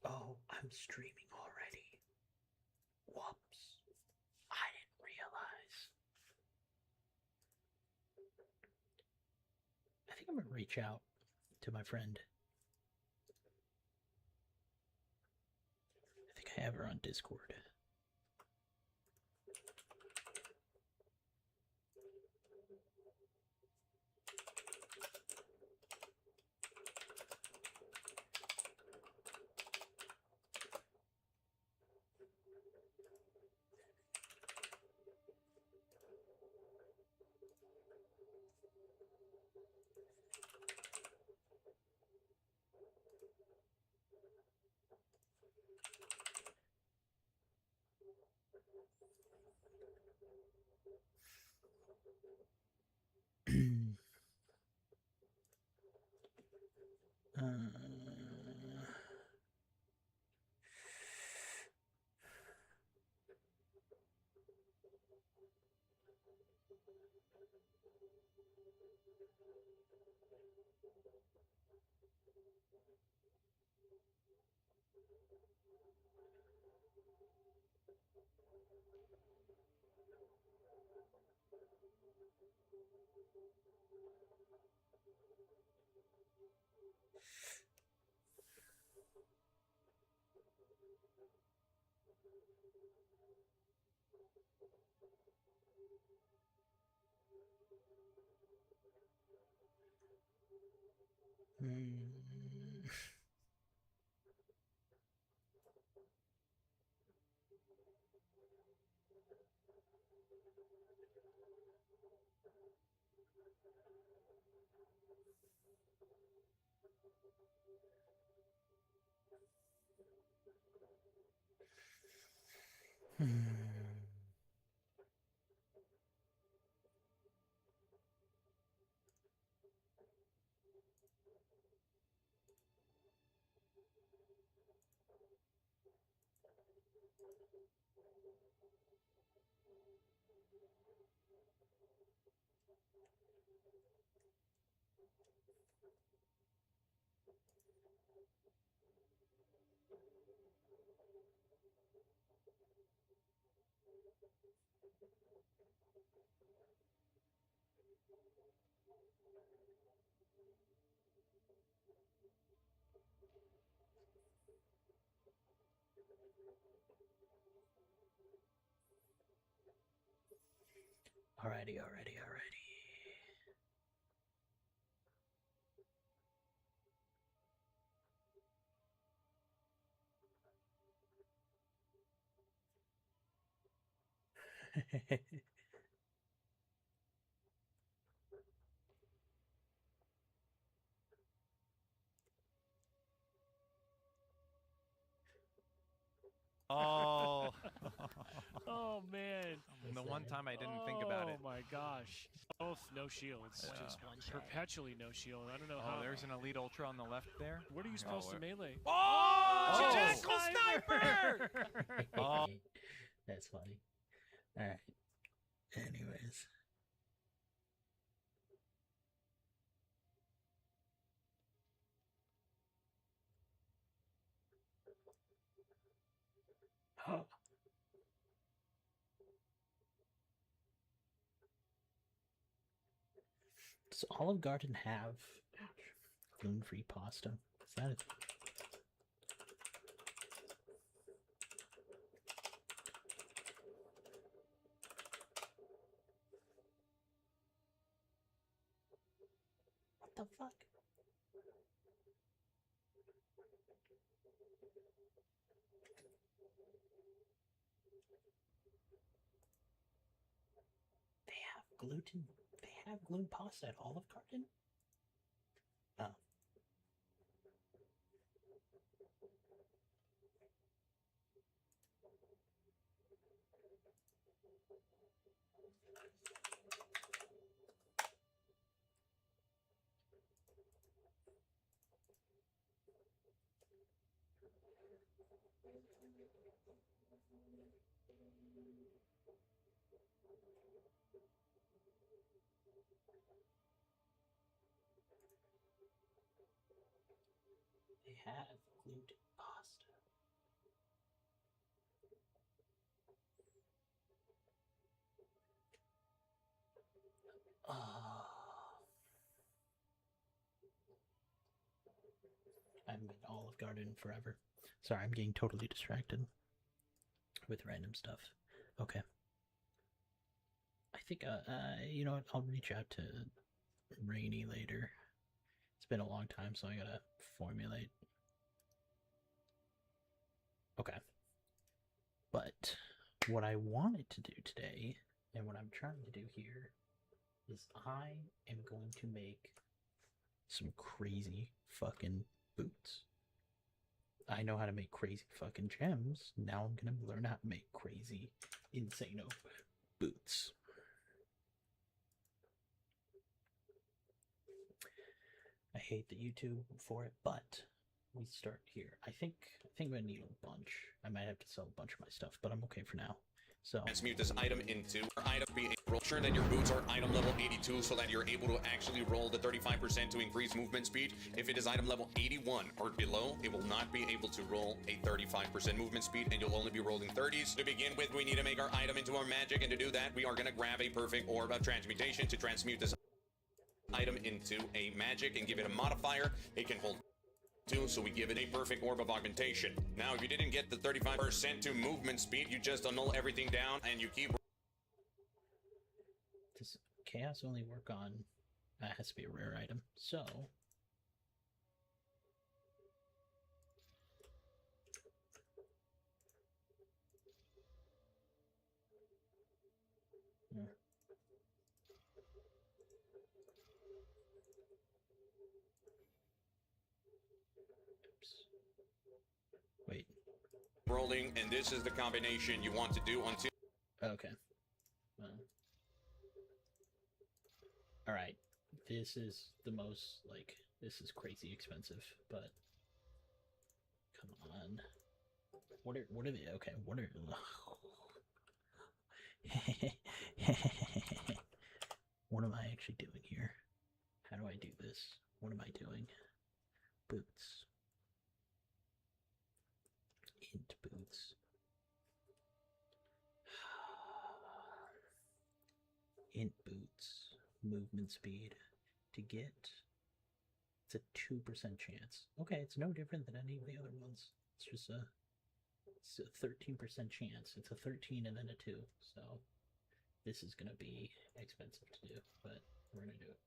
Oh, I'm streaming already. Whoops. I didn't realize. I think I'm gonna reach out to my friend. I think I have her on Discord. uh, hmm. Alrighty. Oh. Oh man. The one time I didn't think about it. Oh my gosh. Both no shields. Yeah. Just one shot. Perpetually no shield. I don't know Oh, how. there's an Elite Ultra on the left there. What are you supposed to melee? Oh, Jackal Sniper! Oh. That's funny. Alright. Anyways. Does Olive Garden have gluten-free pasta? Is that it? What the fuck? They have gluten pasta at Olive Garden? Oh. They have gluten pasta. I haven't been to Olive Garden in forever. Sorry, I'm getting totally distracted with random stuff. Okay. I think, you know what? I'll reach out to Rainy later. It's been a long time, so I gotta formulate. Okay. But what I wanted to do today, and what I'm trying to do here, is I am going to make some crazy fucking boots. I know how to make crazy fucking gems. Now I'm gonna learn how to make crazy, insano boots. I hate the YouTube for it, but we start here. I think I'm gonna need a bunch. I might have to sell a bunch of my stuff, but I'm okay for now. So Transmute this item into item be roll sure that your boots are item level 82 so that you're able to actually roll the 35% to increase movement speed. If it is item level 81 or below, it will not be able to roll a 35% movement speed and you'll only be rolling 30s. To begin with, we need to make our item into our magic, and to do that, we are going to grab a perfect orb of transmutation to transmute this item into a magic and give it a modifier. It can hold 2, so we give it a perfect orb of augmentation. Now, if you didn't get the 35% to movement speed, you just annul everything down and you keep. does chaos only work on? That has to be a rare item. So Oops. Wait. Rolling, and this is the combination you want to do until. Okay. All right. This is the most, like, this is crazy expensive, but come on. What are they? Okay, what are what am I actually doing here? How do I do this? What am I doing? Boots. Int boots. Int boots. Movement speed. To get. It's a 2% chance. Okay, it's no different than any of the other ones. It's just a 13% chance. It's a 13 and then a 2. So this is gonna be expensive to do, but we're gonna do it.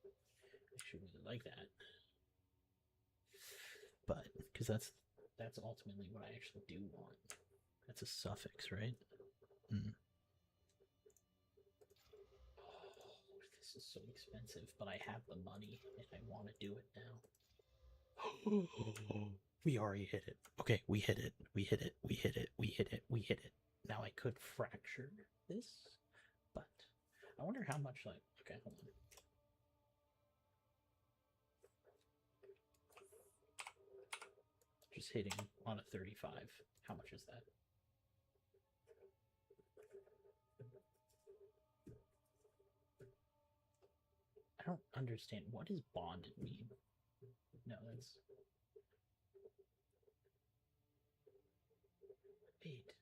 I actually really like that. But because that's ultimately what I actually do want. That's a suffix, right? Mm. Oh, this is so expensive, but I have the money and I want to do it now. We already hit it. Okay, we hit it. We hit it. We hit it. We hit it. We hit it. Now I could fracture this, but I wonder how much, like, okay, hold on. Just hitting on a 35. How much is that? I don't understand. What does bonded mean? No, that's... Wait.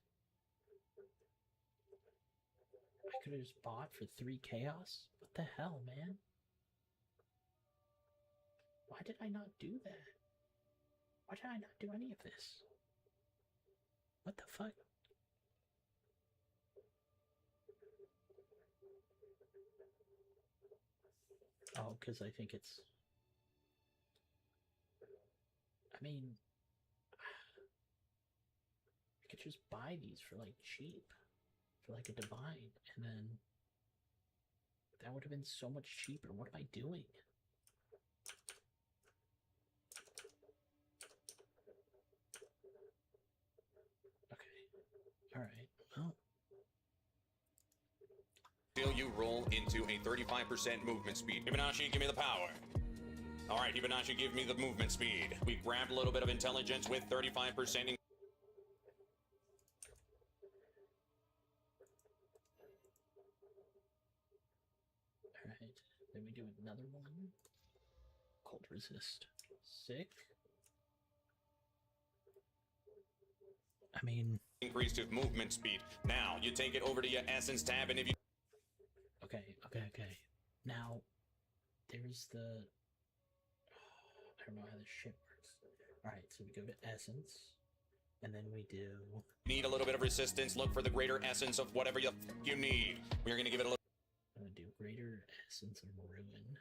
I could have just bought for 3 chaos? What the hell, man? Why did I not do that? Why did I not do any of this? What the fuck? Oh, because I think it's... I mean... I could just buy these for, like, cheap. For, like, a divine. And then... That would have been so much cheaper. What am I doing? Alright, well. Till you roll into a 35% movement speed. Hibanashi, give me the power. Alright, Hibanashi, give me the movement speed. We grabbed a little bit of intelligence with 35%. Alright, then we do another one. Cold resist. Sick. I mean... Increase to movement speed. Now, you take it over to your essence tab, and if you... Okay. Now, there's the... I don't know how this shit works. Alright, so we go to essence, and then we do... Need a little bit of resistance, look for the greater essence of whatever you need. We're gonna give it a little... I'm gonna do greater essence of ruin.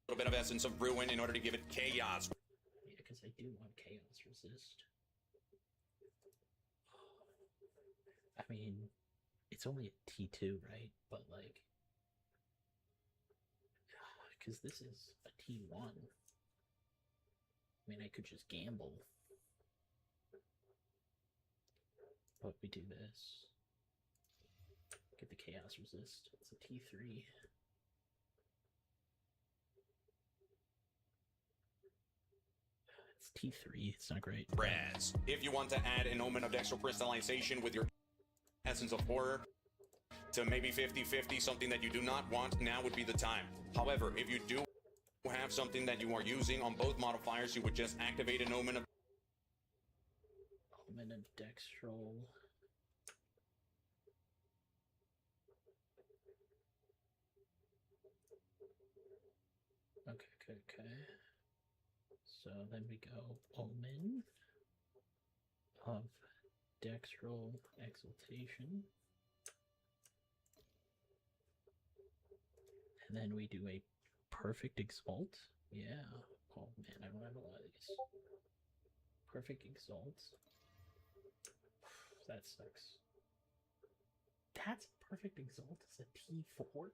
A little bit of essence of ruin in order to give it chaos. Yeah, because I do want chaos resist. I mean, it's only a T2, right? But, like... Because this is a T1. I mean, I could just gamble. But we do this. Get the chaos resist. It's a T3. It's T3. It's not great. Raz. If you want to add an omen of dextral crystallization with your essence of horror to maybe 50-50, something that you do not want, now would be the time. However, if you do have something that you are using on both modifiers, you would just activate an omen of... Omen of dextral. Okay. So then we go Omen of Dextral Exaltation. And then we do a Perfect Exalt. Yeah. Oh man, I don't have a lot of these. Perfect Exalt. That sucks. That's Perfect Exalt as a T4?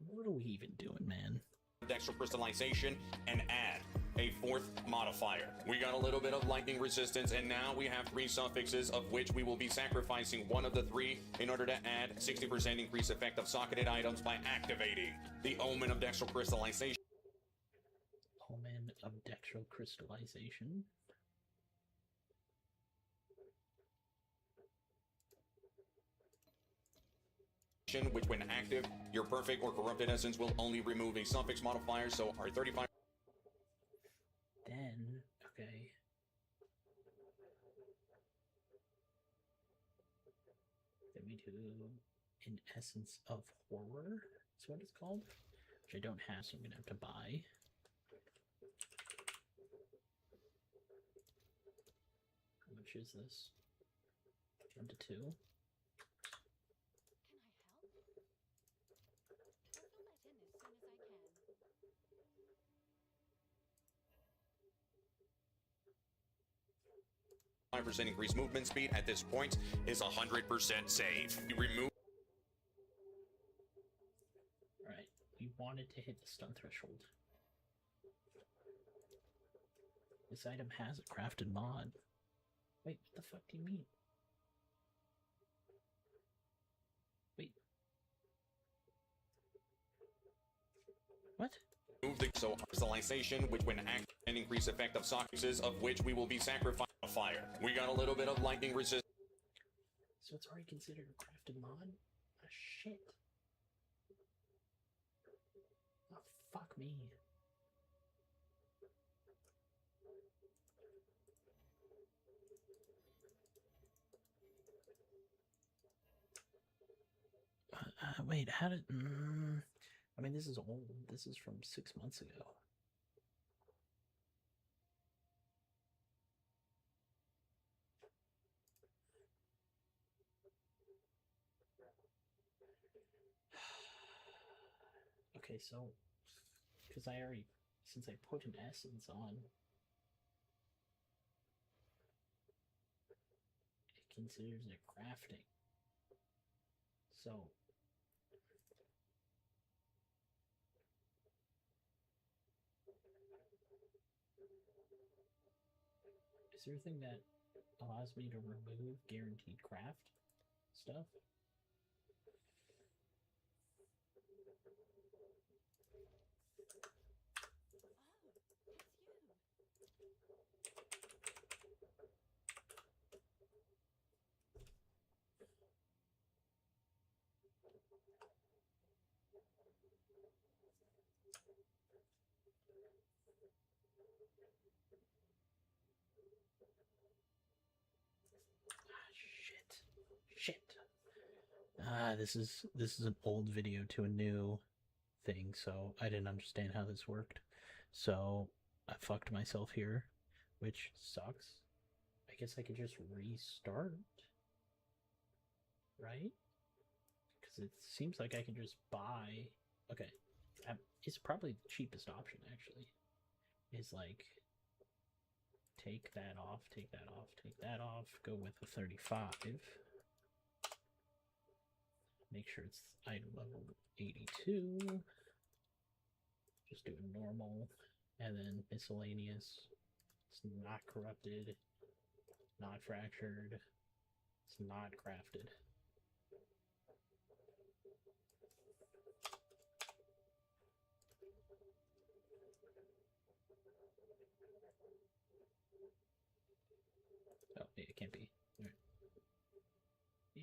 What are we even doing, man? dextral crystallization and add a fourth modifier. We got a little bit of lightning resistance, and now we have 3 suffixes, of which we will be sacrificing one of the 3 in order to add 60% increase effect of socketed items by activating the Omen of Dextral Crystallization. Omen of dextral crystallization. Which, when active, your perfect or corrupted essence will only remove a suffix modifier, so our 35. Then, okay. Then we do an essence of horror, is what it's called. Which I don't have, so I'm gonna have to buy. How much is this? Down to 2. Percent increased movement speed at this point is 100% safe. You remove. Alright, we wanted to hit the stun threshold. This item has a crafted mod. Wait, what the fuck do you mean? Wait. What? Move the crystallization, which when active and increase effect of suffixes, of which we will be sacrificing a fire. We got a little bit of lightning resistance. So it's already considered a crafted mod? Ah, shit. Oh, fuck me. Wait, how did... I mean, this is old. This is from 6 months ago. Okay, so... Because I already... Since I put an essence on... It considers it crafting. So... Is there a thing that allows me to remove guaranteed craft stuff? Shit. This is an old video to a new thing, so I didn't understand how this worked. So I fucked myself here, which sucks. I guess I could just restart, right? Because it seems like I can just buy. Okay, it's probably the cheapest option actually. Is like take that off, take that off, take that off. Go with a 35. Make sure it's item level 82. Just do it normal. And then miscellaneous. It's not corrupted. Not fractured. It's not crafted. Oh, yeah, it can't be. All right. Yeah.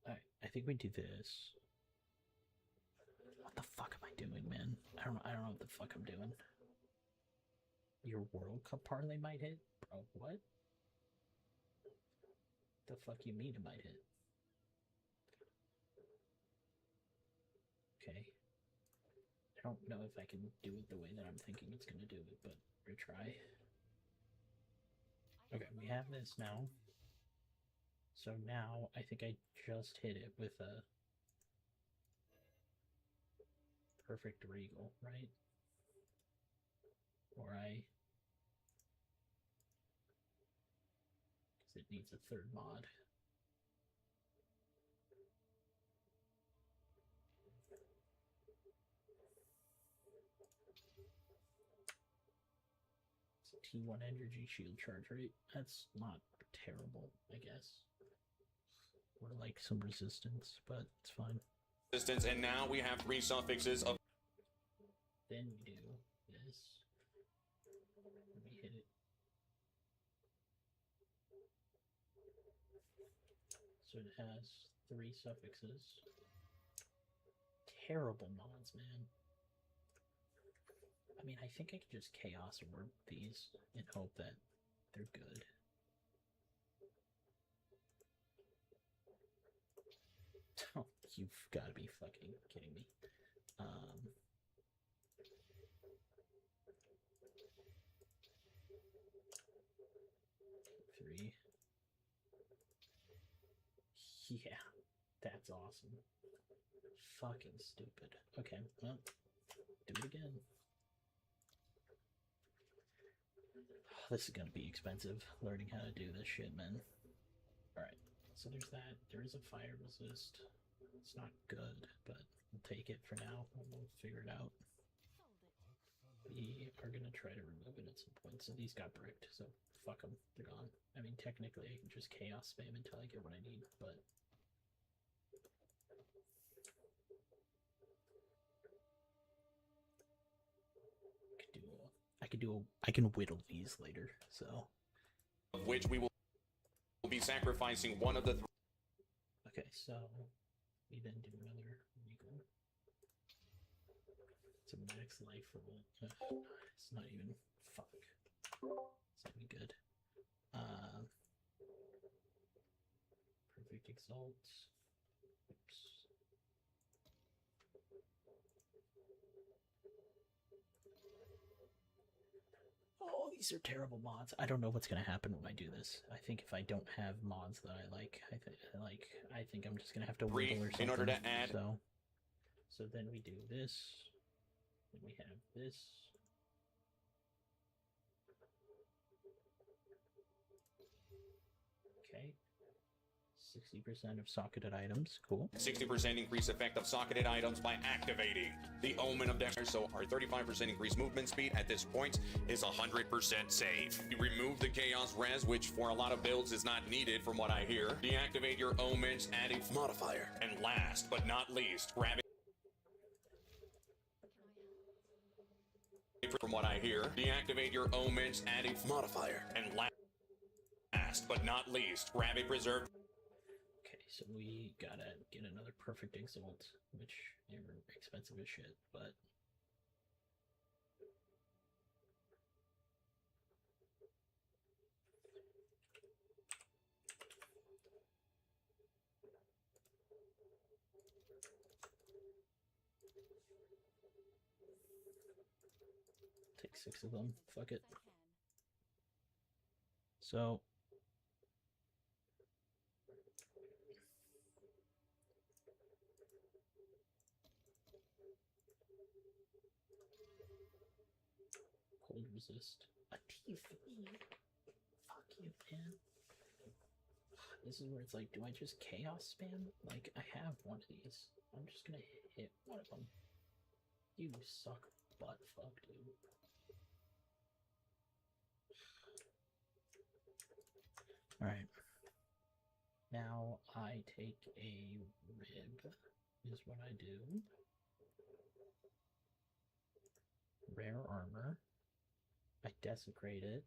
Alright, I think we do this. What the fuck am I doing, man? I don't know what the fuck I'm doing. Your World Cup parlay might hit? Bro, what? The fuck you mean it might hit? Okay. I don't know if I can do it the way that I'm thinking it's gonna do it, but retry. Okay, we have this now. So now I think I just hit it with a perfect regal, right? Or I... Is it it needs a third mod. It's a T1 energy shield charge rate. That's not terrible, I guess. Or like some resistance, but it's fine. Resistance, and now we have 3 suffixes of. Then we do this. Let me hit it. So it has 3 suffixes. Terrible mods, man. I mean, I think I could just chaos orb these and hope that they're good. Oh, you've got to be fucking kidding me. 3. Yeah, that's awesome. Fucking stupid. Okay, well, do it again. This is gonna be expensive, learning how to do this shit, man. Alright, so there's that. There is a fire resist. It's not good, but we'll take it for now, and we'll figure it out. We are gonna try to remove it at some point. So these got bricked, so fuck them. They're gone. I mean, technically, I can just chaos spam until I get what I need, but I can whittle these later. So Of which we will be sacrificing one of the. okay, so we then do another regal. It's a max life roll. It's not even fuck. It's not even good. Perfect exalt. Oops. Oh, these are terrible mods. I don't know what's gonna happen when I do this. I think if I don't have mods that I like, I think I'm just gonna have to wiggle or something. In order to add. So then we do this. Then we have this. Okay. 60% of socketed items. Cool. 60% increase effect of socketed items by activating the Omen of Destiny. So our 35% increased movement speed at this point is 100% safe. You remove the Chaos Res, which for a lot of builds is not needed from what I hear. Deactivate your Omens, adding modifier. And last but not least, grab it. From what I hear, deactivate your Omens, adding modifier. And last but not least, grab a preserved. Okay, so we gotta get another perfect exalt, which are expensive as shit, but take 6 of them. Fuck it. So cold resist. A T3. Fuck you, man. This is where it's like, do I just chaos spam? Like, I have one of these. I'm just gonna hit one of them. You suck butt fuck, dude. Alright. Now I take a rib, is what I do. Rare armor. I desecrate it.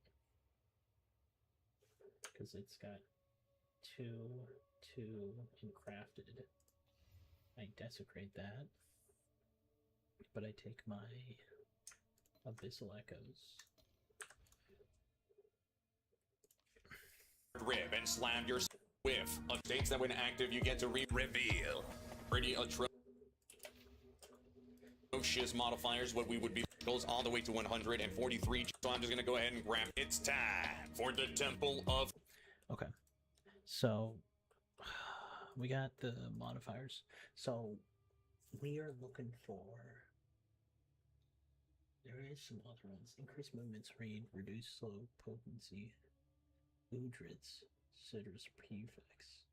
Because it's got 2, 2, and crafted. I desecrate that. But I take my Abyssal Echoes. Rib and slam your whiff. Updates that when active you get to reveal. Pretty atrocious modifiers, what we would be goes all the way to 143. So I'm just gonna go ahead and grab. It's time for the Temple of. Okay. So we got the modifiers. So we are looking for. There is some other ones. Increase movement speed, reduce slow potency. Udrids. Citrus prefix.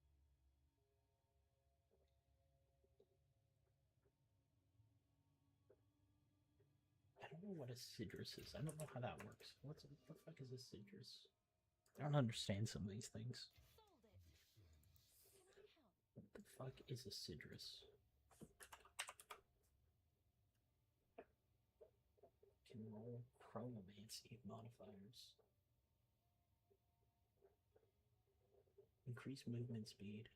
I don't know what a citrus is. I don't know how that works. What the fuck is a citrus? I don't understand some of these things. What the fuck is a citrus? Can roll chronomancy modifiers. Increase movement speed.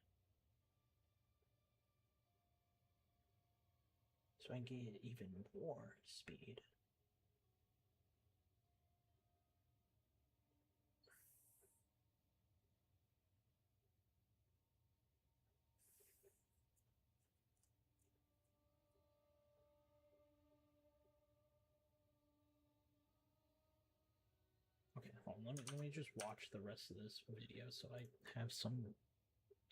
So I can get even more speed. Okay, hold on. Let me just watch the rest of this video so I have some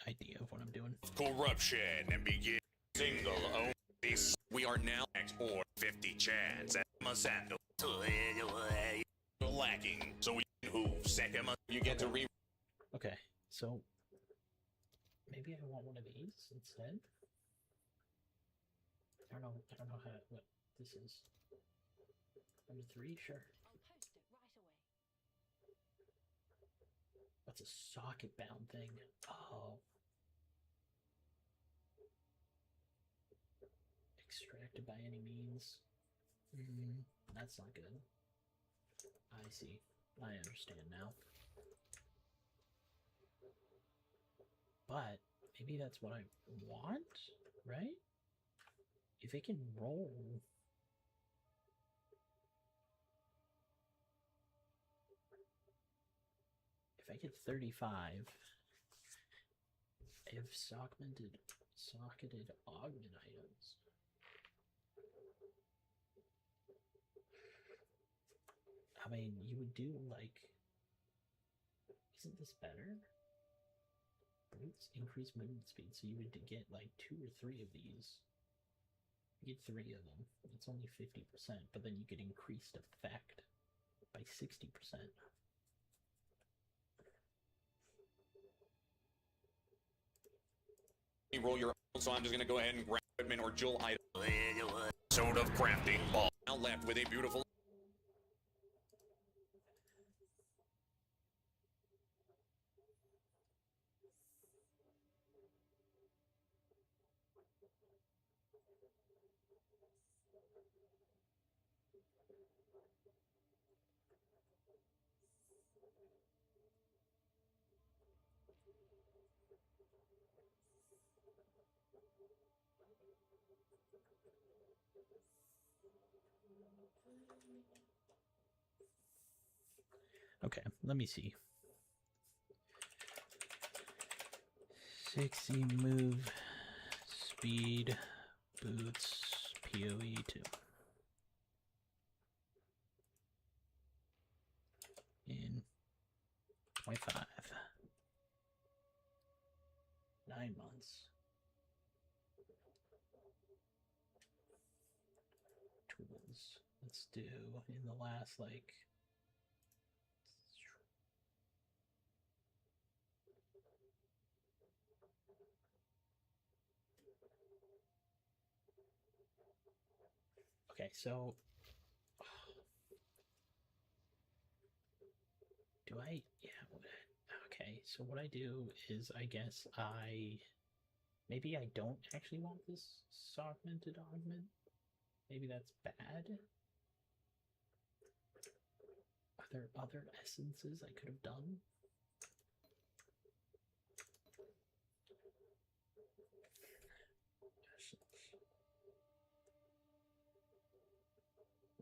idea of what I'm doing. Corruption and begin single only. We are now at 450 chance at Masato. Lacking, so we who second You get to re. Okay, so maybe I want one of these instead. I don't know how what this is. Number 3, sure. What's a socket bound thing? Oh. Extracted by any means. That's not good. I see. I understand now. But maybe that's what I want, right? If it can roll. If I get 35, I have socketed augment items. I mean, you would do like, isn't this better? Boots increase movement speed, so you would get like 2 or 3 of these. You get 3 of them. It's only 50%, but then you get increased effect by 60%. Roll your. So I'm just gonna go ahead and grab equipment or jewel item. sort of crafting ball. Now left with a beautiful. Okay, let me see. 60 move, speed, boots, PoE 2. In 25. 9 months. Tools. Let's do in the last like. Okay, so do I? Yeah. Okay, so what I do is I guess maybe I don't actually want this augmented augment. Maybe that's bad. Are there other essences I could have done?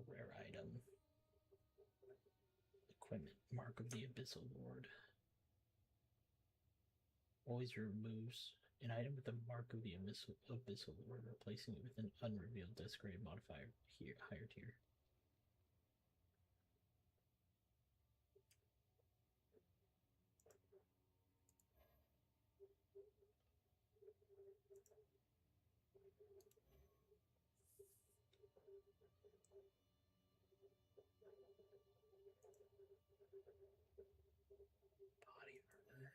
Rare item. Equipment. Mark of the Abyssal Lord. Always removes an item with the mark of the Abyssal Lord, replacing it with an unrevealed disgrade modifier here, higher tier. Body armor.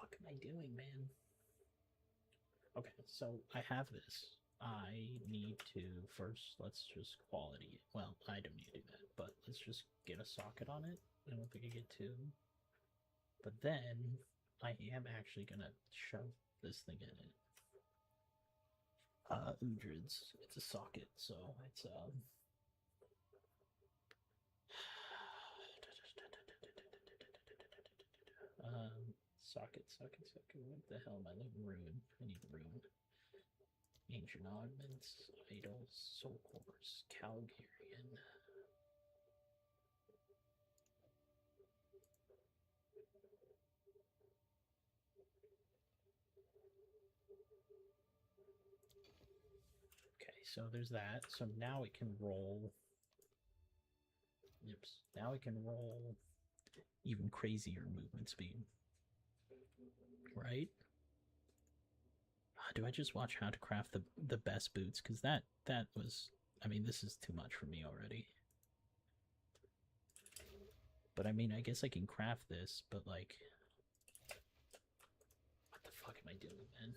fuck am I doing, man? Okay, so I have this. I need to first, let's just quality it. Well, I don't need to do that, but let's just get a socket on it. I don't think I get two. But then I am actually gonna shove this thing in it. Udrids. It's a socket, so it's socket. What the hell am I looking? Rune. I need rune. Ancient augments, idols, soul cores, Calgarian. Okay, so there's that. So now it can roll. Yep. Now it can roll even crazier movement speed. Right? Do I just watch how to craft the best boots? Because that was, I mean, this is too much for me already. But I mean, I guess I can craft this, but like, what the fuck am I doing, man?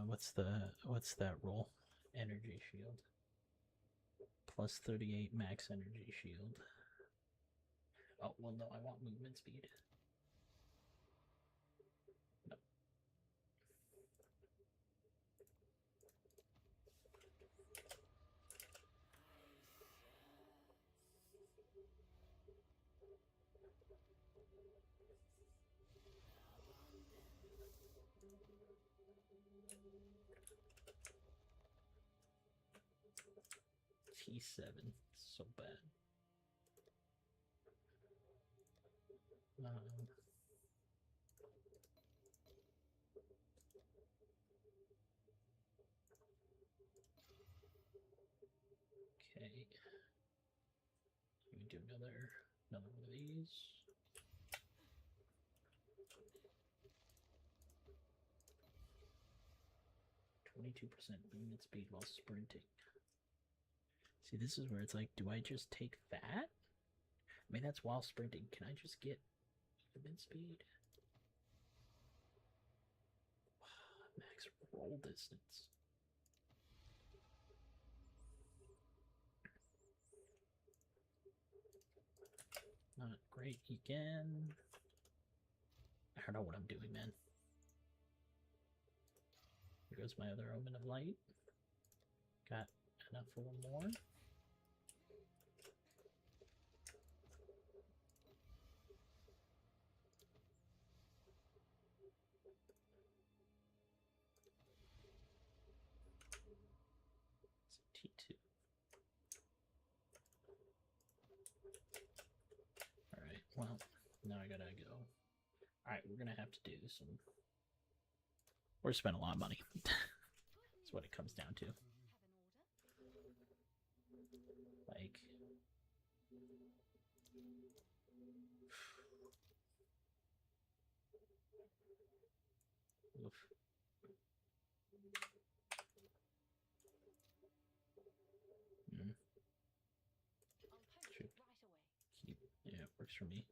What's that roll? Energy shield. Plus 38 max energy shield. Oh, well, no, I want movement speed. Nope. T7. So bad. Okay. Let me do another one of these. %, movement speed while sprinting. See, this is where it's like, do I just take that? I mean, that's while sprinting. Can I just get movement speed? Max roll distance. Not great again. I don't know what I'm doing, man. Here goes my other Omen of Light. Got enough for one more. T2. Alright, well, now I gotta go. Alright, we're gonna have to do some... We're spending a lot of money. That's what it comes down to. Like... Oof. Should keep, yeah, it works for me.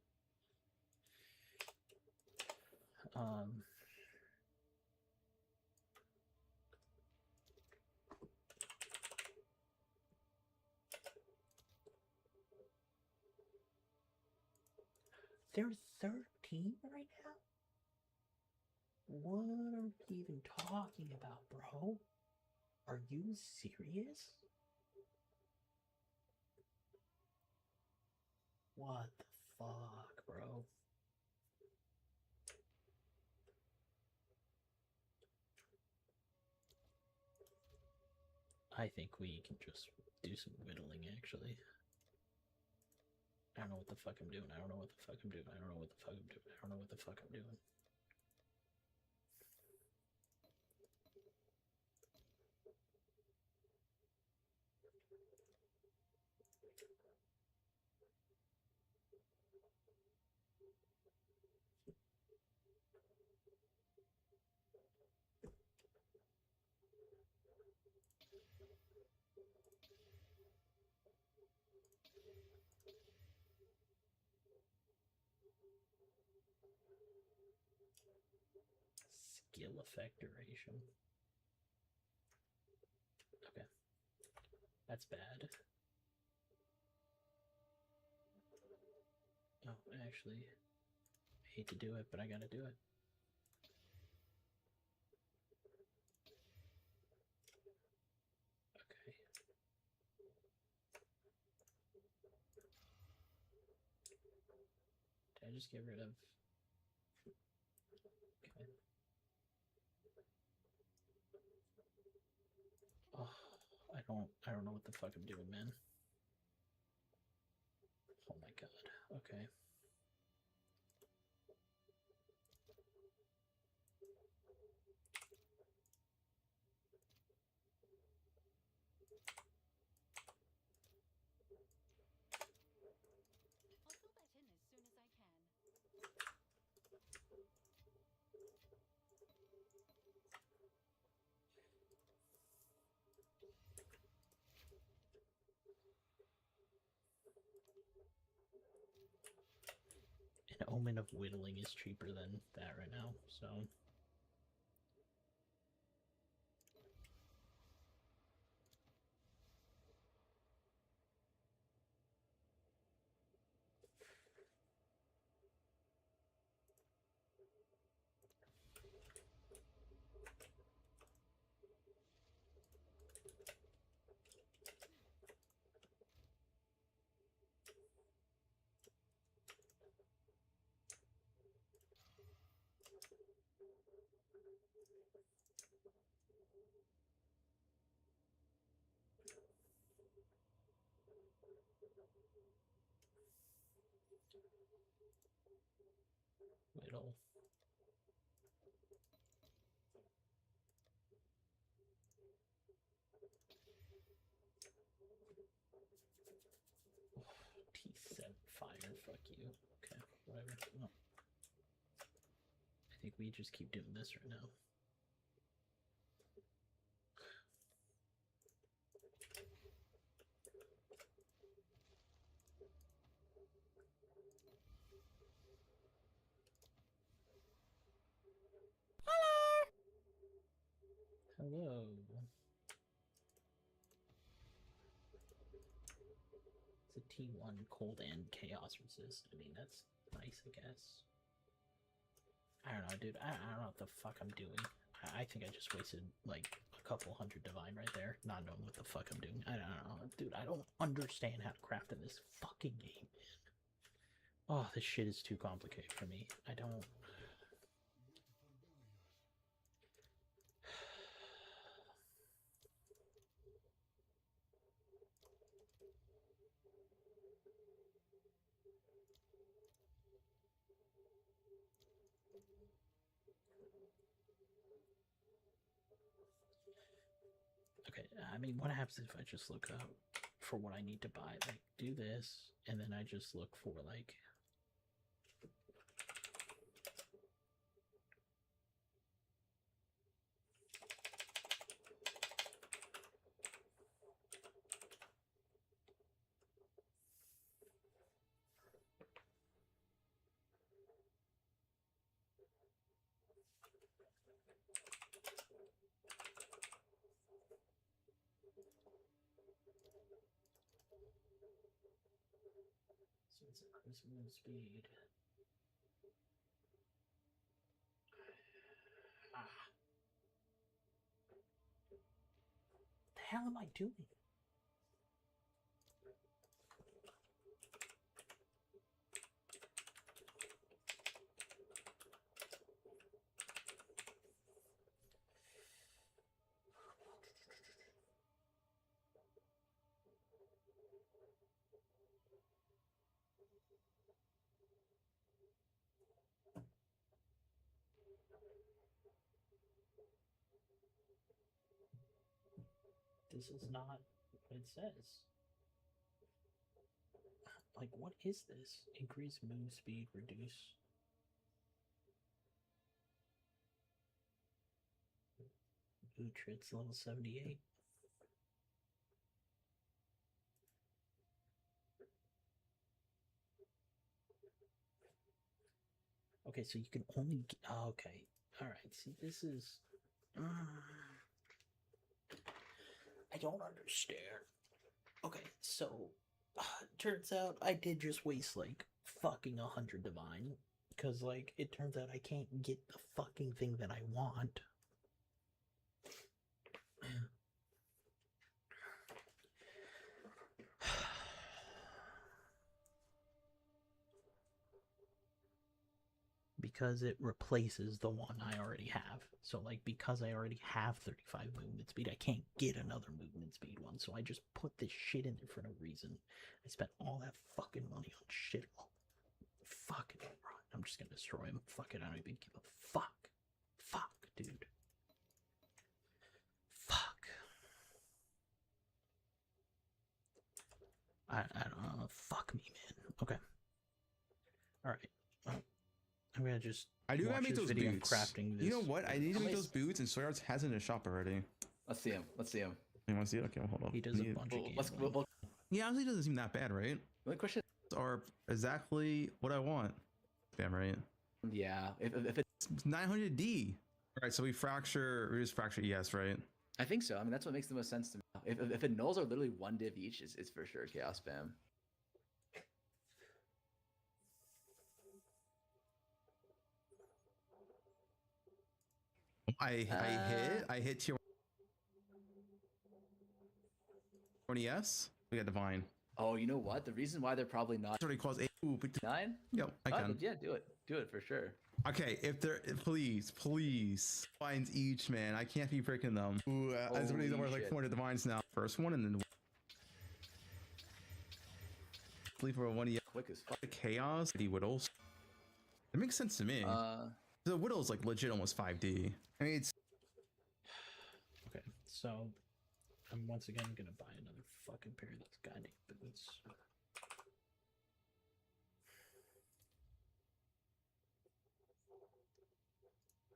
13 right now? What are we even talking about, bro? Are you serious? What the fuck, bro? I think we can just do some whittling, actually. I don't know what the fuck I'm doing. I don't know what the fuck I'm doing. I don't know what the fuck I'm doing. I don't know what the fuck I'm doing. skill effect duration. Okay. That's bad. Oh, actually, I hate to do it, but I gotta do it. Okay. Did I just get rid of... Okay. Oh, I don't know what the fuck I'm doing, man. Oh my god. Okay. An Omen of Whittling is cheaper than that right now, so... Whittle. T7 fire, fuck you. Okay, whatever. Oh. I think we just keep doing this right now. Hello. It's a T1 cold and chaos resist. I mean, that's nice, I guess. I don't know, dude. I don't know what the fuck I'm doing. I think I just wasted like a couple hundred divine right there, not knowing what the fuck I'm doing. I don't know, dude. I don't understand how to craft in this fucking game, man. Oh, this shit is too complicated for me. I don't. Okay, I mean, what happens if I just look up for what I need to buy? Like, do this, and then I just look for, like... So it's increased move speed. Ah. The hell am I doing? This is not what it says. Like, what is this? Increase move speed, reduce. Utrit's level 78. Okay, so you can only. Oh, okay. Alright, see, this is... I don't understand. Okay, so... turns out I did just waste, like, fucking 100 divine. Because, like, it turns out I can't get the fucking thing that I want. Because it replaces the one I already have. So, like, because I already have 35 movement speed, I can't get another movement speed one. So I just put this shit in there for no reason. I spent all that fucking money on shit. Fuck it. I'm just gonna destroy him. Fuck it. I don't even give a fuck. Fuck, dude. Fuck. I don't know. Fuck me, man. Okay. Alright. I'm gonna just. I do gotta watch make this those video. boots. I'm crafting this. You know what? I need to make those boots, and Soyards has it in the shop already. Let's see him. Let's see him. You want to see it? Okay, well, hold on. He does a Need- bunch of Let's. gambling. Yeah, honestly, it doesn't seem that bad, right? The only question. Are exactly what I want. Damn right. Yeah. If it, It's 900D. All right, so we just fracture ES, right? I think so. I mean, that's what makes the most sense to me. If it nulls are literally one div each, it's for sure chaos spam. I hit tier 1 ES. We got divine. Oh, you know what? The reason why they're probably not It's already caused a. Ooh, but- 9. Yep, I can. Yeah, do it. Do it for sure. Okay, if they're please finds each, man. I can't be freaking them. Ooh, as many Holy worth like shit. 400 divines now. First one and then sleep for 1 ES. Quick as fuck. Chaos. 80 whittles. It makes sense to me. The whittle's like legit almost 5D. I mean, it's Okay, so I'm once again gonna buy another fucking pair of these goddamn boots.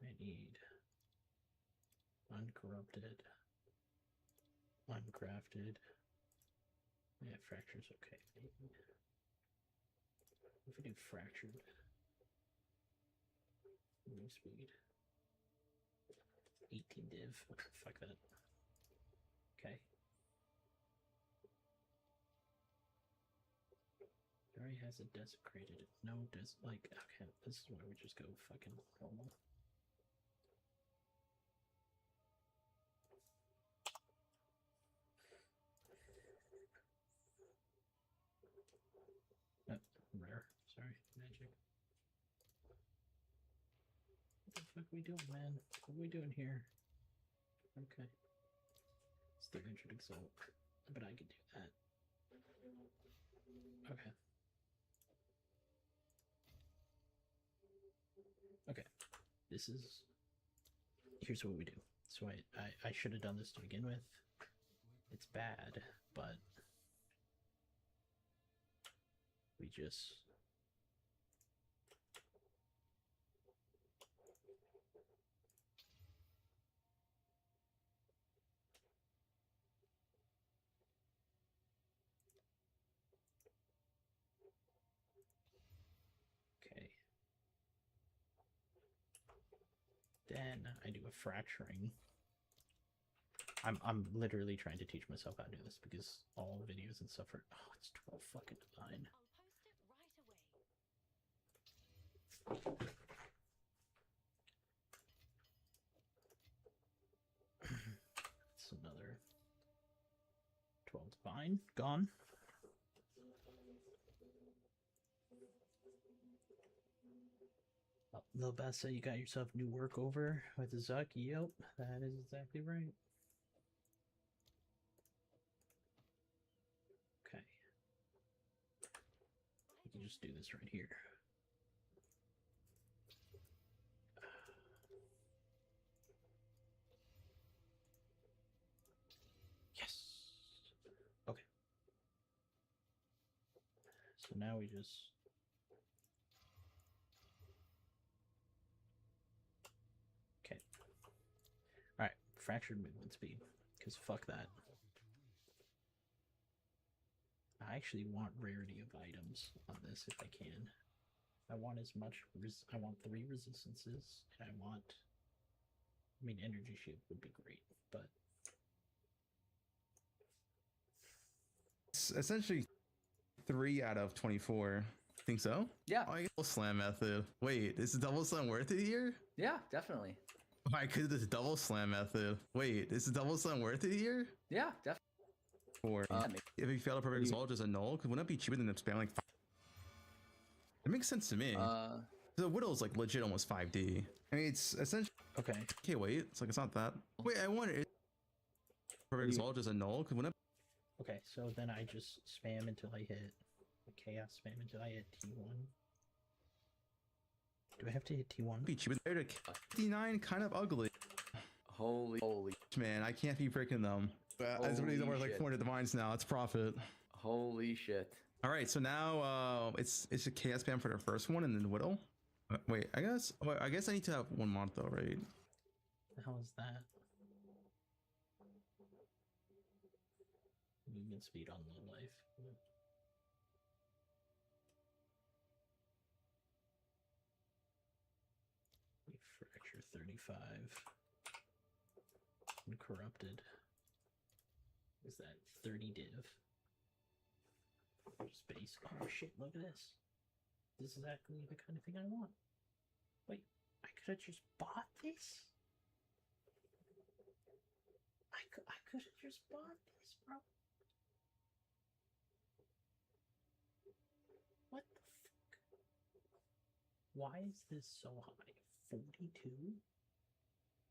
I need uncorrupted, uncrafted. Yeah, fracture's okay. If we do fractured, move speed, 18 div. Fuck that. Okay. It already has it desecrated. No, like, okay, this is where we just go fucking normal. Oh, rare. Sorry, magic. What the fuck are we doing, man? What are we doing here? Okay. It's the Injured Exalt. But I could do that. Okay. Okay. This is... Here's what we do. So I should have done this to begin with. It's bad, but... We just... Okay. Then I do a fracturing. I'm literally trying to teach myself how to do this because all videos and stuff are it's 12 fucking divine. It's another 12 divine gone. Oh, Lil Bass said you got yourself new work over with Zuck. Yep, that is exactly right. Okay. We can just do this right here. Yes. Okay. So now we just... Okay. Alright, fractured movement speed. Because fuck that. I actually want rarity of items on this if I can. I want as much. I want 3 resistances, and I want. I mean, energy shield would be great, but It's essentially 3 out of 24. Think so? Yeah. Oh, I get double slam method. Wait, is the double slam worth it here? Yeah, definitely. Why could this double slam method? Wait, is the double slam worth it here? Yeah, definitely. Or if you fail a perfect result, just a null? Because wouldn't that be cheaper than spamming like 5? It makes sense to me. The Widow's like legit almost 5D. I mean, it's essentially. okay. Okay, wait. It's like it's not that. Wait, I wonder. Perfect result, just a null? Because wouldn't Okay, so then I just spam until I hit chaos spam until I hit T1. Do I have to hit T1? be cheaper than 59? Kind of ugly. Holy. Man, I can't be freaking them. As many worth like 400 divines now. It's profit. Holy shit. All right, so now it's a chaos spam for the first one and then Widow. Wait, I guess I need to have 1 month though, right? The hell is that? Movement speed on low life. Fracture 35. Uncorrupted. Is that 30 div? Space. Oh shit, look at this. This is exactly the kind of thing I want. Wait, I could have just bought this? I could have just bought this, bro. What the fuck? Why is this so high? 42?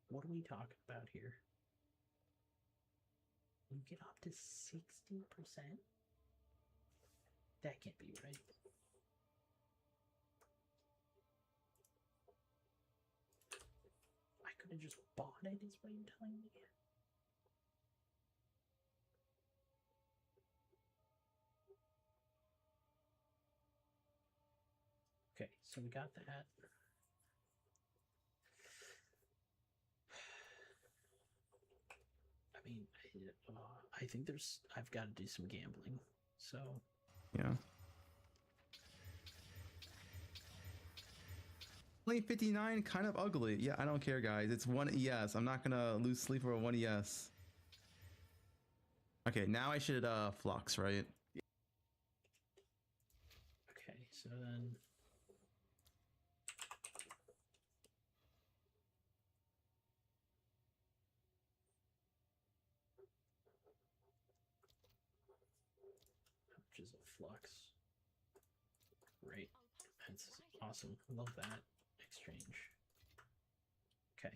What are we talking about here? You get up to 60%? That can't be right. I could have just bought it, is what you're telling me? Okay, so we got that. I mean, I think I've got to do some gambling. So Yeah. Lane 59, kind of ugly. Yeah, I don't care, guys. It's 1 ES. I'm not gonna lose sleep over 1 ES. Okay, now I should flux, right? okay, so then how much is a flux? Great. That's awesome. Love that exchange. Okay.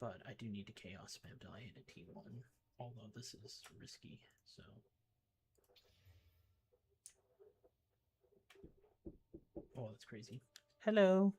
But I do need to chaos spam till I hit a T1. Although this is risky, so. Oh, that's crazy. Hello.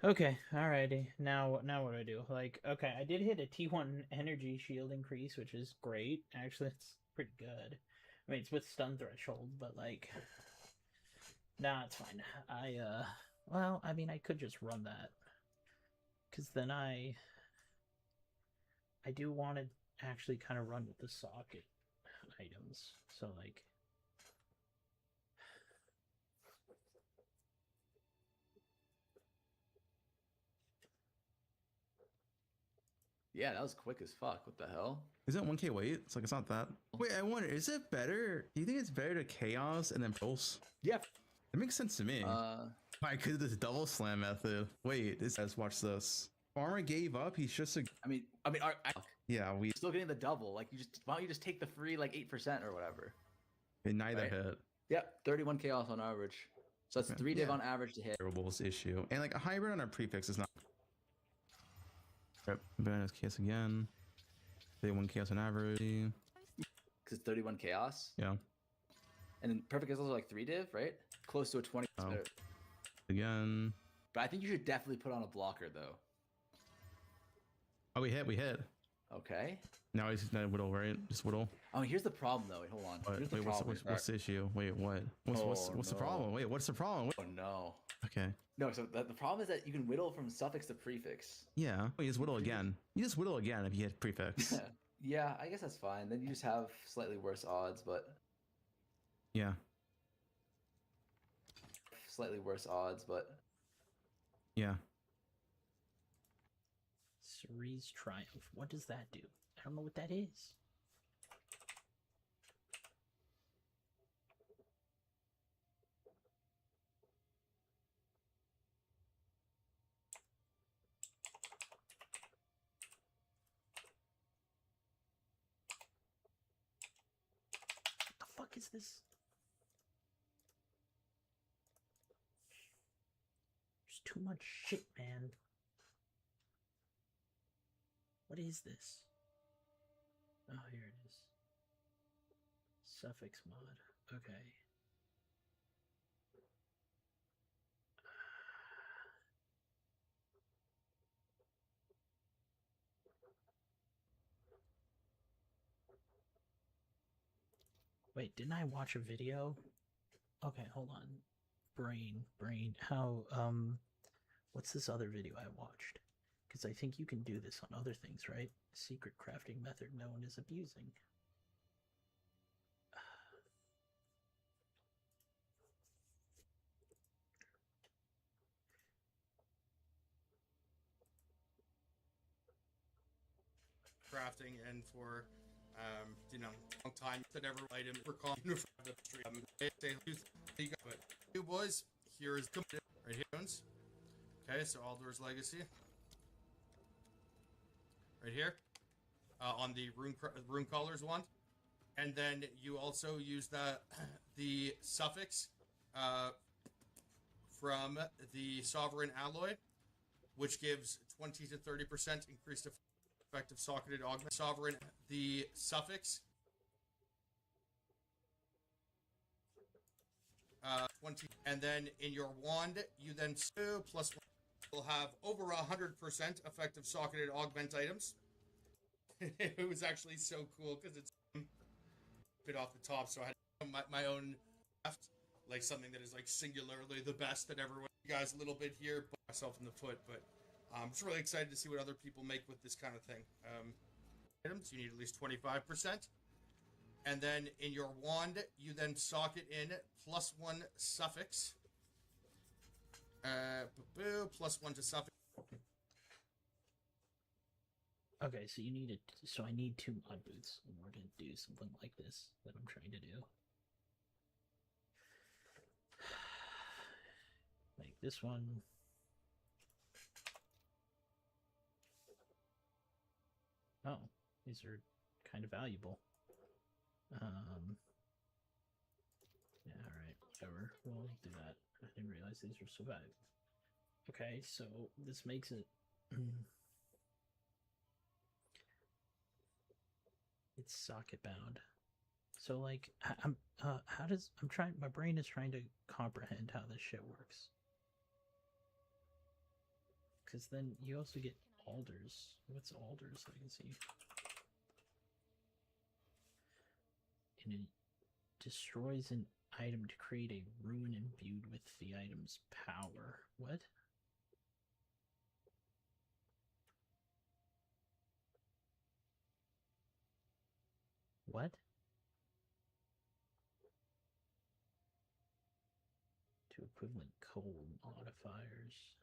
Okay, alrighty. Now what do I do? Like, okay, I did hit a T1 energy shield increase, which is great. Actually, it's pretty good. I mean, it's with stun threshold, but like, nah, it's fine. Well, I mean, I could just run that, because then I do want to actually kind of run with the socket items. So like, Yeah, that was quick as fuck. What the hell? Is it 1k wait? It's like, it's not that. Wait, I wonder, is it better? Do you think it's better to chaos and then pulse? Yeah. It makes sense to me. Why? Because this double slam method. Wait, this guys, watch this. Farmer gave up. He's just a. I mean, Yeah, we still getting the double. Like, why don't you just take the free like 8% or whatever? neither Right? hit. Yep, 31 chaos on average. So that's 3 div on average to hit. Variables issue, and like a hybrid on our prefix is not. Yep, bonus chaos again. 31 chaos on average. Because it's 31 chaos. Yeah. And then perfect is also like 3 div, right? Close to a 20. Oh. Again. But I think you should definitely put on a blocker though. Oh, we hit. Okay. Now he's not whittle, right? Just whittle. Oh, here's the problem though. Wait, hold on. What? Here's the Wait, problem. what's the issue? Wait, what? What's the no. problem? Wait, what's the problem? Oh no. Okay. No, so the problem is that you can whittle from suffix to prefix. Yeah. You just whittle again. You just whittle again if you hit prefix. Yeah, I guess that's fine. Then you just have slightly worse odds, but Yeah. slightly worse odds, but Yeah. Cerise Triumph. What does that do? I don't know what that is. What the fuck is this? There's too much shit, man. What is this? Oh, here it is. Suffix mod. Okay. Wait, didn't I watch a video? Okay, hold on. Brain. How, what's this other video I watched? Because I think you can do this on other things, right? Secret crafting method no one is abusing. Crafting and for long time that ever item for calling the stream. But it was here is right here. Okay, so Aldor's Legacy. Right here. On the rune colors one. And then you also use the suffix from the Sovereign Alloy, which gives 20 to 30% increased effective socketed augment. Sovereign, the suffix 20, and then in your wand you then plus one will have over 100% effective socketed augment items. It was actually so cool because it's a bit off the top, so I had my own craft, like something that is like singularly the best that everyone. You guys a little bit here, but myself in the foot, but I'm just really excited to see what other people make with this kind of thing. Items, you need at least 25%. And then in your wand, you then socket in +1 suffix. +1 to suffix. Okay, so you need it. So I need 2 mod boots in order to do something like this that I'm trying to do. Like this one. Oh, these are kind of valuable. Yeah, alright, whatever. We'll do that. I didn't realize these were so valuable. Okay, so this makes it... it's socket bound. So like, my brain is trying to comprehend how this shit works. Because then you also get alders. What's alders legacy? And it destroys an item to create a rune imbued with the item's power. What? What? To equivalent cold modifiers.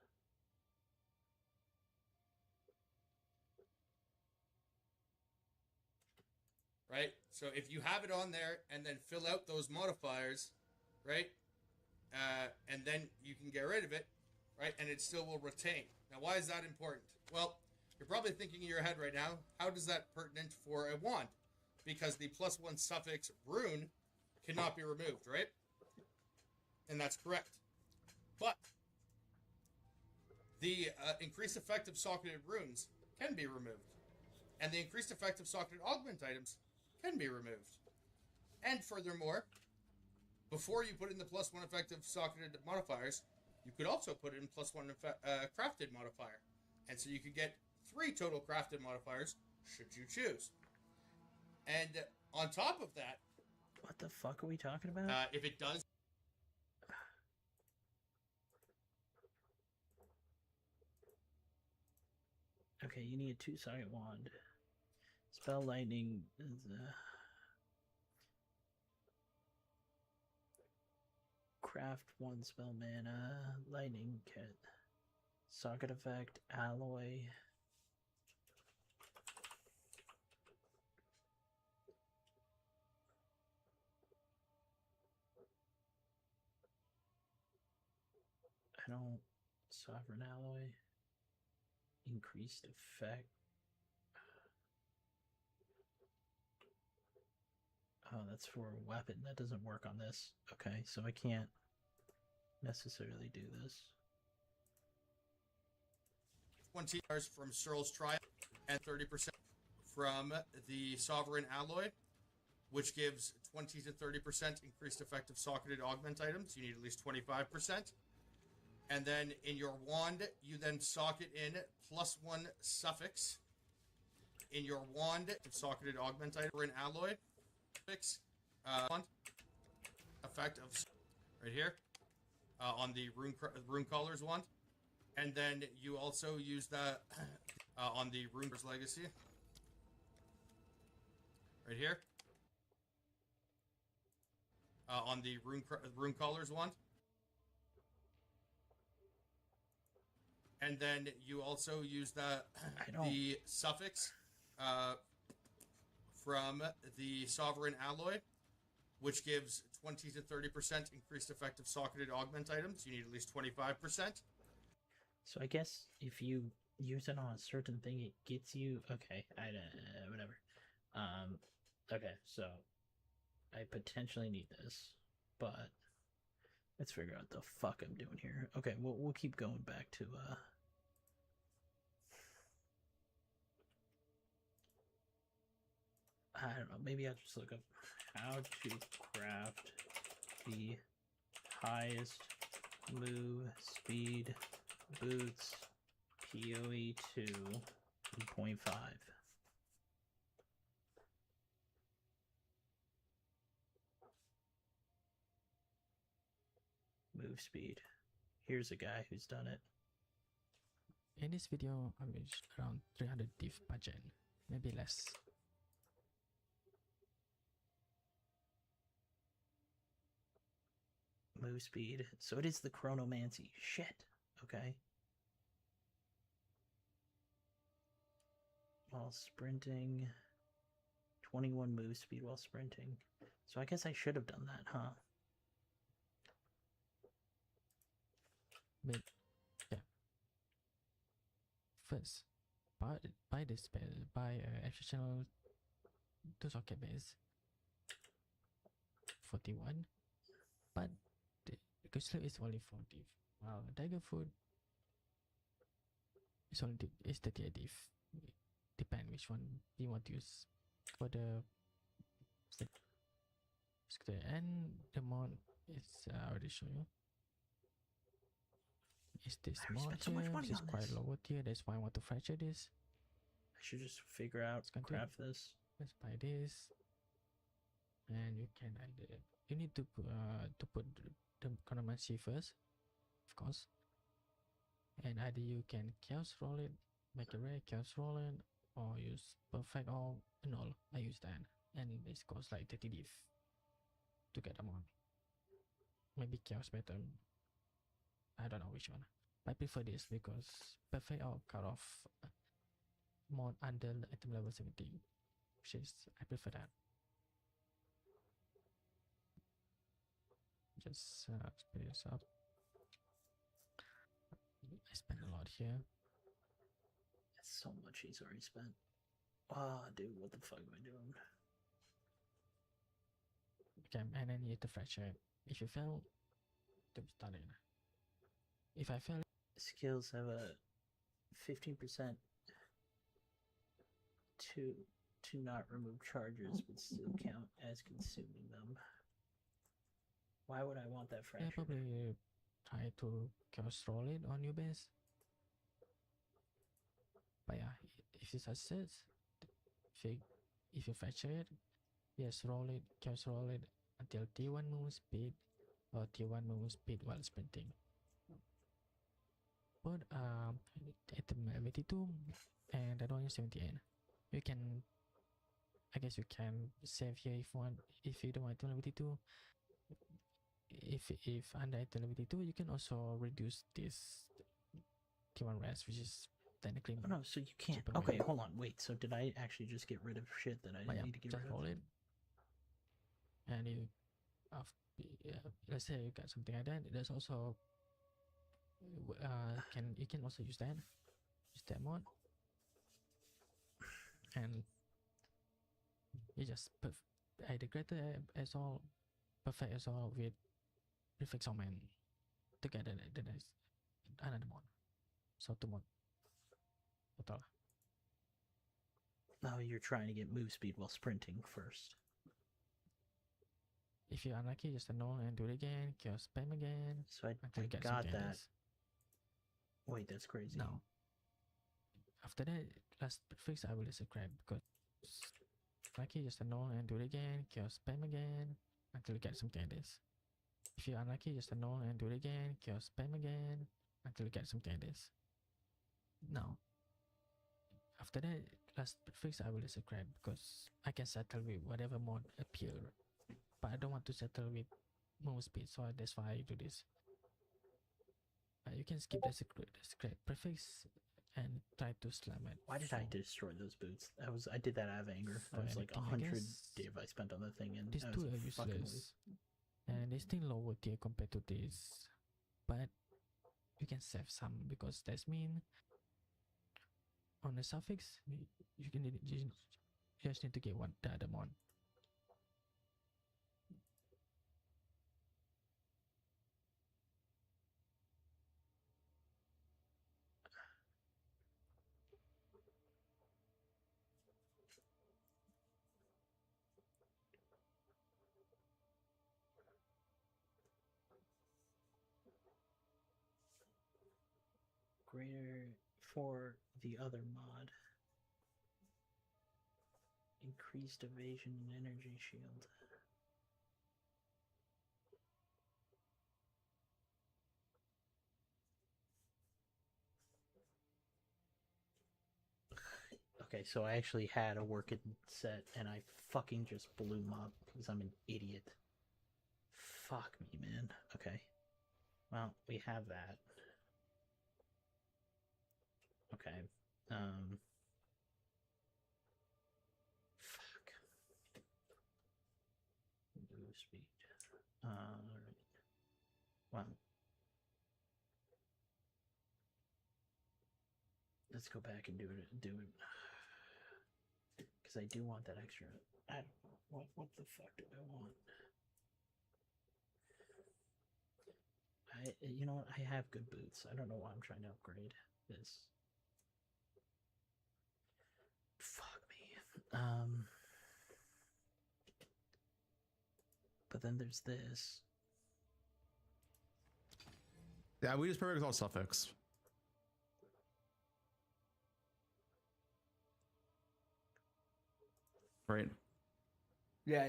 right? So if you have it on there and then fill out those modifiers, right, and then you can get rid of it, right, and it still will retain. Now, why is that important? Well, you're probably thinking in your head right now, how does that pertinent for a wand? Because the +1 suffix rune cannot be removed, right? And that's correct. But the increased effective socketed runes can be removed. And the increased effective socketed augment items can be removed. And furthermore, before you put in the +1 effective socketed modifiers, you could also put in +1 crafted modifier. And so you could get 3 total crafted modifiers, should you choose. And on top of that... What the fuck are we talking about? If it does... Okay, you need a 2-sided wand. Spell lightning is craft 1 spell mana, lightning kit, socket effect, alloy. I don't... Sovereign alloy. Increased effect. Oh, that's for a weapon. That doesn't work on this. Okay, so I can't necessarily do this. 20 stars from Searle's Tryin and 30% from the Sovereign Alloy, which gives 20 to 30% increased effective socketed augment items. You need at least 25%. And then in your wand, you then socket in +1 suffix. In your wand, socketed augment item in alloy. Suffix, effect of right here on the rune colors wand. And then you also use that on the Runer's Legacy. Right here. On the rune colors wand. And then you also use the suffix from the Sovereign Alloy, which gives 20 to 30% increased effective socketed augment items. You need at least 25%. So I guess if you use it on a certain thing, it gets you... Okay, whatever. Okay, so I potentially need this, but let's figure out the fuck I'm doing here. Okay, we'll keep going back to I don't know, maybe I'll just look up how to craft the highest move speed boots PoE 2.5. Move speed. Here's a guy who's done it. In this video, I reached around 300 div budget, maybe less. Move speed. So it is the chronomancy. Shit. Okay. While sprinting. 21 move speed while sprinting. So I guess I should have done that, huh? But yeah. First, buy this spell, buy additional 2 socket base 41, but the Ghost is only 40. Wow, Dagger Food is only is 38 div. Depend which one you want to use for the and the mod is I already show you. Is this mod so much money is on quite this. lower tier, that's why I want to fracture this. I should just figure out craft this. Let's buy this, and you can either you need to put the chronomancy first, of course, and either you can chaos roll it, make a rare chaos roll it, or use perfect or null. I use that, and this costs like 30 div to get them on. Maybe chaos better. I don't know which one. I prefer this because perfect or cut off mod under item level 17 which is I prefer that. Just speed this up. I spent a lot here. That's so much he's already spent. Ah, dude, what the fuck am I doing? Okay, and then you hit the fracture. If you fail, to start it. If I fail, Skills have a 15% to not remove charges, but still count as consuming them. Why would I want that yeah, fracture? probably try to chaos roll it on your base. But yeah, if you succeed, if you fracture it, yes, roll it, chaos roll it until T1 move speed or T1 move speed while sprinting. But at the 82 and I don't use 78. You can, I guess you can save here if you want. If you don't want to 82, if under item 82, you can also reduce this T1 rest, which is technically. Oh no, so you can't. cheaper Okay, way. hold on, wait. So did I actually just get rid of shit that I But didn't yeah, need to get just rid of? roll it, and you, let's say you got something like that. There's also, you can also use that mod, and you just either greater as all, perfect as all with prefix augment together. Then there's another mod, so two mod. Total. No, you're trying to get move speed while sprinting first. If you're unlucky, just annul and do it again. Chaos spam again. So I Until you get got something like that. this. Wait, that's crazy. No. After that, last fix I will describe because lucky just annul and do it again. Chaos spam again until you get something like this. If you're unlucky, just annul and do it again. Chaos spam again until you get something like this. No. After that, last fix I will describe because I can settle with whatever mod appear, but I don't want to settle with move speed, so that's why I do this. You can skip the secret prefix and try to slam it. Why did I destroy those boots? I did that out of anger. For That was like anything, I 100 guess. div I spent on the thing, and These I two was are fucking useless, and they still lower tier compared to this, but you can save some because that's mean on the suffix you just need to get the other one. greater for the other mod. Increased evasion and energy shield. Okay, so I actually had a working set and I fucking just blew them up because I'm an idiot. Fuck me, man. Okay. Well, we have that. Okay. Fuck. Move speed. Alright. Well. Let's go back and do it. Because I do want that extra. I don't know. What the fuck do I want? You know what? I have good boots. I don't know why I'm trying to upgrade this. Fuck me. But then there's this. Yeah, we just perfect all suffix. Right. Yeah.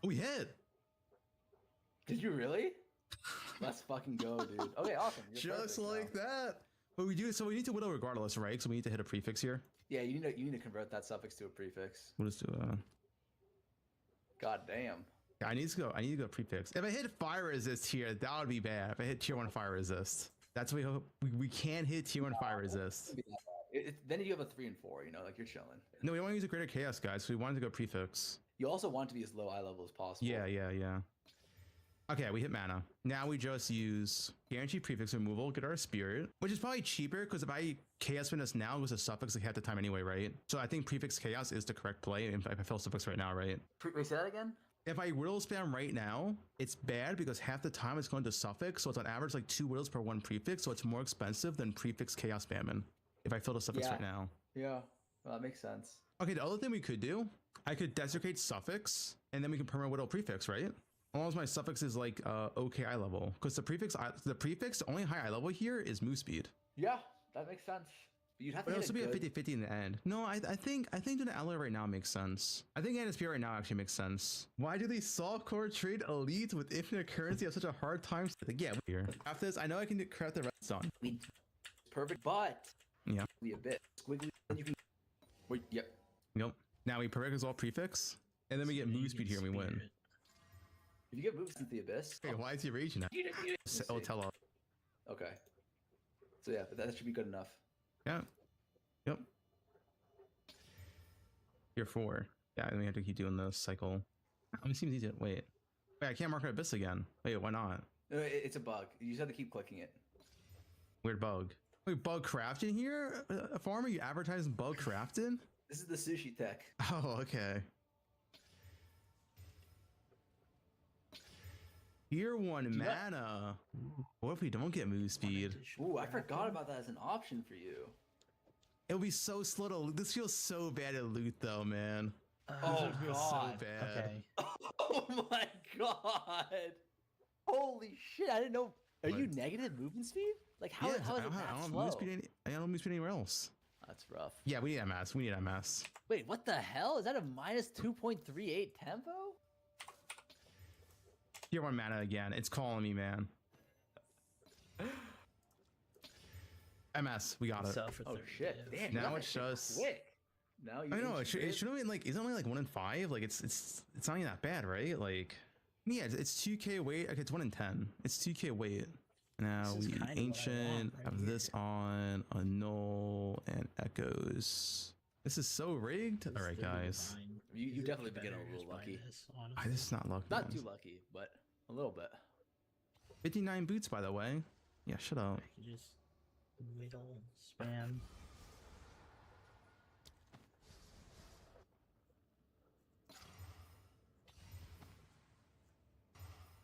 Oh, we hit. Did you really? Let's fucking go, dude. Okay, awesome. You're Just perfect like now. that. But we do, so we need to whittle regardless, right? So we need to hit a prefix here. Yeah, you need to convert that suffix to a prefix. We'll just do God damn. yeah, I need to go prefix. If I hit fire resist here, that would be bad. If I hit tier 1 fire resist. That's what we hope. We can't hit tier 1 fire resist. Be that bad. Then you have a 3 and 4. You know, like you're chilling. No, we want to use a greater chaos, guys. So we wanted to go prefix. You also want to be as low eye level as possible. Yeah. Okay, we hit mana. Now we just use guaranteed prefix removal, get our spirit, which is probably cheaper because if I chaos win this now, it was a suffix like half the time anyway, right? So I think prefix chaos is the correct play if I fill suffix right now, right? Wait, say that again? If I whittle spam right now, it's bad because half the time it's going to suffix, so it's on average like 2 whittles per 1 prefix, so it's more expensive than prefix chaos spamming if I fill the suffix right now. Yeah, well, that makes sense. Okay, the other thing we could do, I could desecrate suffix, and then we can permanent whittle prefix, right? As long as my suffix is like okay eye level, because the prefix only high eye level here is move speed. Yeah, that makes sense. But you'd have to But hit it'll still be a 50-50 in the end. No, I think doing the ally right now makes sense. I think NSP right now actually makes sense. Why do these soft core trade elites with infinite currency have such a hard time? Like, yeah, here. After this, I know I can craft the redstone. Perfect, but Yeah. be a bit squiggly. Then you can. Wait, yep. Nope. Now we perfect as all prefix, and then we get move speed here and we win. If you get moves into the abyss. Okay, why is he raging now? It'll tell us. Okay. So yeah, but that should be good enough. Yeah. Yep. You're 4. Yeah, and we have to keep doing the cycle. It seems easy. Wait, I can't mark an abyss again. Wait, why not? No, it's a bug. You just have to keep clicking it. Weird bug. Wait, bug crafting here? A farmer, you advertising bug crafting? This is the sushi tech. Oh, okay. Year 1 mana. What if we don't get move speed? Ooh, I forgot about that as an option for you. It'll be so slow to loot. This feels so bad to loot though, man. Oh It feels god. so bad. Okay. Oh my god. Holy shit, I didn't know. Are you What? negative movement speed? Like how, Yeah, how is I it don't that have slow? move speed. I don't move speed anywhere else. That's rough. Yeah, we need MS. We need MS. Wait, what the hell? Is that a minus 2.38 tempo? Year 1 mana again. It's calling me, man. MS, we got it. Sell for Oh 30 shit. div. Damn, Now you got it's that shit just- quick. Now you I know it ancient should have been like, it's only like 1 in 5. Like it's not even that bad, right? Like, yeah, it's 2k weight. Okay, it's 1 in 10. It's 2k weight. Now This is we kinda what I ancient want right have this on annul and echoes. This is so rigged. This All right, 30 guys. divine You is definitely better been getting a just little by lucky. This, This is not lucky. Not man. too lucky, but a little bit. 59 boots, by the way. Yeah, shut up. I can just whittle spam.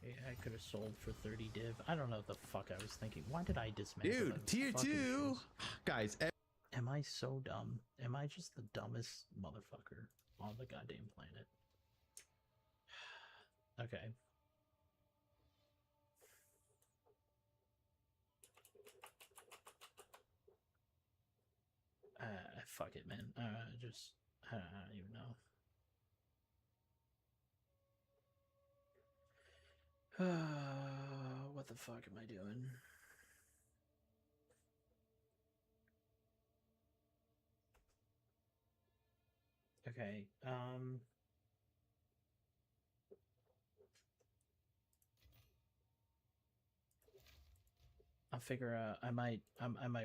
Yeah, I could have sold for 30 div. I don't know what the fuck I was thinking. Why did I dismantle Dude, those tier fucking 2. shoes? Guys, Am I so dumb? Am I just the dumbest motherfucker on the goddamn planet? Okay. Fuck it, man. Just I don't even know. What the fuck am I doing? Okay. I'll figure out. I might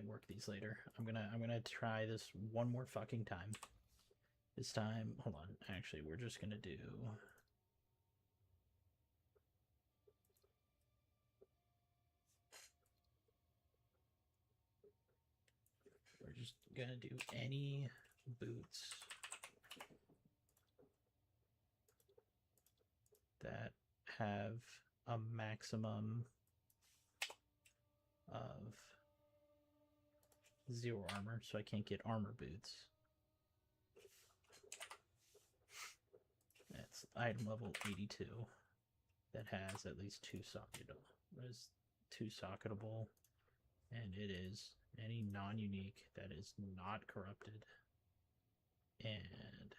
work these later. I'm gonna try this one more fucking time. This time, hold on. Actually, we're just gonna do. We're just gonna do any boots that have a maximum of 0 armor, so I can't get armor boots. That's item level 82 that has at least 2 socketable, and it is any non-unique that is not corrupted and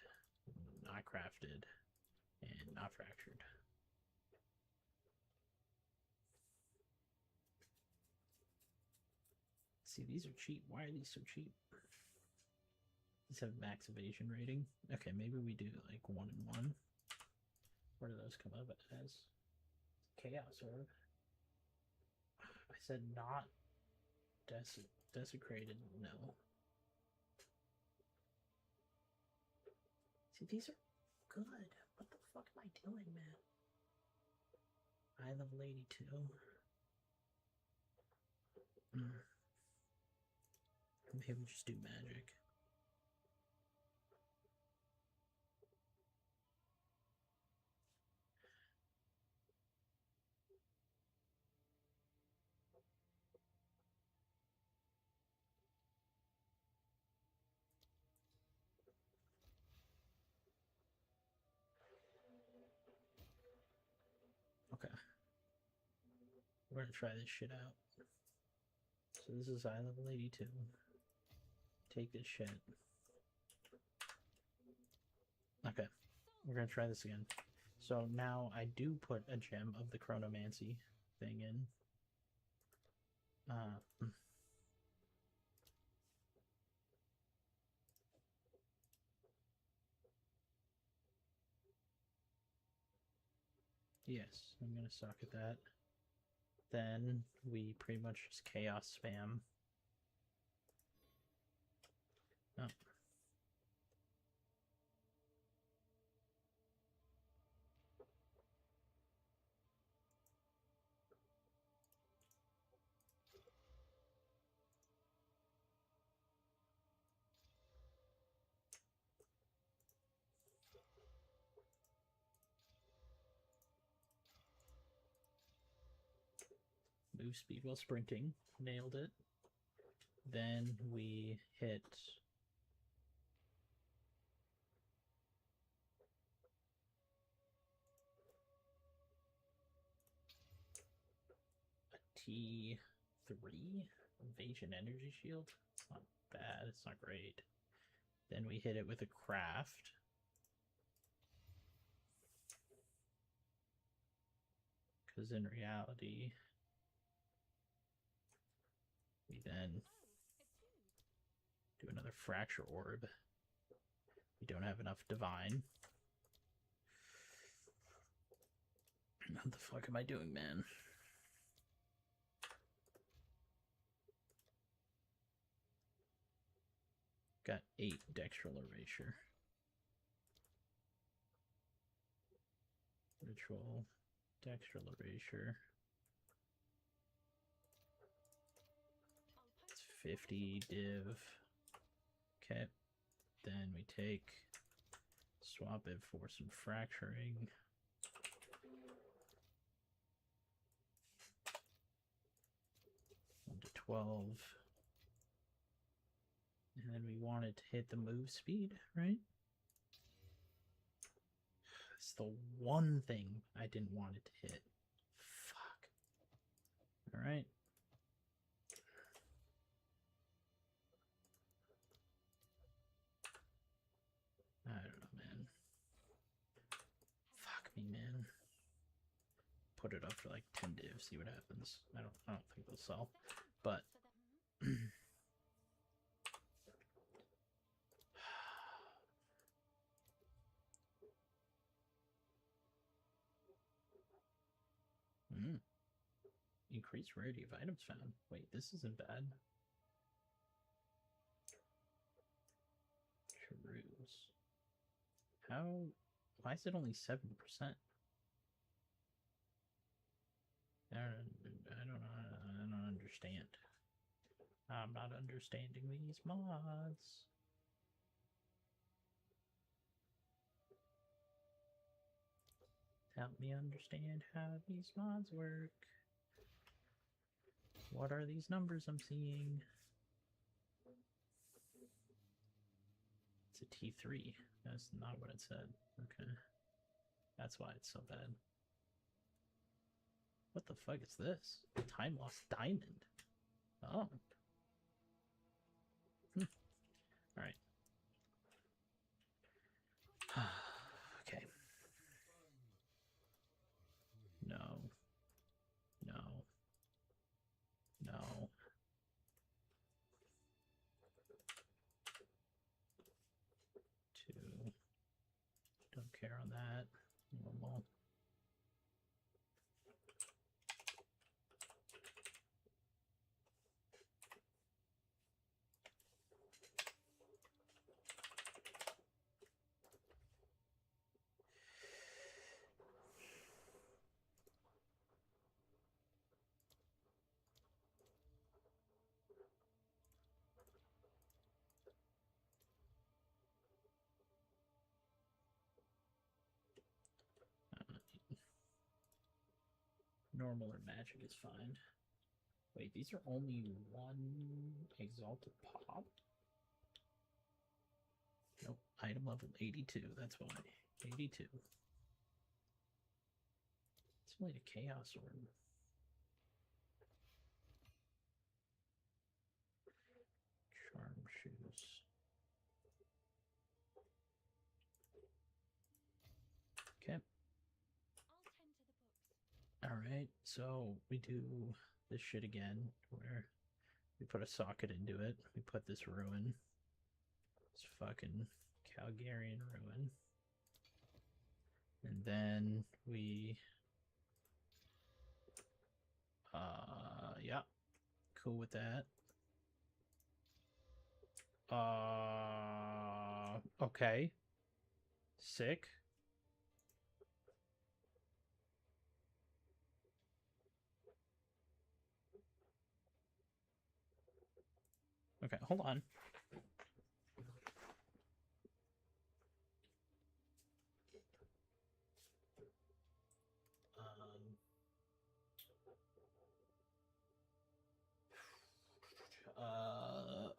not crafted and not fractured. See, these are cheap. Why are these so cheap? These have max evasion rating. Okay, maybe we do like 1 and 1. Where do those come up as? Chaos Orb. I said not desecrated. No. See, these are good. What the fuck am I doing, man? Eye level 82. Maybe we just do magic. Okay. We're gonna try this shit out. So this is eye level 82. Take this shit. Okay. We're gonna try this again. So now I do put a gem of the chronomancy thing in. Yes, I'm gonna suck at that. Then we pretty much just chaos spam. Oh. Move speed while sprinting. Nailed it. Then we hit a T3 evasion energy shield. It's not bad, it's not great. Then we hit it with a craft. Because in reality, we then do another fracture orb. We don't have enough divine. What the fuck am I doing, man? Got 8 dextral erasure. Ritual, dextral erasure. It's 50 div. Okay. Then we take, swap it for some fracturing. One to 12. And then we want it to hit the move speed, right? It's the one thing I didn't want it to hit. Fuck. Alright. I don't know, man. Fuck me, man. Put it up for like 10 divs, see what happens. I don't think they'll sell. But increased rarity of items found. Wait, this isn't bad. Shrews. How? Why is it only 7%? I don't understand. I'm not understanding these mods. Help me understand how these mods work. What are these numbers I'm seeing? It's a T3. That's not what it said. Okay. That's why it's so bad. What the fuck is this? Time lost diamond. Oh. Alright. Okay. No. No. No. Two. Don't care on that. Normal. normal or magic is fine. Wait, these are only one exalted pop? Nope, item level 82, that's why. 82. It's only a chaos orb. Charm shoes. Okay. Alright, so we do this shit again where we put a socket into it. We put this ruin. This fucking Calgarian ruin. And then we yeah. Cool with that. Okay. Sick. Okay, hold on.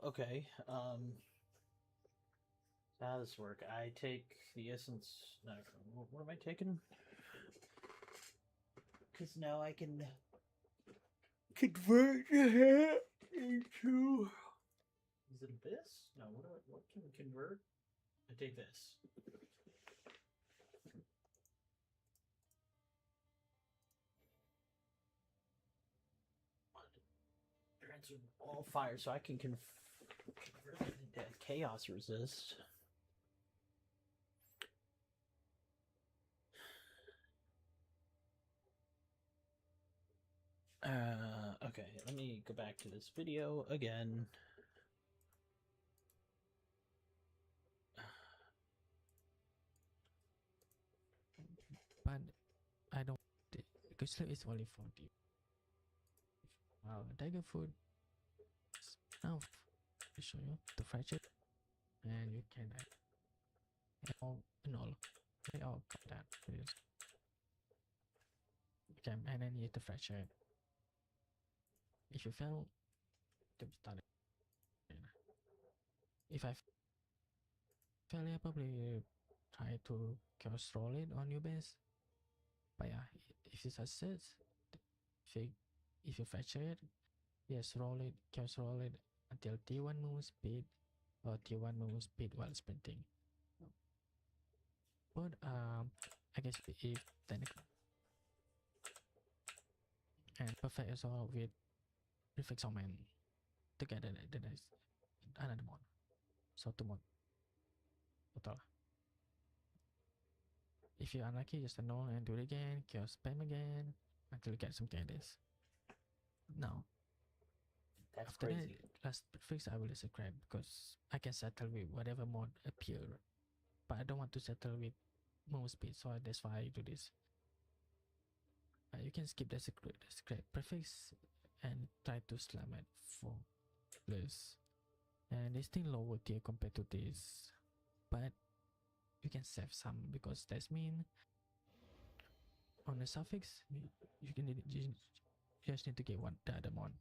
Okay. How does this work? I take the essence. No, what am I taking? Because now I can convert it into. Is it this? No. What can we convert? I take this. Transfer all fire, so I can convert it into chaos resist. Okay, let me go back to this video again. But I don't. Because sleep is only 40. Dagger food. Now, I show you the fracture, and you can add all and all. They all got that. Okay, and then you hit the fracture. If you fail, to start it. If I fail, I probably try to chaos roll it on your base. But yeah, if you succeed, if you fracture it, yes, roll it, chaos roll it until T1 move speed or T1 move speed while sprinting. But I guess if technical and perfect as well with reflex man together, then is another mod. So two mod total. If you're unlucky, just know and do it again, chaos spam again until you get some candies. Now, That's after crazy. that, last fix I will subscribe because I can settle with whatever mod appear, but I don't want to settle with move speed, so that's why I do this. You can skip the secret prefix and try to slam it for plus, and it's still lower tier compared to this, but you can save some because that's mean on the suffix you just need to get one the other mod.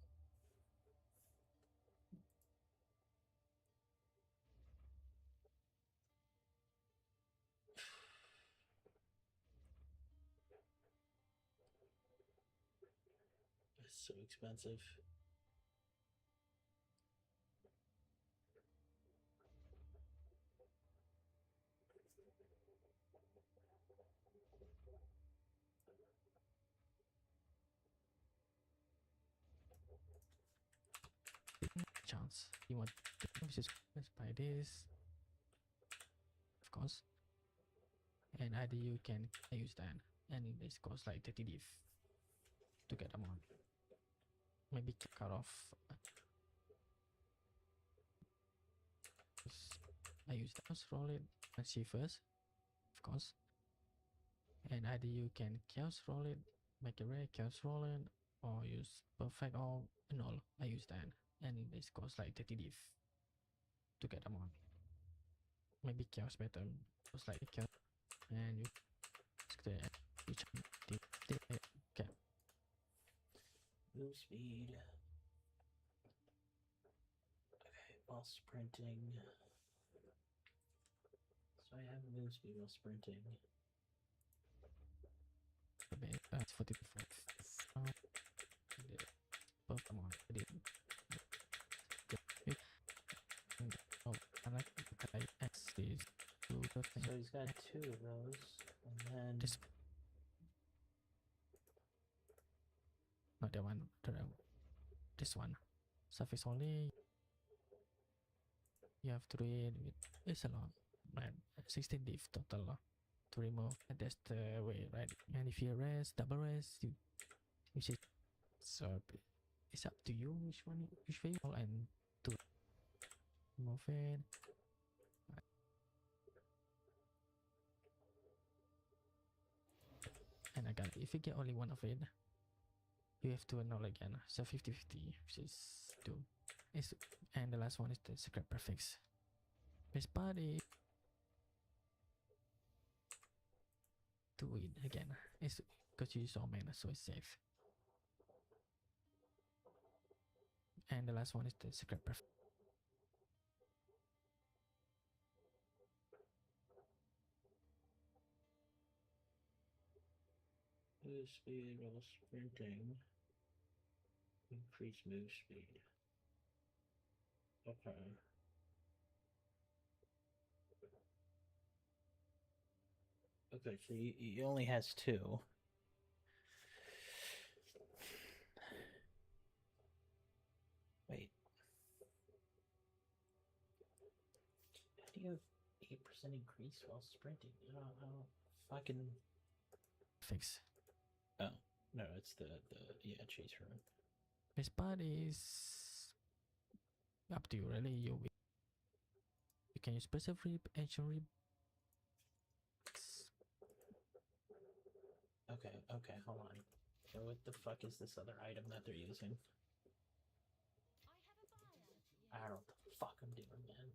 It's so expensive. Chance you want to just buy this, of course, and either you can use that, and this costs like 30 div to get them on. Maybe cut off. I use that, roll it and see first, of course, and either you can chaos roll it, make a rare chaos roll it, or use perfect or null. I use that, and this costs like 30 div to get them on. Maybe chaos better, just like chaos, and you okay. move speed. Okay, while sprinting. So I have move speed while sprinting. That's 45. Pokemon. Oh, I like X these two things. So he's got two of those, and then This not the one. This one. Suffix only. You have to read with. It's a lot, man. 16 div total to remove. And that's the way, right? And if you rest, double rest, you see. So it's up to you which way you want and to remove it. And I got it. If you get only one of it, you have to annul again. So 50-50, which is 2. And the last one is the secret prefix. This part is to win again. It's because you use all mana, so it's safe. And the last one is the secret prefix. move speed while sprinting. Increase move speed. Okay. Okay, so he only has 2. Wait. How do you have 8% increase while sprinting? I don't fucking Fix. Oh. No, it's the chase rune. This part is up to you, really. You can use Preserve Rip, Ancient Rip. Okay, hold on. So what the fuck is this other item that they're using? I don't know what the fuck I'm doing, man.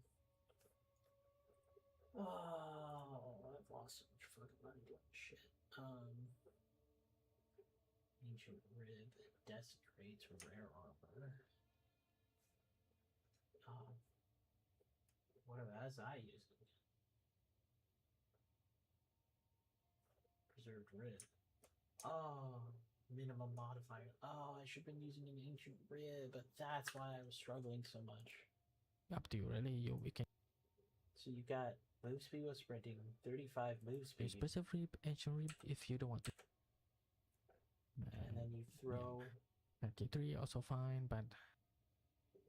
Oh, I've lost so much fucking money doing shit. Ancient Rib, Desecrates, Rare Armor. What was I using? Preserved Rib. Oh, minimum modifier. Oh, I should have been using an Ancient Rib, but that's why I was struggling so much. Up to you, really. We can So you got move speed while sprinting, 35 move use speed, Preserve Rip, Ancient Rip if you don't want to. and then you throw. K3 also fine, but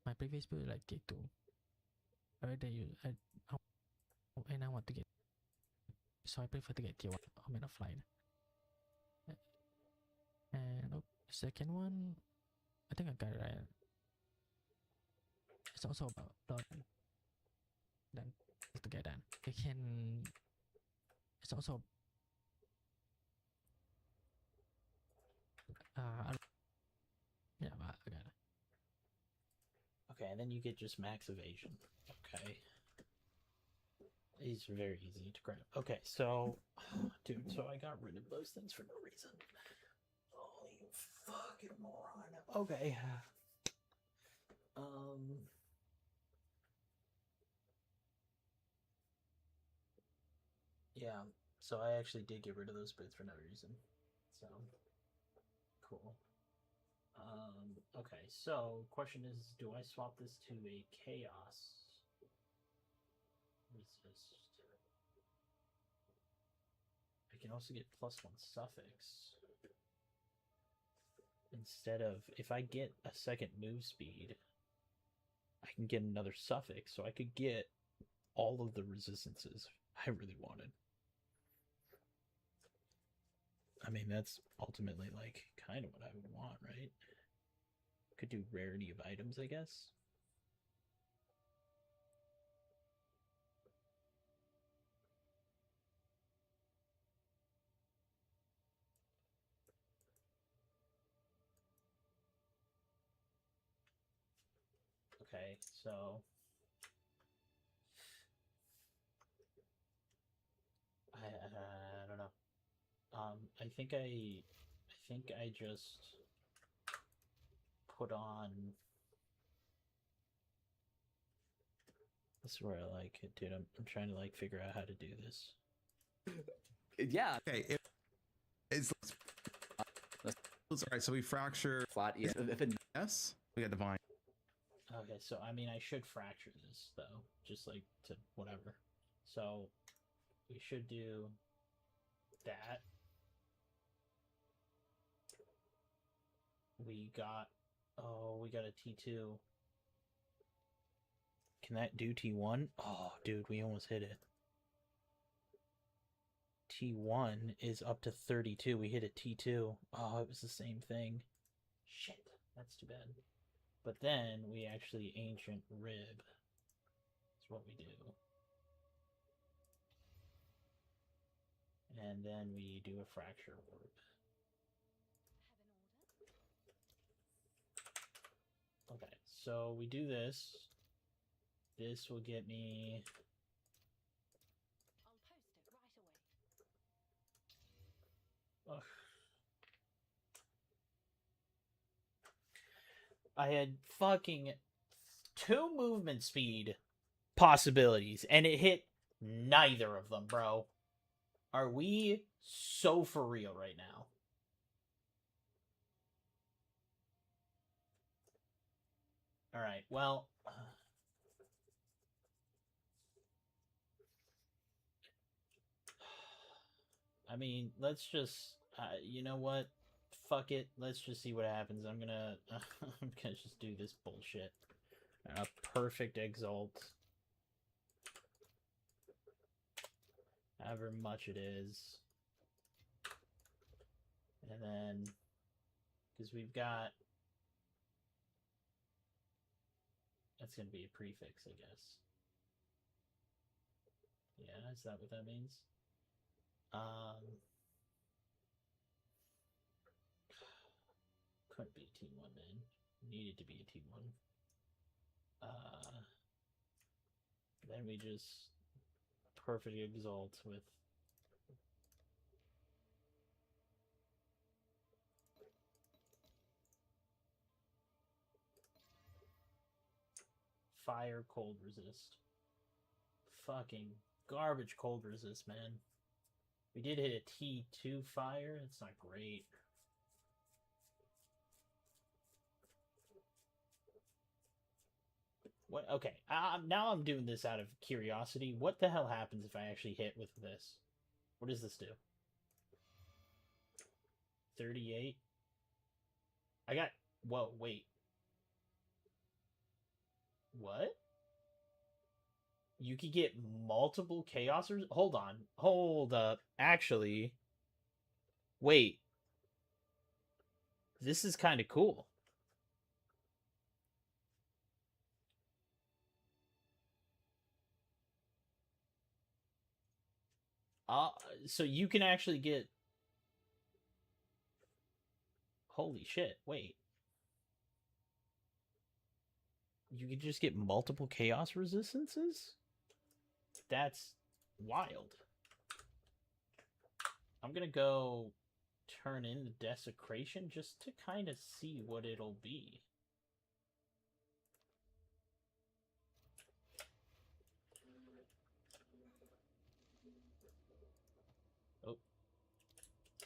my previous build like K2. And I want to get, so I prefer to get K1 or Man of Flight. And second one, I think I got it right. It's also about blood. Then to get done, you can. It's also yeah, but I got it. Okay, and then you get just max evasion. Okay. These are very easy to grab. Okay, so, dude, so I got rid of those things for no reason. Oh, you fucking moron. Okay. Yeah, so I actually did get rid of those boots for no reason. So, cool. Okay, so question is, do I swap this to a chaos resist? I can also get +1 suffix. Instead of, if I get a second move speed, I can get another suffix, so I could get all of the resistances I really wanted. I mean, that's ultimately, like, kind of what I would want, right? Could do rarity of items, I guess. Okay, so I don't know. I think I just put on. This is where I like it, dude. I'm trying to like figure out how to do this. Yeah. Okay, it's all right. So we fracture. Flat. Yeah. If it Yes, we got divine. Okay, so I mean, I should fracture this though, just like to whatever. So we should do that. We got, oh, we got a T2. Can that do T1? Oh, dude, we almost hit it. T1 is up to 32. We hit a T2. Oh, it was the same thing. Shit, that's too bad. But then we actually ancient rib. That's what we do. And then we do a fracture warp. Okay, so we do this. This will get me. Ugh. I had fucking 2 movement speed possibilities, and it hit neither of them, bro. Are we so for real right now? All right, well. I mean, let's just, you know what? Fuck it. Let's just see what happens. I'm gonna just do this bullshit. A perfect exalt. However much it is. And then, because we've got, that's gonna be a prefix, I guess. Yeah, is that what that means? Couldn't be a T1, man. Needed to be a T1. Then we just perfect exalt with fire cold resist. Fucking garbage cold resist, man. We did hit a T2 fire. It's not great. What? Okay, now I'm doing this out of curiosity. What the hell happens if I actually hit with this? What does this do? 38? I got... Whoa, wait. What? You could get multiple Chaosers? Hold on. Hold up. Actually... Wait. This is kind of cool. So you can actually get... Holy shit, wait. You can just get multiple Chaos Resistances? That's wild. I'm gonna go turn in the Desecration just to kind of see what it'll be. Oh.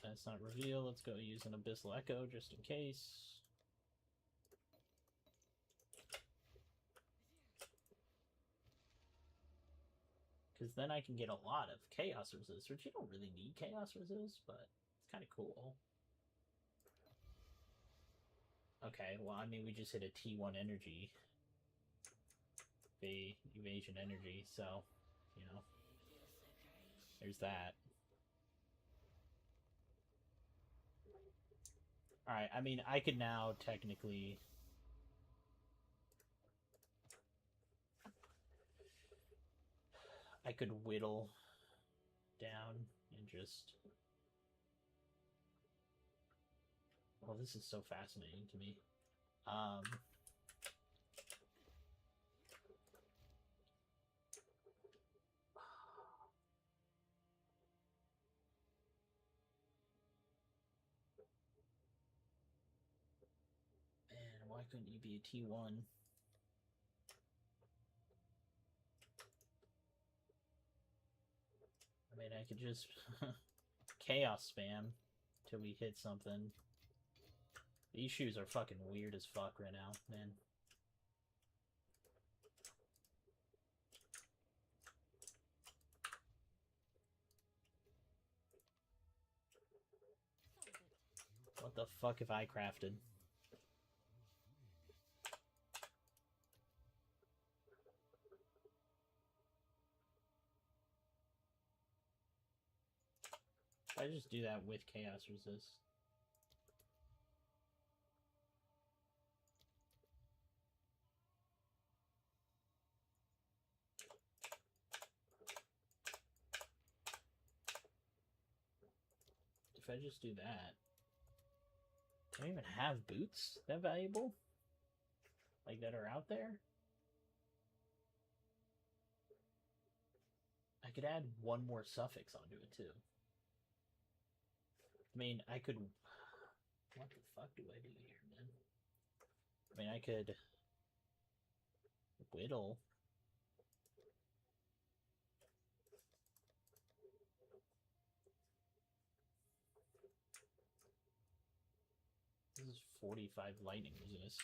That's not reveal. Let's go use an Abyssal Echo just in case. Because then I can get a lot of Chaos Resist, which you don't really need Chaos Resist, but it's kind of cool. Okay, well, I mean, we just hit a T1 energy. Evasion energy, so, you know. There's that. Alright, I mean, I could now technically... I could whittle down and just... Well, this is so fascinating to me. Man, why going to be a T1. I mean, I could just chaos spam till we hit something. These shoes are fucking weird as fuck right now, man. What the fuck have I crafted? I just do that with chaos resist. If I just do that, do I even have boots that valuable? Like that are out there? I could add one more suffix onto it too. I mean, I could... What the fuck do I do here, man? I mean, I could... Whittle. This is 45 lightning resist.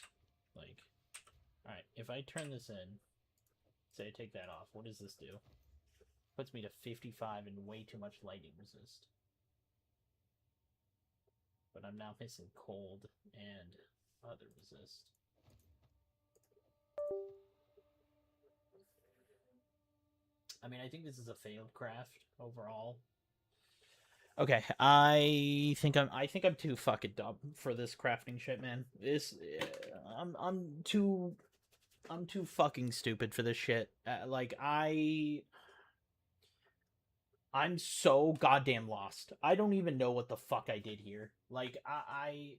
Like... Alright, if I turn this in, say I take that off, what does this do? Puts me to 55 and way too much lightning resist. But I'm now missing cold and other resist. I mean, I think this is a failed craft overall. Okay, I think I'm too fucking dumb for this crafting shit, man. I'm too fucking stupid for this shit. Like I'm so goddamn lost. I don't even know what the fuck I did here. Like I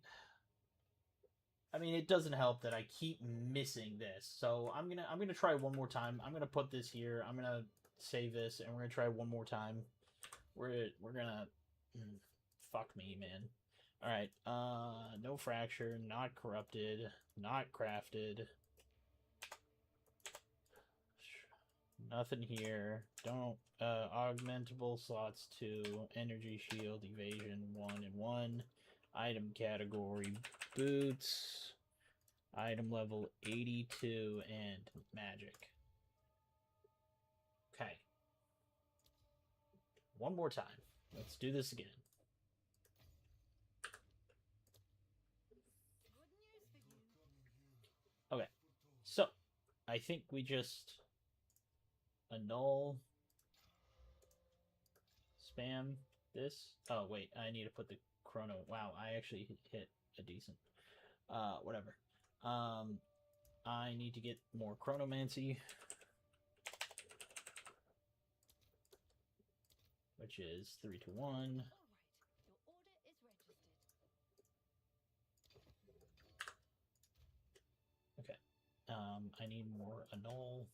mean, it doesn't help that I keep missing this. So I'm gonna try one more time. I'm gonna put this here. I'm gonna save this, and we're gonna try one more time. We're gonna fuck me, man. All right. No fracture, not corrupted, not crafted. Nothing here. Don't augmentable slots 2, energy shield, evasion 1 and 1. Item category boots. Item level 82 and magic. Okay. One more time. Let's do this again. Okay. So, I think we just annul spam this. Oh, wait. I need to put the chrono. Wow, I actually hit a decent. Whatever. I need to get more chronomancy, which is 3 to 1. Okay. I need more annul.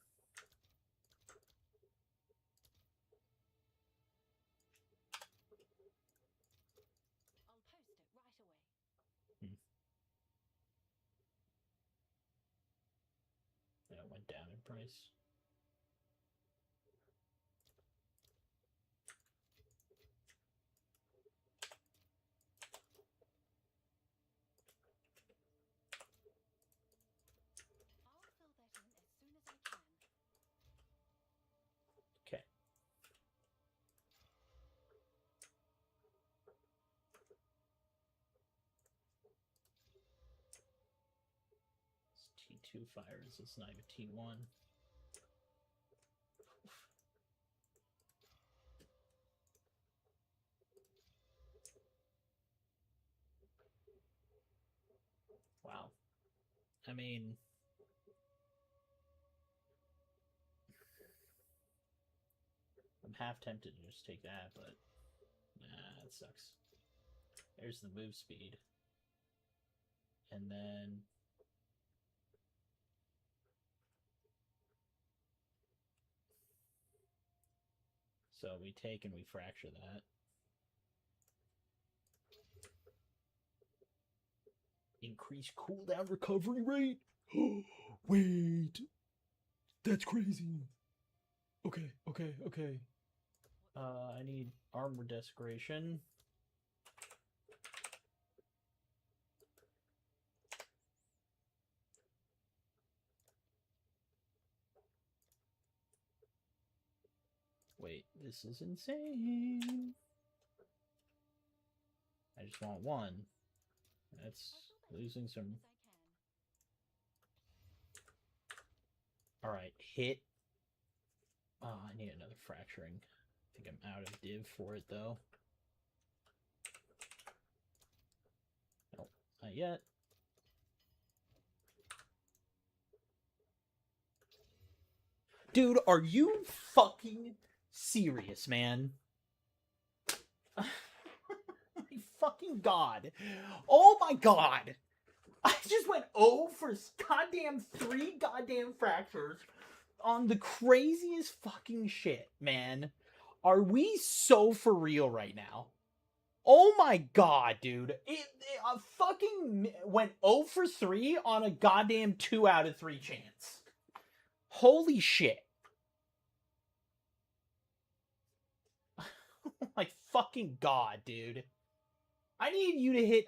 Yeah, it went down in price. Okay. It's T2 fire resist, not even T1. Wow. I mean, I'm half tempted to just take that, but nah, that sucks. There's the move speed. And then so we take and we fracture that. Increase cooldown recovery rate? Wait. That's crazy. Okay. I need armor desecration. Wait, this is insane. I just want one. That's losing some. Alright, hit. Oh, I need another fracturing. I think I'm out of div for it, though. Nope, not yet. Dude, are you fucking serious, man? My fucking god. Oh my god. I just went 0 for goddamn 3 goddamn fractures on the craziest fucking shit, man. Are we so for real right now? Oh my god, dude. It fucking went 0 for 3 on a goddamn 2 out of 3 chance. Holy shit. Oh my fucking god, dude. I need you to hit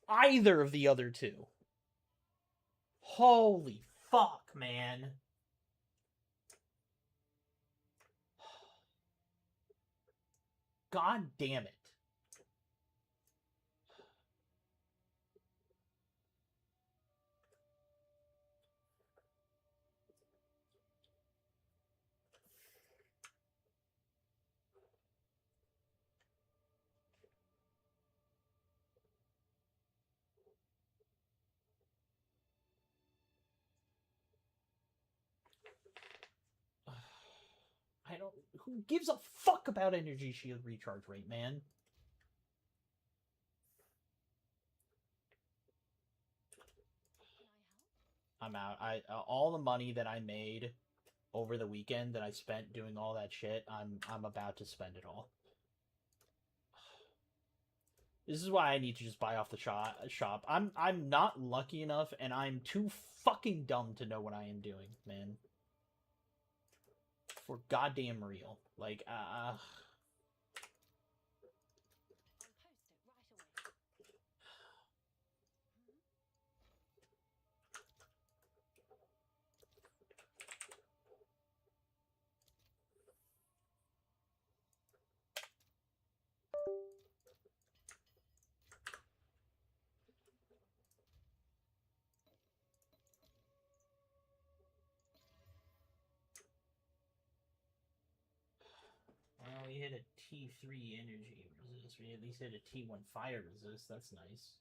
either of the other two. Holy fuck, man. God damn it. I don't... Who gives a fuck about energy shield recharge rate, man? I'm out. All the money that I made over the weekend that I spent doing all that shit, I'm about to spend it all. This is why I need to just buy off the shop. I'm not lucky enough, and I'm too fucking dumb to know what I am doing, man. For goddamn real. Like, well, we hit a T3 energy resist. We at least hit a T1 fire resist. That's nice.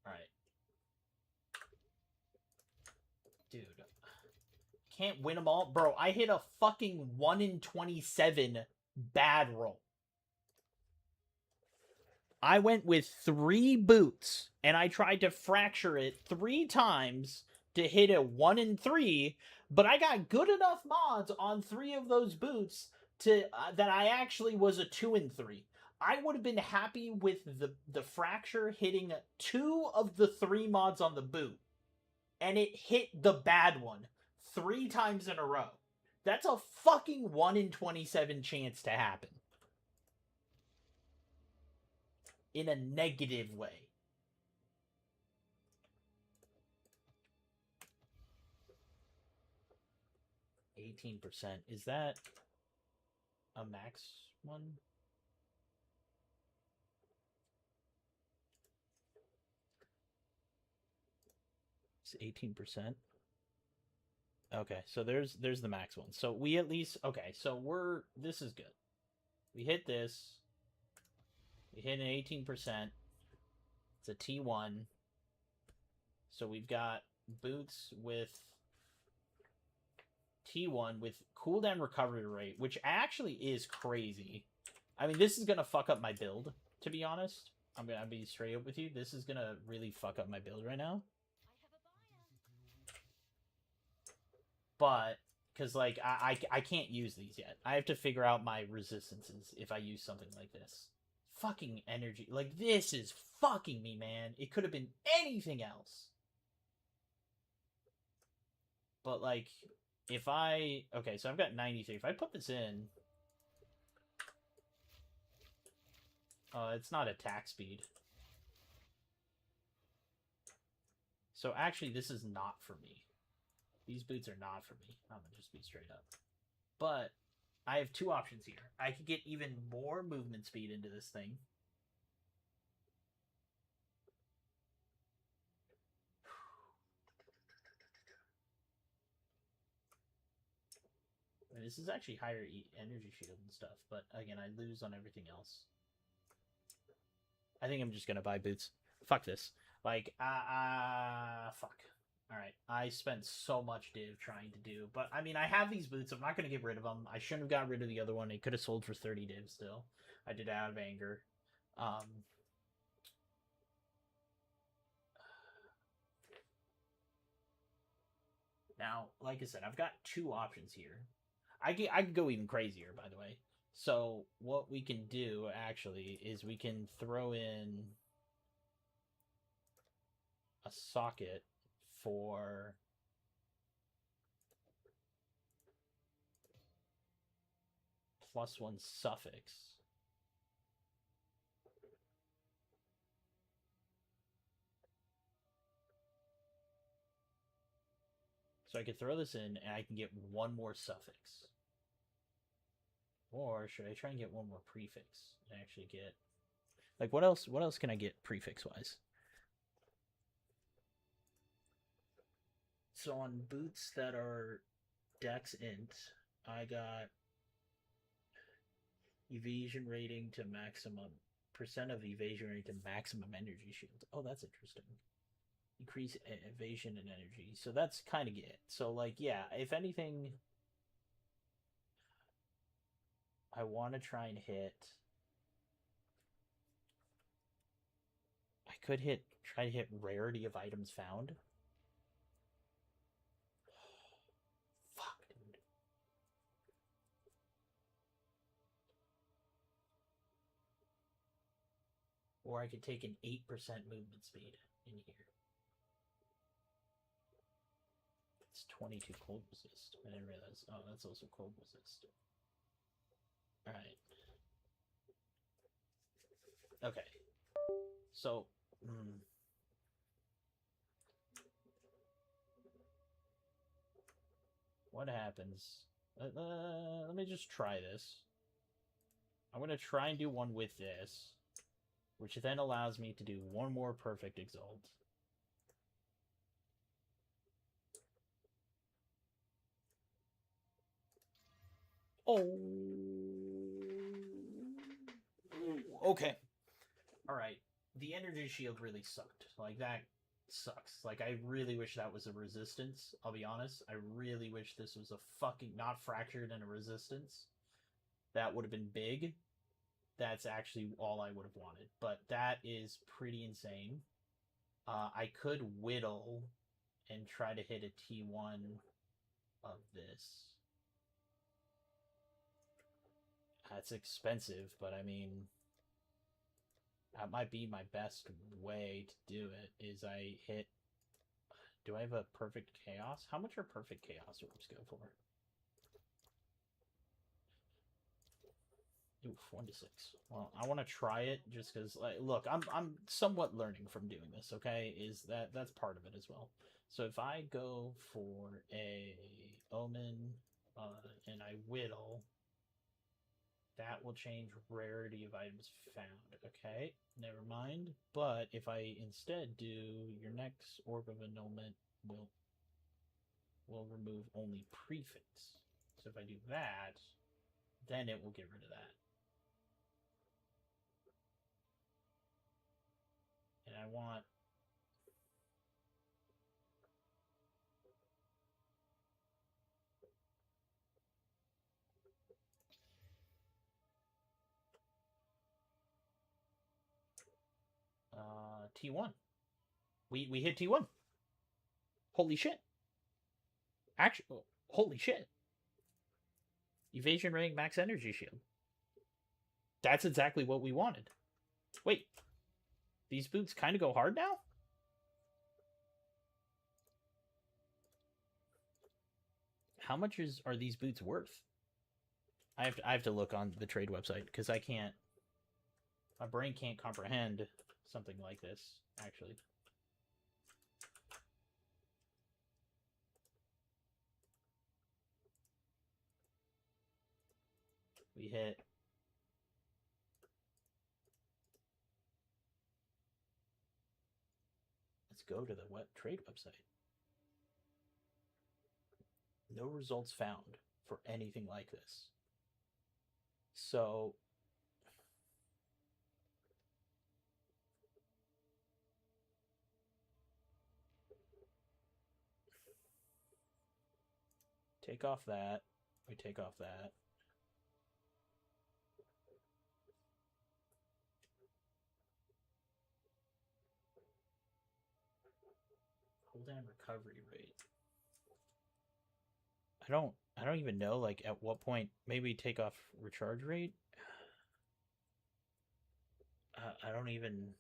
Alright. Dude. Can't win them all. Bro, I hit a fucking 1 in 27 bad roll. I went with 3 boots, and I tried to fracture it 3 times to hit a 1 in 3, but I got good enough mods on 3 of those boots to that I actually was a 2 in 3. I would have been happy with the fracture hitting 2 of the 3 mods on the boot, and it hit the bad one 3 times in a row. That's a fucking 1 in 27 chance to happen. In a negative way. %. Is that a max one? It's 18%. Okay, so there's the max one. So we at least, okay, so this is good. We hit this. We hit an 18%. It's a T1. So we've got boots with T1 with cooldown recovery rate, which actually is crazy. I mean, this is going to fuck up my build, to be honest. I'm going to be straight up with you. This is going to really fuck up my build right now. But because like I can't use these yet. I have to figure out my resistances if I use something like this. Fucking energy, like this is fucking me, man. It could have been anything else. But like, if I okay, so I've got 93. If I put this in, it's not attack speed. So actually, this is not for me. These boots are not for me. I'm gonna just be straight up. But I have two options here. I could get even more movement speed into this thing. And this is actually higher energy shield and stuff, but again, I lose on everything else. I think I'm just gonna buy boots. Fuck this. Like, fuck. Alright, I spent so much div trying to do, but I mean, I have these boots, I'm not gonna get rid of them. I shouldn't have got rid of the other one, it could have sold for 30 div still. I did it out of anger. Now, like I said, I've got two options here. I could go even crazier, by the way. So, what we can do, actually, is we can throw in a socket for +1 suffix. So I could throw this in and I can get one more suffix. Or should I try and get one more prefix and actually get like what else can I get prefix wise? So on boots that are dex int, I got evasion rating to maximum percent of evasion rating to maximum energy shield. Oh, that's interesting. Increase evasion and energy. So that's kind of it. So like, yeah, if anything, I want to try and hit. I could try to hit rarity of items found. Fuck, dude. Or I could take an 8% movement speed in here. It's 22 cold resist. I didn't realize. Oh, that's also cold resist. Alright. Okay. So, what happens? Let me just try this. I'm going to try and do one with this, which then allows me to do one more perfect exalt. Oh. Okay. Alright. The energy shield really sucked. Like, that sucks. Like, I really wish that was a resistance. I'll be honest. I really wish this was a fucking not fractured and a resistance. That would have been big. That's actually all I would have wanted. But that is pretty insane. I could whittle and try to hit a T1 of this. That's expensive, but I mean, that might be my best way to do it, is I hit... Do I have a perfect chaos? How much are perfect chaos orbs go for? Oof, 1 to 6. Well, I want to try it just because, like, look, I'm somewhat learning from doing this, okay? That's part of it as well. So if I go for a omen and I whittle, that will change rarity of items found. Okay, never mind. But if I instead do your next orb of annulment will remove only prefix. So if I do that, then it will get rid of that. And I want T1. We hit T1. Holy shit. Actually, holy shit. Evasion ring, max energy shield. That's exactly what we wanted. Wait, these boots kind of go hard now? How much are these boots worth? I have to look on the trade website because I can't. My brain can't comprehend something like this, actually. We hit. Let's go to the trade website. No results found for anything like this. So take off that. We take off that. Cooldown recovery rate. I don't even know like at what point. Maybe take off recharge rate. I don't even.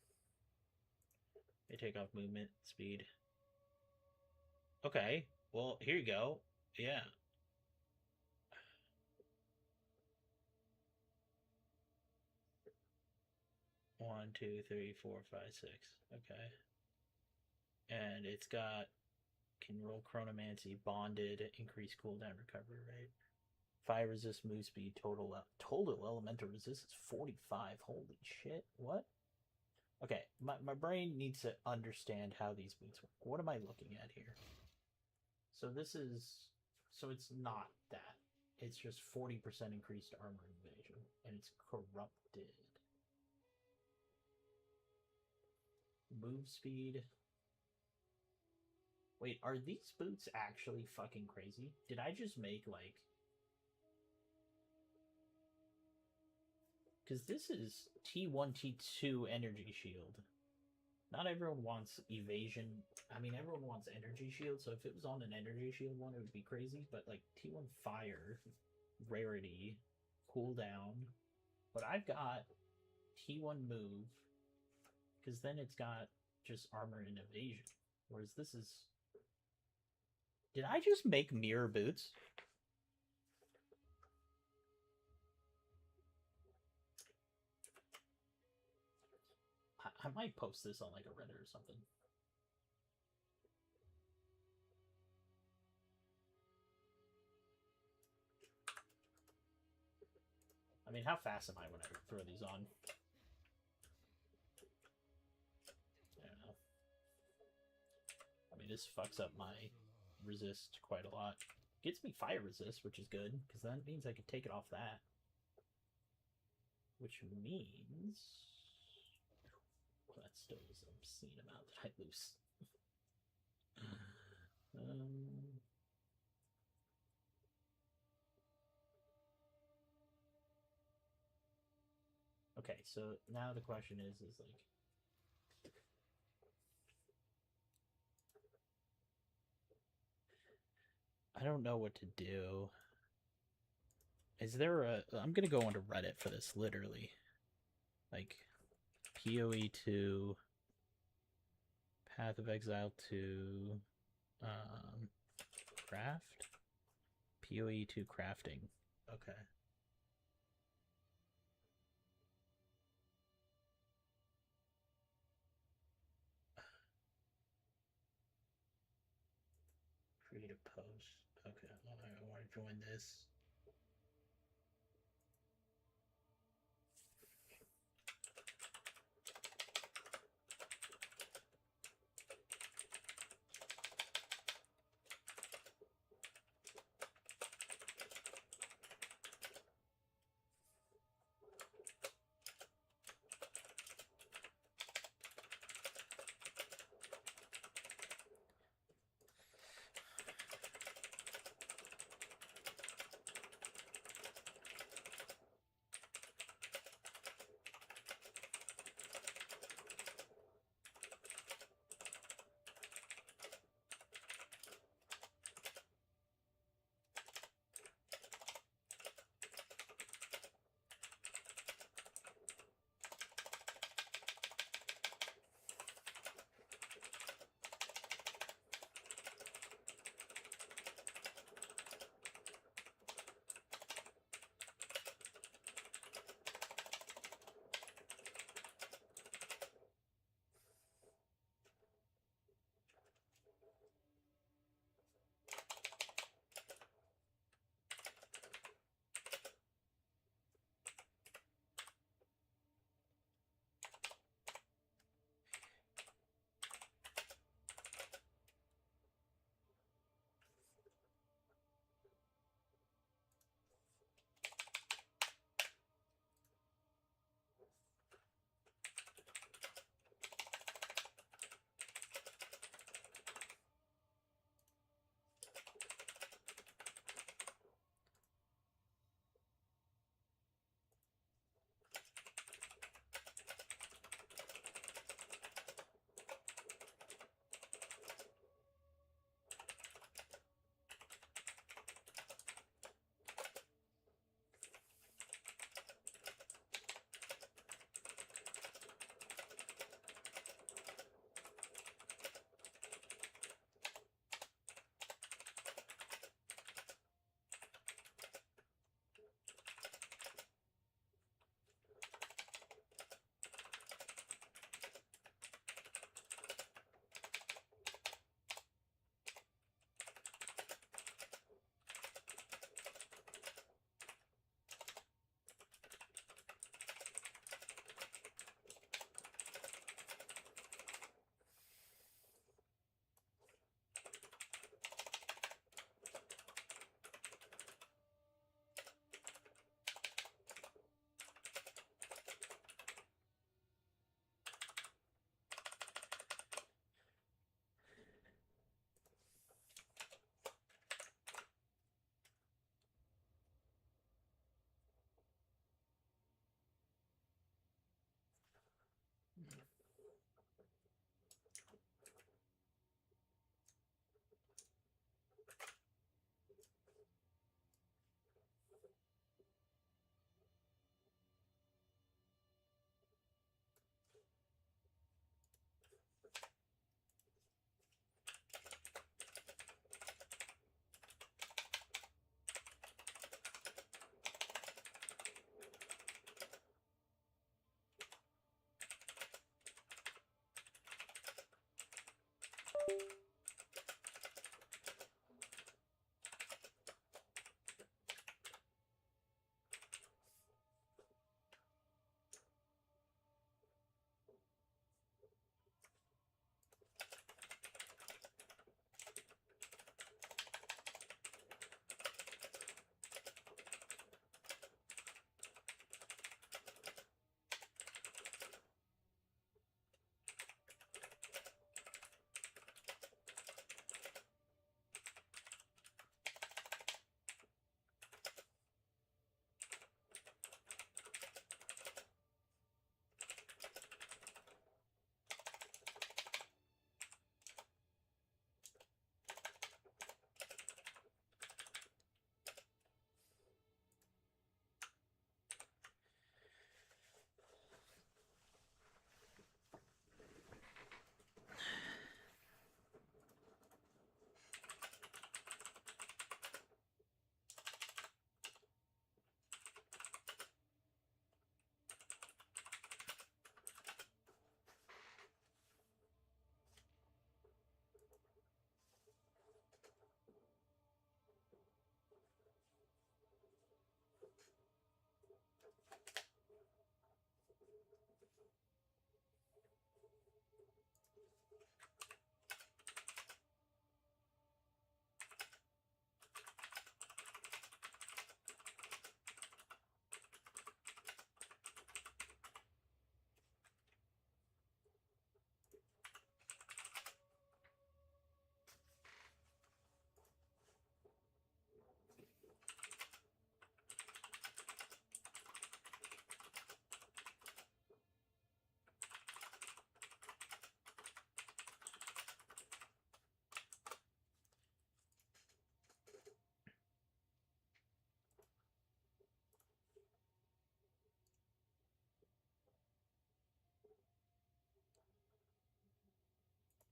They take off movement speed. Okay, well here you go. Yeah. One, two, three, four, five, six. Okay. And it's got can roll chronomancy, bonded, increase cooldown recovery rate. Fire resist, move speed, total elemental resistance 45. Holy shit. What? Okay, my brain needs to understand how these boots work. What am I looking at here? So this is so it's not that. It's just 40% increased armor evasion, and it's corrupted. Move speed. Wait, are these boots actually fucking crazy? Did I just make like... Because this is T1, T2 energy shield. Not everyone wants evasion. I mean, everyone wants energy shield, so if it was on an energy shield one, it would be crazy. But like T1 fire, rarity, cooldown. But I've got T1 move, because then it's got just armor and evasion. Whereas this is... Did I just make mirror boots? I might post this on like a Reddit or something. I mean, how fast am I when I throw these on? I don't know. I mean, this fucks up my resist quite a lot. Gets me fire resist, which is good, because that means I can take it off that. Which means... Well, that still is an obscene amount that I lose. Okay, so now the question is like... I don't know what to do. Is there a... I'm gonna go onto Reddit for this, literally. Like, PoE 2... Path of Exile 2... Craft? PoE 2 crafting. Okay. Create a post. Okay, I want to join this.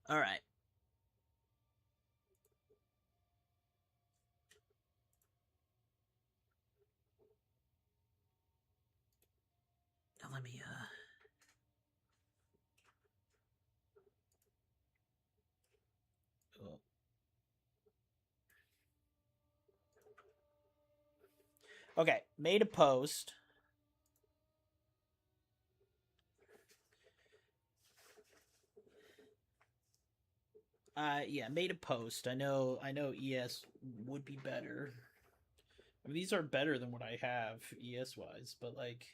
All right. Now let me oh. Okay, made a post. Yeah, made a post. I know ES would be better. I mean, these are better than what I have ES wise, but like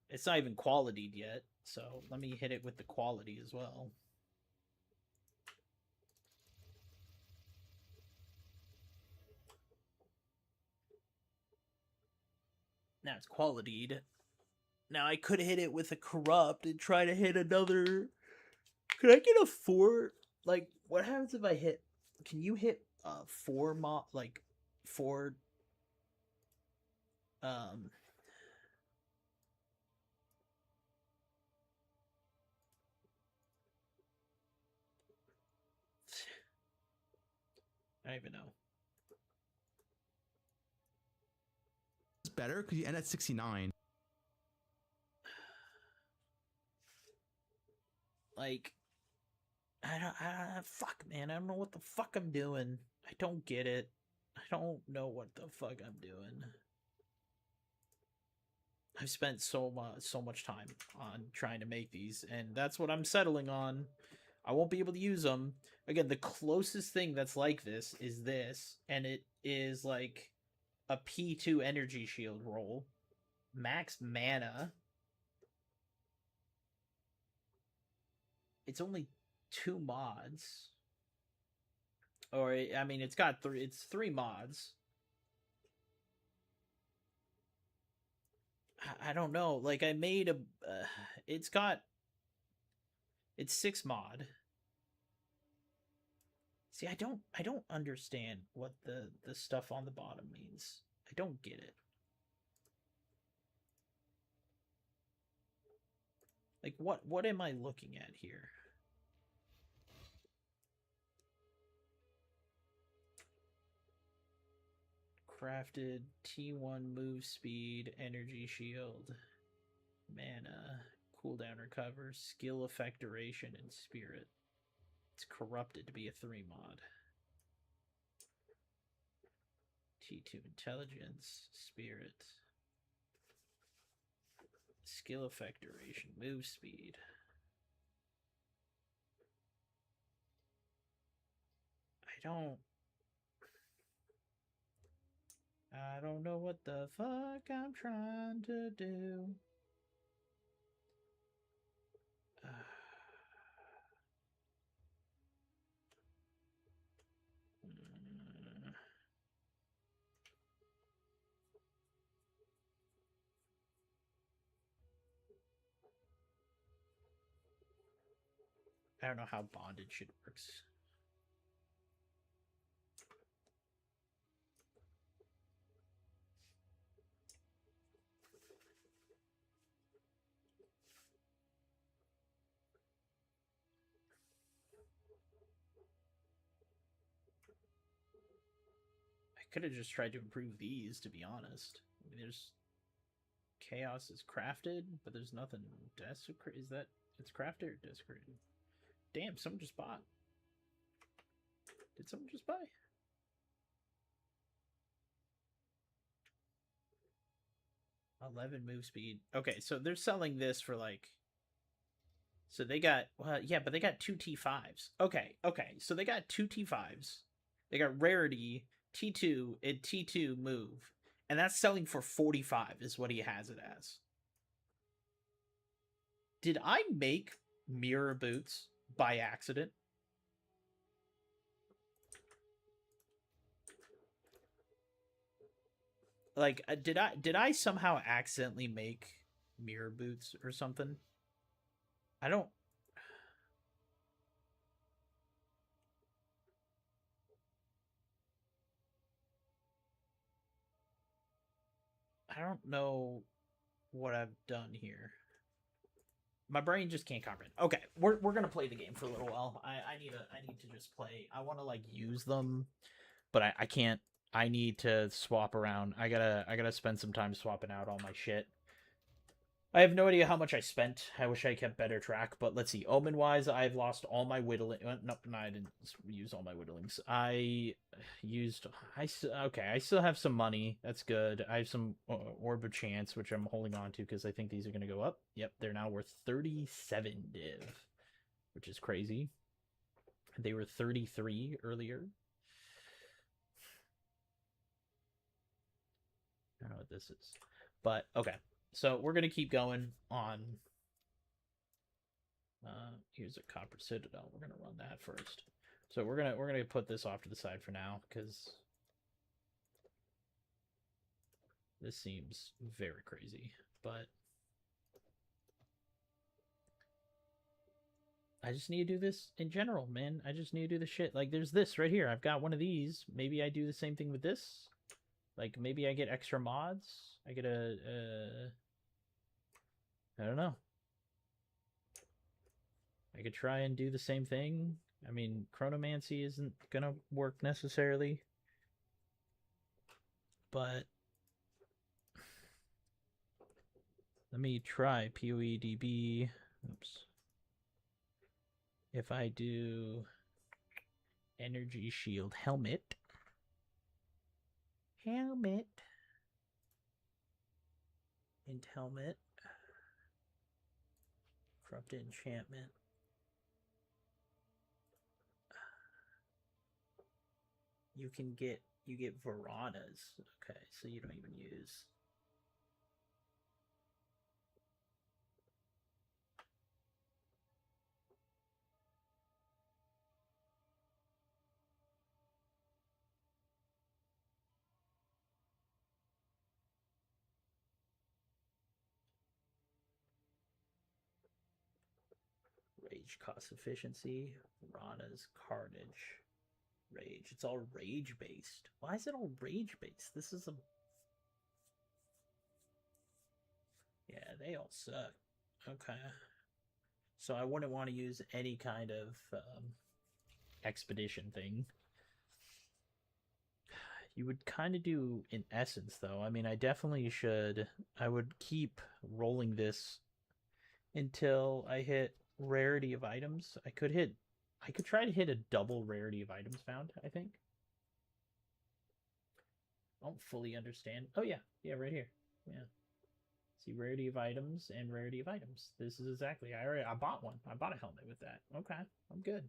it's not even qualityed yet. So let me hit it with the quality as well. Now it's qualityed. Now I could hit it with a corrupt and try to hit another. Could I get a 4? Like, what happens if I hit? Can you hit 4 mod, like 4? Um. I don't even know. It's better because you end at 69. Like, fuck, man. I don't know what the fuck I'm doing. I don't get it. I don't know what the fuck I'm doing. I've spent so much time on trying to make these, and that's what I'm settling on. I won't be able to use them. Again, the closest thing that's like this is this, and it is like a P2 energy shield roll. Max mana. It's only 2 mods. Or, I mean, it's got 3, it's 3 mods. I don't know. Like, I made a, it's 6 mod. See, I don't understand what the stuff on the bottom means. I don't get it. Like, what am I looking at here? Crafted T1 move speed, energy shield, mana, cooldown recover, skill effect duration, and spirit. It's corrupted to be a 3 mod. T2 intelligence, spirit, skill effect duration, move speed. I don't know what the fuck I'm trying to do. I don't know how bonded shit works. I could have just tried to improve these, to be honest. I mean, there's chaos is crafted, but there's nothing desecrated. Is that it's crafted or desecrated? Damn, someone just bought. Did someone just buy? $11 move speed. Okay, so they're selling this for like. So they got yeah, but they got 2 T5s. Okay, so they got 2 T5s. They got rarity, T2, and T2 move. And that's selling for 45 is what he has it as. Did I make mirror boots by accident? Like did I somehow accidentally make mirror boots or something? I don't know what I've done here. My brain just can't comprehend. Okay, we're gonna play the game for a little while. I need to just play. I want to like use them, but I can't. I need to swap around. I gotta spend some time swapping out all my shit. I have no idea how much I spent. I wish I kept better track, but let's see. Omen wise, I've lost all my whittling. No, I didn't use all my whittlings. I still have some money. That's good. I have some orb of chance, which I'm holding on to because I think these are going to go up. Yep, they're now worth 37 div, which is crazy. They were 33 earlier. I don't know what this is, but okay. So we're gonna keep going on. Here's a copper citadel. We're gonna run that first. So we're gonna put this off to the side for now because this seems very crazy. But I just need to do this in general, man. I just need to do the shit. Like there's this right here. I've got one of these. Maybe I do the same thing with this. Like maybe I get extra mods. I get I don't know. I could try and do the same thing. I mean, chronomancy isn't gonna work necessarily. But let me try PoEDB. Oops. If I do energy shield helmet. And helmet. Corrupted enchantment. You get Veranas. Okay, so you don't even use. Rage cost efficiency. Veranas carnage. Rage. It's all rage based. Why is it all rage based? This is a. Yeah, they all suck. Okay. So I wouldn't want to use any kind of expedition thing. You would kind of do in essence, though. I mean, I definitely should. I would keep rolling this until I hit rarity of items. I I could try to hit a double rarity of items found, I think. I don't fully understand. Oh, yeah. Yeah, right here. Yeah. See, rarity of items and rarity of items. This is exactly. I bought one. I bought a helmet with that. Okay, I'm good.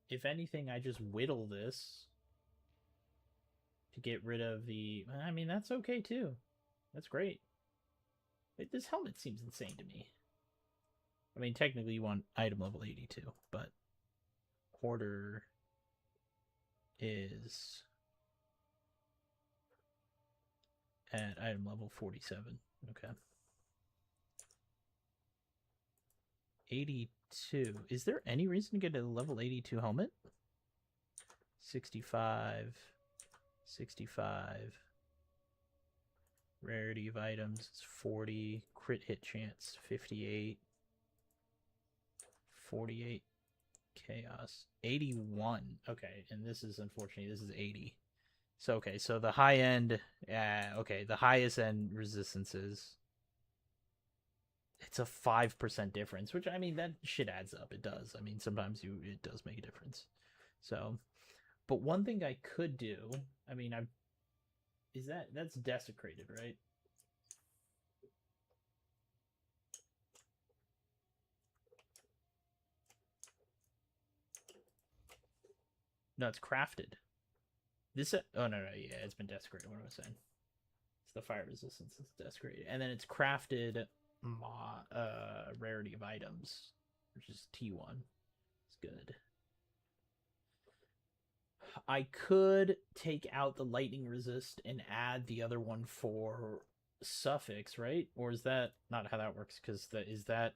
If anything, I just whittle this to get rid of the. I mean, that's okay too. That's great. Wait, this helmet seems insane to me. I mean, technically, you want item level 82, but Hoarder is at item level 47. Okay. 82. Is there any reason to get a level 82 helmet? 65. 65. Rarity of items is 40. Crit hit chance 58. 48. Chaos 81. Okay, and this is unfortunately this is 80. So okay, so the high end, okay, the highest end resistances. It's a 5% difference, which I mean that shit adds up. It does. I mean sometimes it does make a difference. So, but one thing I could do, I mean that's desecrated, right? No, it's crafted. This oh no, yeah, it's been desecrated. What am I saying? It's the fire resistance. It's desecrated, and then it's crafted. Rarity of items, which is T1. It's good. I could take out the lightning resist and add the other one for suffix, right? Or is that not how that works? Because is that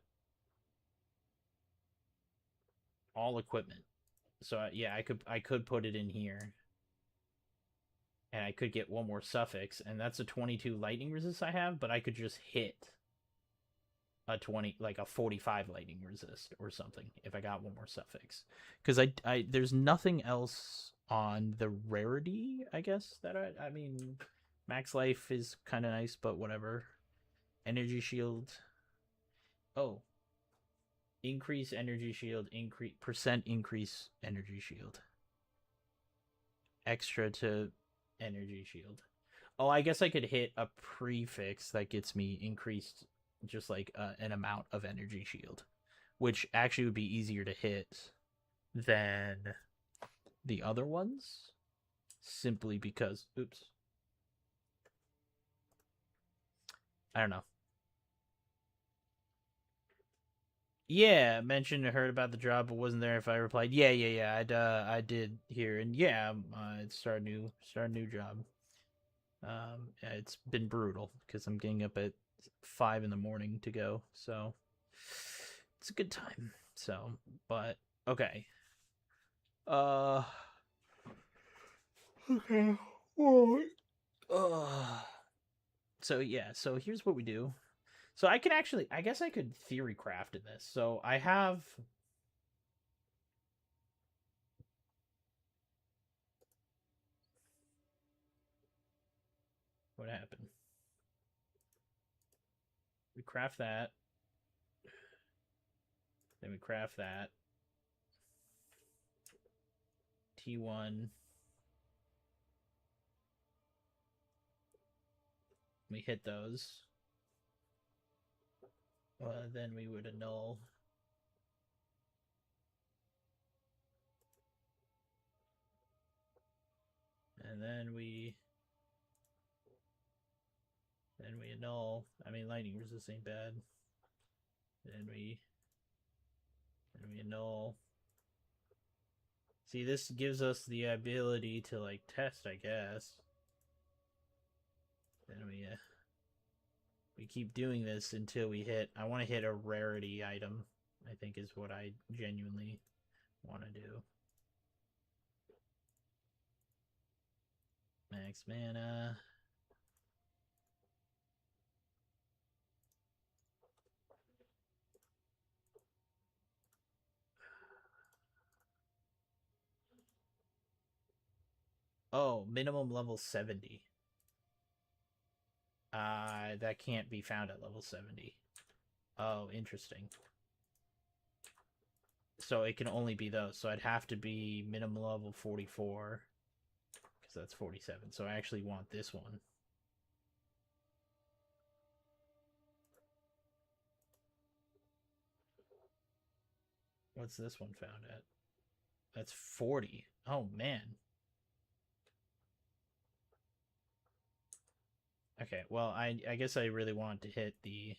all equipment? So yeah, I could put it in here, and I could get one more suffix, and that's a 22 lightning resist I have. But I could just hit a 20, like a 45 lightning resist or something if I got one more suffix, because I there's nothing else on the rarity, I guess, that I mean max life is kind of nice, but whatever. Energy shield, oh, increase energy shield, increase energy shield, extra to energy shield. Oh, I guess I could hit a prefix that gets me increased just like an amount of energy shield, which actually would be easier to hit than the other ones, simply because oops, I don't know. Yeah, mentioned heard about the job but wasn't there. If I replied yeah, I did hear, and yeah, it's start a new job. Yeah, it's been brutal because I'm getting up at 5 in the morning to go, so it's a good time. So, but okay. Okay. So yeah, so here's what we do. So I can actually, I guess I could theory craft in this. So I have what happened? We craft that. Then we craft that. T1. We hit those. Then we would annul. And then we annul. I mean, lightning resist ain't bad. Then we annul. See, this gives us the ability to like test, I guess. Then we keep doing this until we hit. I want to hit a rarity item, I think is what I genuinely want to do. Max mana. Oh, minimum level 70. That can't be found at level 70. Oh, interesting. So it can only be those. So I'd have to be minimum level 44. Because that's 47. So I actually want this one. What's this one found at? That's 40. Oh, man. Okay, well, I guess I really want to hit the...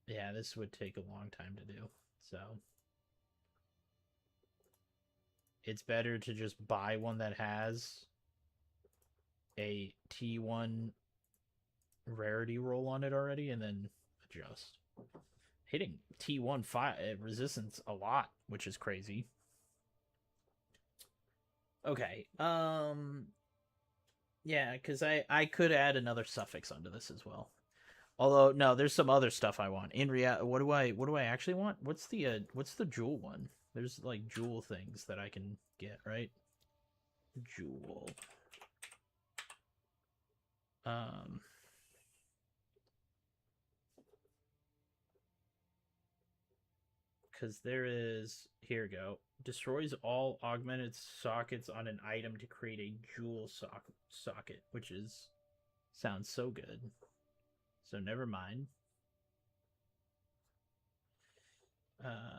Yeah, this would take a long time to do, so... It's better to just buy one that has a T1 rarity roll on it already and then adjust. Hitting T1 resistance a lot, which is crazy. Okay, yeah, because I could add another suffix onto this as well. Although no, there's some other stuff I want. In reality, what do I actually want? What's the jewel one? There's like jewel things that I can get, right? Jewel. Because there is, here we go. Destroys all augmented sockets on an item to create a jewel socket, which sounds so good. So never mind.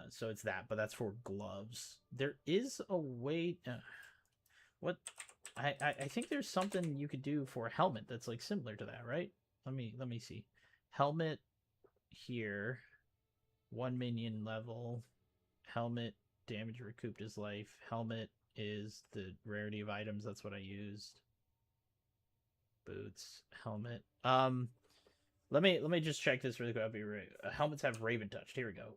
So it's that, but that's for gloves. There is a way. What? I think there's something you could do for a helmet that's like similar to that, right? Let me see. Helmet here, 1 minion level. Helmet damage recouped his life. Helmet is the rarity of items. That's what I used. Boots, helmet. Let me just check this really quick. Helmets have Raven touched. Here we go.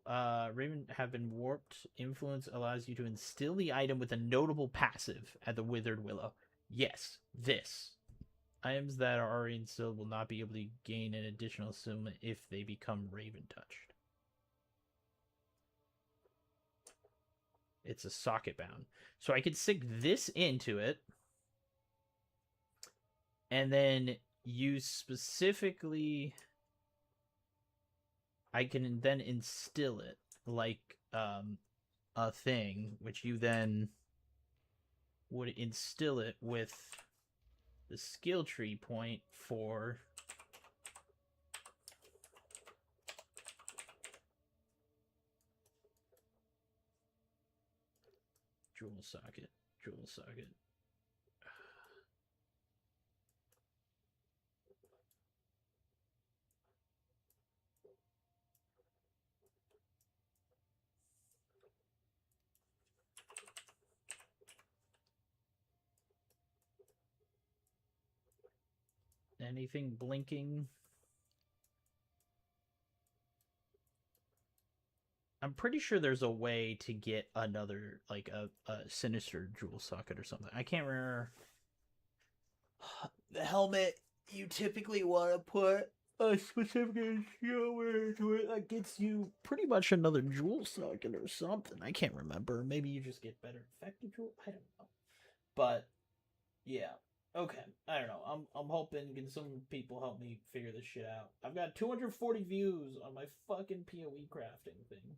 Raven have been warped. Influence allows you to instill the item with a notable passive at the Withered Willow. Yes, this. Items that are already instilled will not be able to gain an additional sum if they become Raven touched. It's a socket bound. So I could stick this into it. And then use specifically... I can then instill it like a thing, which you then would instill it with the skill tree point for jewel socket. Anything blinking? I'm pretty sure there's a way to get another, like a sinister jewel socket or something. I can't remember. The helmet, you typically want to put a specific where into it that gets you pretty much another jewel socket or something. I can't remember. Maybe you just get better effective jewel. I don't know. But yeah. Okay, I don't know. I'm hoping can some people help me figure this shit out. I've got 240 views on my fucking PoE crafting thing.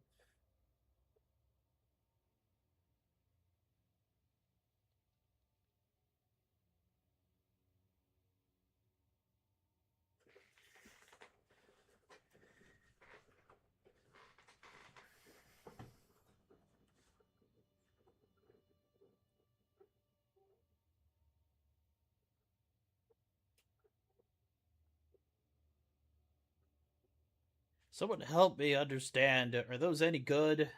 Someone help me understand. Are those any good?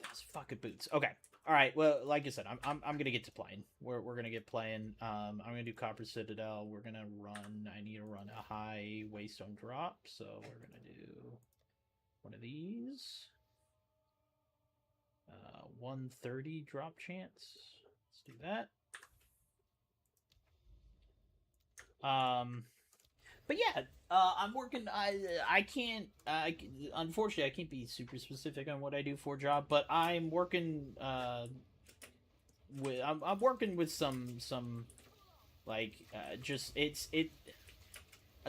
Those fucking boots. Okay. All right. Well, like I said, I'm gonna get to playing. We're gonna get playing. I'm gonna do Copper Citadel. We're gonna run. I need to run a high Waystone drop. So we're gonna do one of these. 130 drop chance. Let's do that. But yeah, I'm working. I can't. Unfortunately, I can't be super specific on what I do for a job. But I'm working I'm working with some like just it.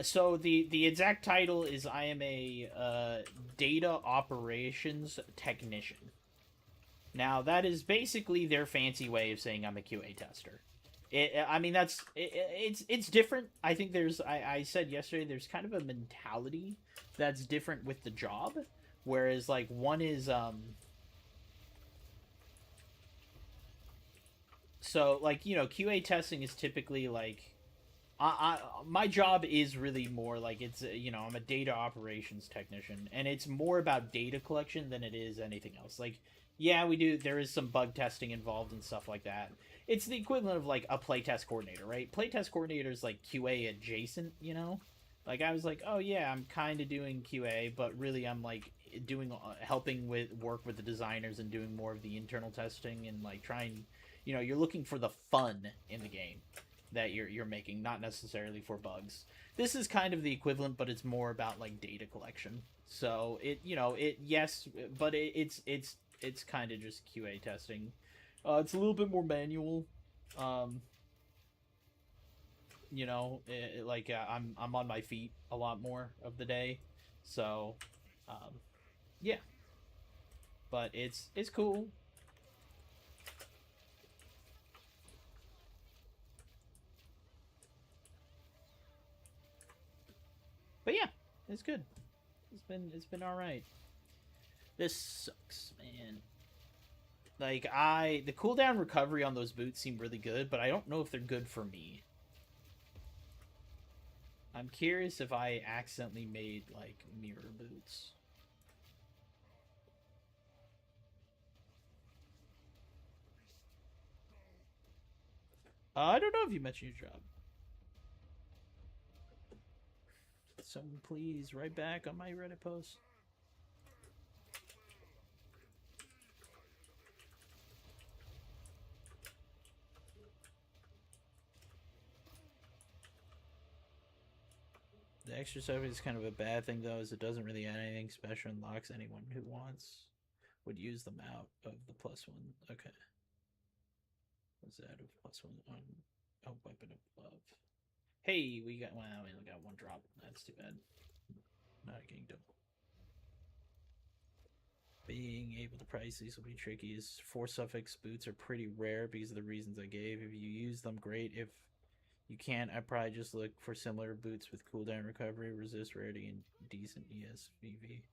So the exact title is I am a data operations technician. Now that is basically their fancy way of saying I'm a QA tester. I mean it's different. I think I said yesterday there's kind of a mentality that's different with the job, whereas like one is so like QA testing is typically like my job is really more like it's I'm a data operations technician, and it's more about data collection than it is anything else. Like yeah, there is some bug testing involved and stuff like that. It's the equivalent of like a playtest coordinator, right? Playtest coordinator is like QA adjacent, like I was like, oh yeah, I'm kind of doing QA, but really I'm like helping work with the designers and doing more of the internal testing and like trying, you're looking for the fun in the game that you're making, not necessarily for bugs. This is kind of the equivalent, but it's more about like data collection. So yes, but it's kind of just QA testing. It's a little bit more manual. I'm on my feet a lot more of the day, so yeah. But it's cool. But yeah, it's good. It's been all right. This sucks, man. Like the cooldown recovery on those boots seem really good, but I don't know if they're good for me. I'm curious if I accidentally made like mirror boots. I don't know if you mentioned your job. Someone please write back on my Reddit post. The extra stuff is kind of a bad thing though, as it doesn't really add anything special and locks anyone who wants would use them out of the +1. Okay. What's that of +1 on a weapon above? Hey, we only got one drop. That's too bad. Not a kingdom. Being able to price these will be tricky. As 4 suffix boots are pretty rare because of the reasons I gave. If you use them, great. If you can't, I probably just look for similar boots with cooldown recovery, resist rarity, and decent ESVV.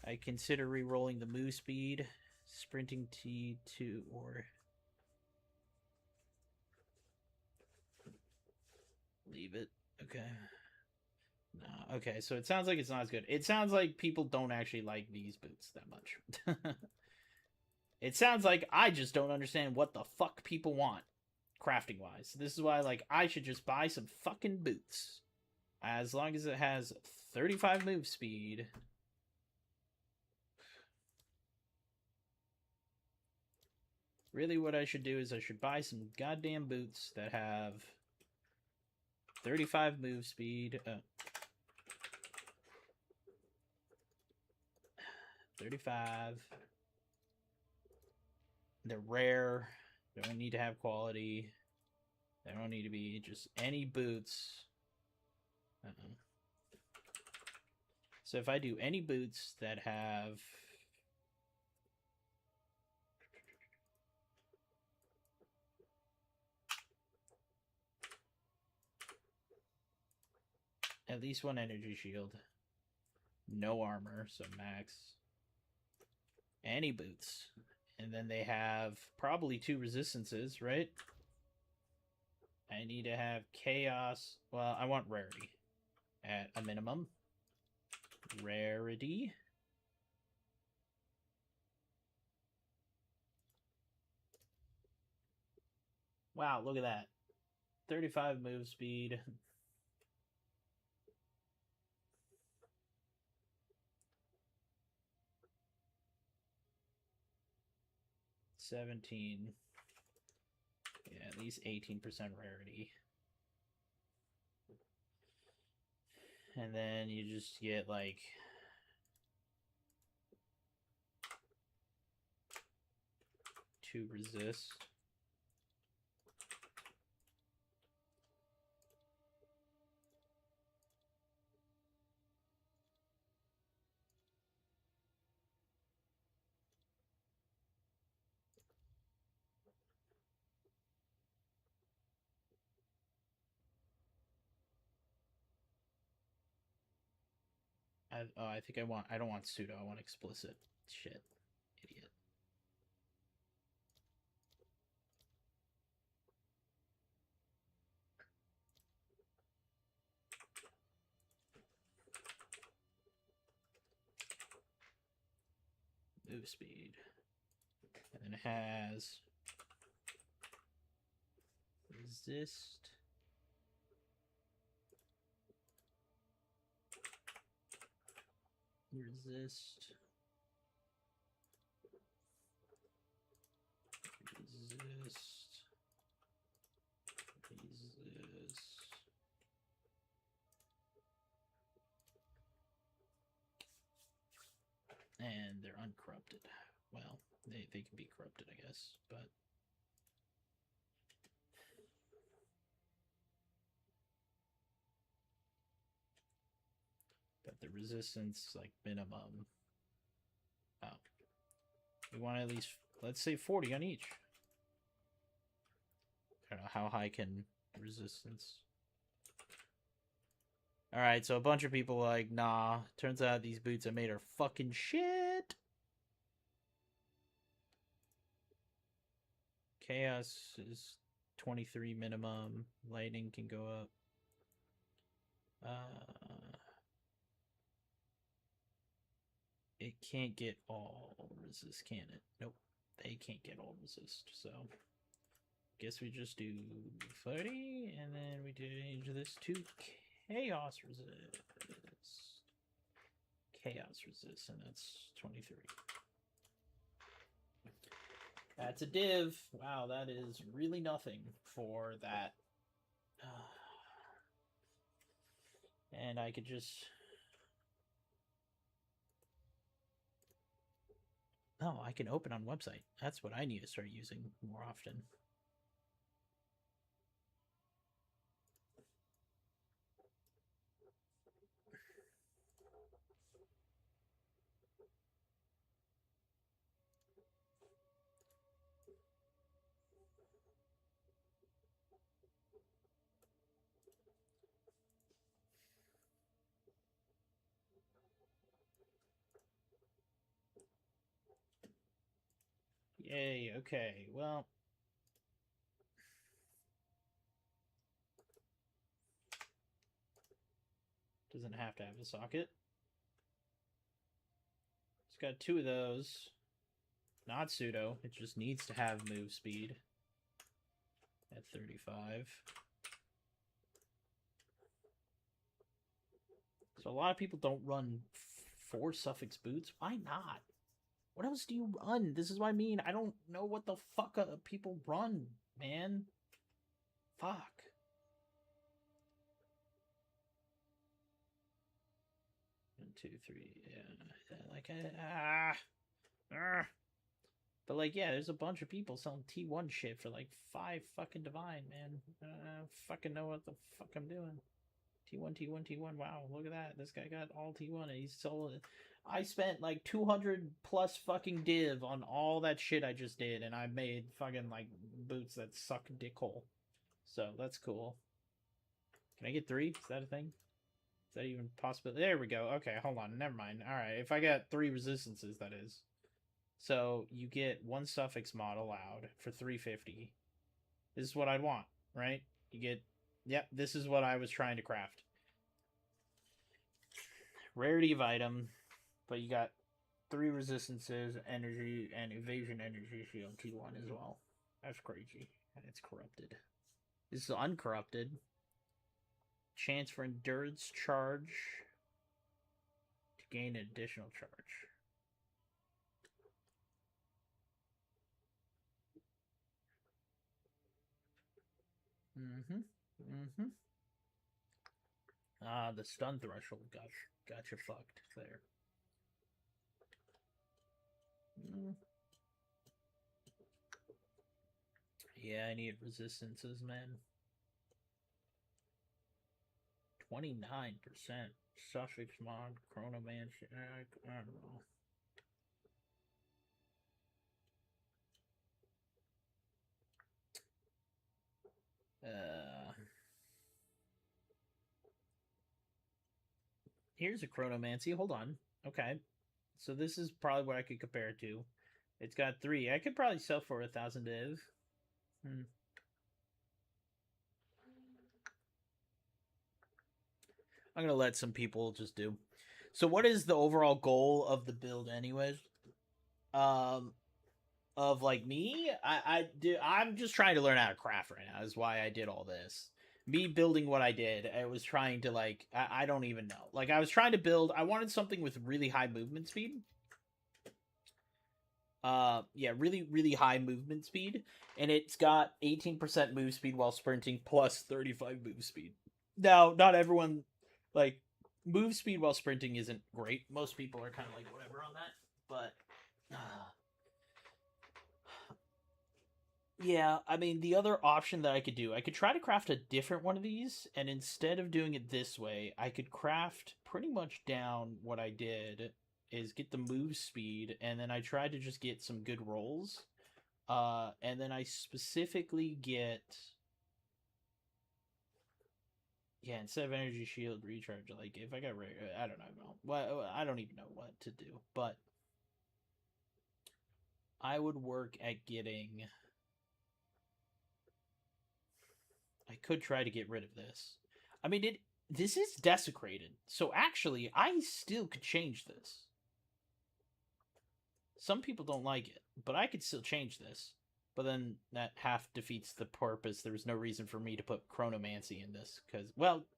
I consider re-rolling the move speed, sprinting T2, or leave it. Okay. No, okay, so it sounds like it's not as good. It sounds like people don't actually like these boots that much. It sounds like I just don't understand what the fuck people want, crafting wise. This is why, like, I should just buy some fucking boots. As long as it has 35 move speed. Really what I should do is I should buy some goddamn boots that have 35 move speed. 35. They're rare. They don't need to have quality. They don't need to be just any boots. So if I do any boots that have at least 1 energy shield, no armor, so max, any boots, and then they have probably 2 resistances, right? I need to have chaos. Well, I want rarity at a minimum. Rarity. Wow, look at that. 35 move speed. $17. Yeah, at least 18% rarity. And then you just get like to resist. I think I don't want pseudo. I want explicit. Shit, idiot. Move speed, and then it has resist. Resist. And they're uncorrupted. Well, they can be corrupted, I guess, but the resistance like minimum. Oh, we want at least, let's say 40 on each. I don't know how high can resistance. All right, so a bunch of people like, nah. Turns out these boots I made are fucking shit. Chaos is 23 minimum. Lightning can go up. It can't get all resist, can it? Nope. They can't get all resist, so guess we just do 30 and then we change this to chaos resist. Chaos resist, and that's 23. That's a div. Wow, that is really nothing for that. And I could just... Oh, I can open on website. That's what I need to start using more often. Yay, okay, well... Doesn't have to have a socket. It's got 2 of those. Not pseudo, it just needs to have move speed. At 35. So a lot of people don't run 4 suffix boots. Why not? What else do you run? This is what I mean. I don't know what the fuck people run, man. Fuck. One, two, three. Yeah, like But like, yeah, there's a bunch of people selling T1 shit for like 5 fucking divine, man. I don't fucking know what the fuck I'm doing. T1, T1, T1. Wow, look at that. This guy got all T1 and he's sold it. I spent like 200 plus fucking div on all that shit I just did, and I made fucking like boots that suck dick hole. So that's cool. Can I get 3? Is that a thing? Is that even possible? There we go. Okay, hold on. Never mind. Alright, if I got 3 resistances, that is. So you get 1 suffix mod allowed for 350. This is what I'd want, right? You get... Yep, this is what I was trying to craft. Rarity of item, but you got 3 resistances, energy, and evasion energy shield T1 as well. That's crazy. And it's corrupted. This is uncorrupted. Chance for endurance charge to gain an additional charge. The stun threshold got you fucked there. Yeah, I need resistances, man. 29%. Suffix mod, Chronoman, I don't know. Here's a chronomancy. Hold on. Okay. So this is probably what I could compare it to. It's got 3. I could probably sell for 1,000 div. I'm gonna let some people just do. So what is the overall goal of the build anyways? Of like me, I'm just trying to learn how to craft right now. Is why I did all this. Me building what I did, I was trying to like I don't even know. Like I was trying to build. I wanted something with really high movement speed. Yeah, really high movement speed, and it's got 18% move speed while sprinting plus 35 move speed. Now, not everyone like move speed while sprinting isn't great. Most people are kind of like whatever on that, but. Yeah, I mean, the other option that I could do, I could try to craft a different one of these, and instead of doing it this way, I could craft pretty much down what I did is get the move speed, and then I tried to just get some good rolls. And then I specifically get... Yeah, instead of energy shield recharge, like, if I got... I don't know. Well, I don't even know what to do, but... I would work at getting... I could try to get rid of this. I mean, this is desecrated, so actually, I still could change this. Some people don't like it, but I could still change this. But then that half defeats the purpose. There was no reason for me to put Chronomancy in this, because, well,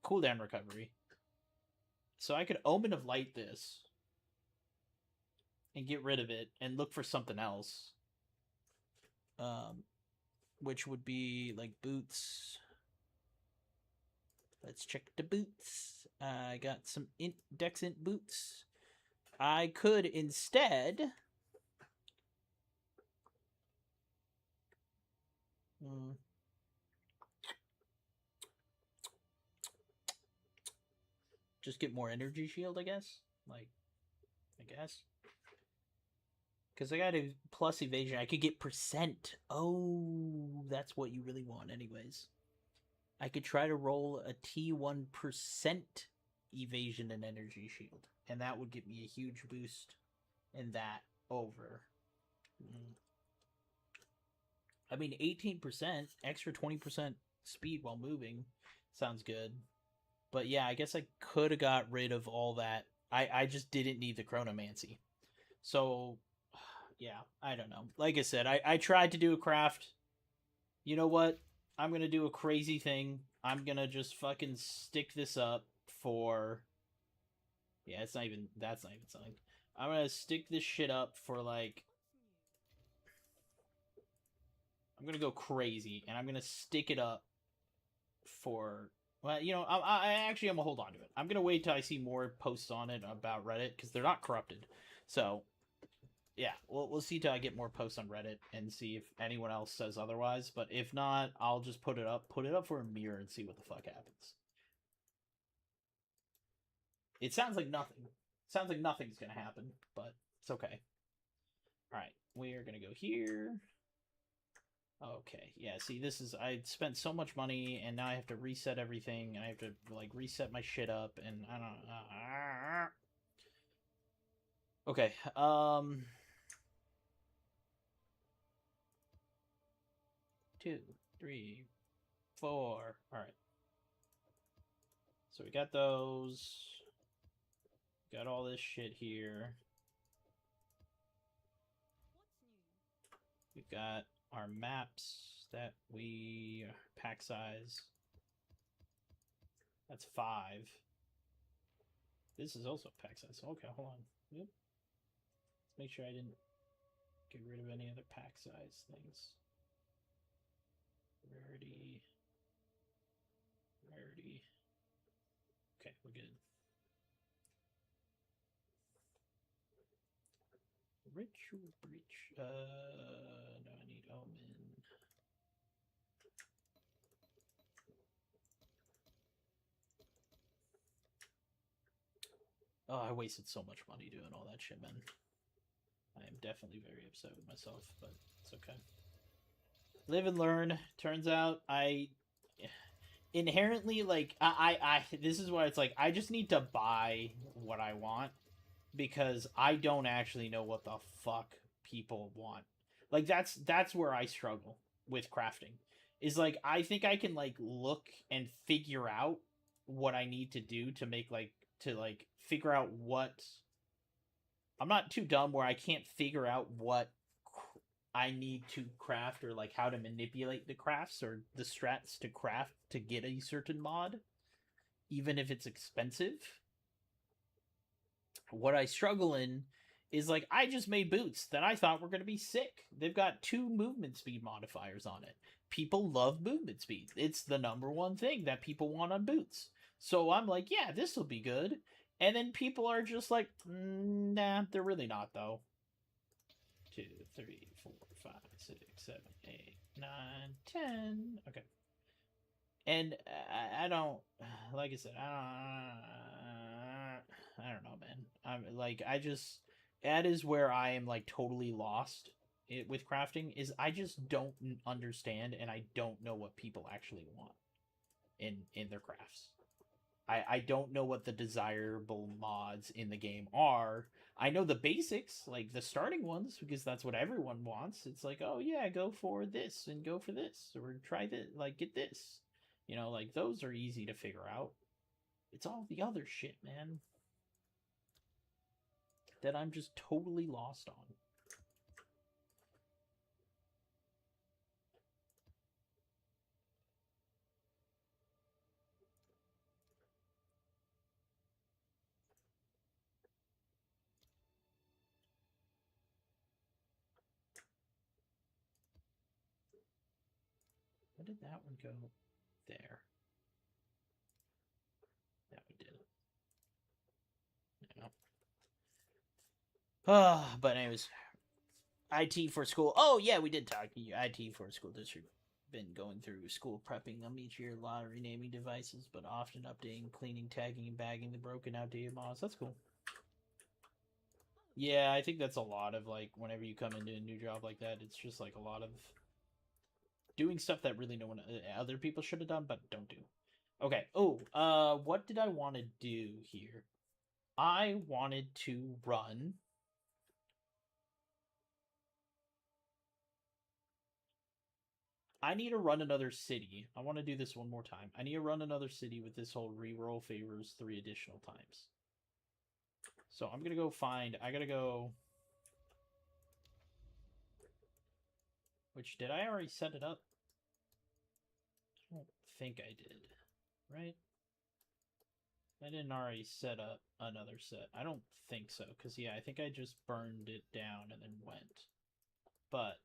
cooldown recovery. So I could Omen of Light this, and get rid of it, and look for something else. Which would be like boots. Let's check the boots. I got some Dexant boots. I could instead just get more energy shield, I guess. Because I got a plus evasion. I could get percent. Oh, that's what you really want anyways. I could try to roll a T1% evasion and energy shield. And that would give me a huge boost in that over. I mean, 18%, extra 20% speed while moving. Sounds good. But yeah, I guess I could have got rid of all that. I just didn't need the Chronomancy. So... yeah, I don't know. Like I said, I tried to do a craft. You know what? I'm going to do a crazy thing. I'm going to just fucking stick this up for... yeah, that's not even something. I'm going to stick this shit up for, like... I'm going to go crazy, and I'm going to stick it up for... well, you know, I actually am going to hold on to it. I'm going to wait till I see more posts on it about Reddit, because they're not corrupted. So... yeah, we'll see till I get more posts on Reddit and see if anyone else says otherwise. But if not, I'll just put it up for a mirror and see what the fuck happens. It sounds like nothing. Sounds like nothing's gonna happen, but it's okay. Alright, we are gonna go here. Okay, yeah, see, this is... I spent so much money, and now I have to reset everything, and I have to, like, reset my shit up, and I don't... okay, 2, 3, 4. Alright. So we got those. Got all this shit here. We've got our maps that we... pack size. That's 5. This is also pack size. Okay, hold on. Yep. Let's make sure I didn't get rid of any other pack size things. Rarity. Okay, we're good. Ritual breach. No, I need Omen. Oh, I wasted so much money doing all that shit, man. I am definitely very upset with myself, but it's okay. Live and learn. Turns out inherently, like, I this is why it's like I just need to buy what I want because I don't actually know what the fuck people want. Like that's where I struggle with crafting. Is like I think I can like look and figure out what I need to do to make like to like figure out what I'm not too dumb where I can't figure out what I need to craft or like how to manipulate the crafts or the strats to craft to get a certain mod, even if it's expensive. What I struggle in is like I just made boots that I thought were going to be sick. They've got 2 movement speed modifiers on it. People love movement speed. It's the number one thing that people want on boots. So I'm like, yeah, this will be good. And then people are just like, nah, they're really not though. 2, 3, 4, 5, 6, 7, 8, 9, 10. Okay. And I don't, like I said, I don't know, man. I'm like, that is where I am like totally lost with crafting. Is I just don't understand, and I don't know what people actually want in their crafts. I don't know what the desirable mods in the game are. I know the basics, like the starting ones, because that's what everyone wants. It's like, oh yeah, go for this and go for this, or try this, like get this. You know, like those are easy to figure out. It's all the other shit, man, that I'm just totally lost on. Where did that one go? There. That one did. Yeah. But anyways, IT for school. Oh yeah, we did talk. IT for school district. Been going through school prepping them each year. A lot of renaming devices, but often updating, cleaning, tagging, and bagging the broken, outdated mods. That's cool. Yeah, I think that's a lot of like whenever you come into a new job like that, it's just like a lot of doing stuff that really no one other people should have done but don't do. Okay. Oh, what did I want to do here? I wanted to run I need to run another city. I want to do this one more time. I need to run another city with this whole reroll favors 3 additional times. So I'm going to go find... I got to go... Which, did I already set it up? I don't think I did. Right? I didn't already set up another set. I don't think so. Because, yeah, I think I just burned it down and then went. But...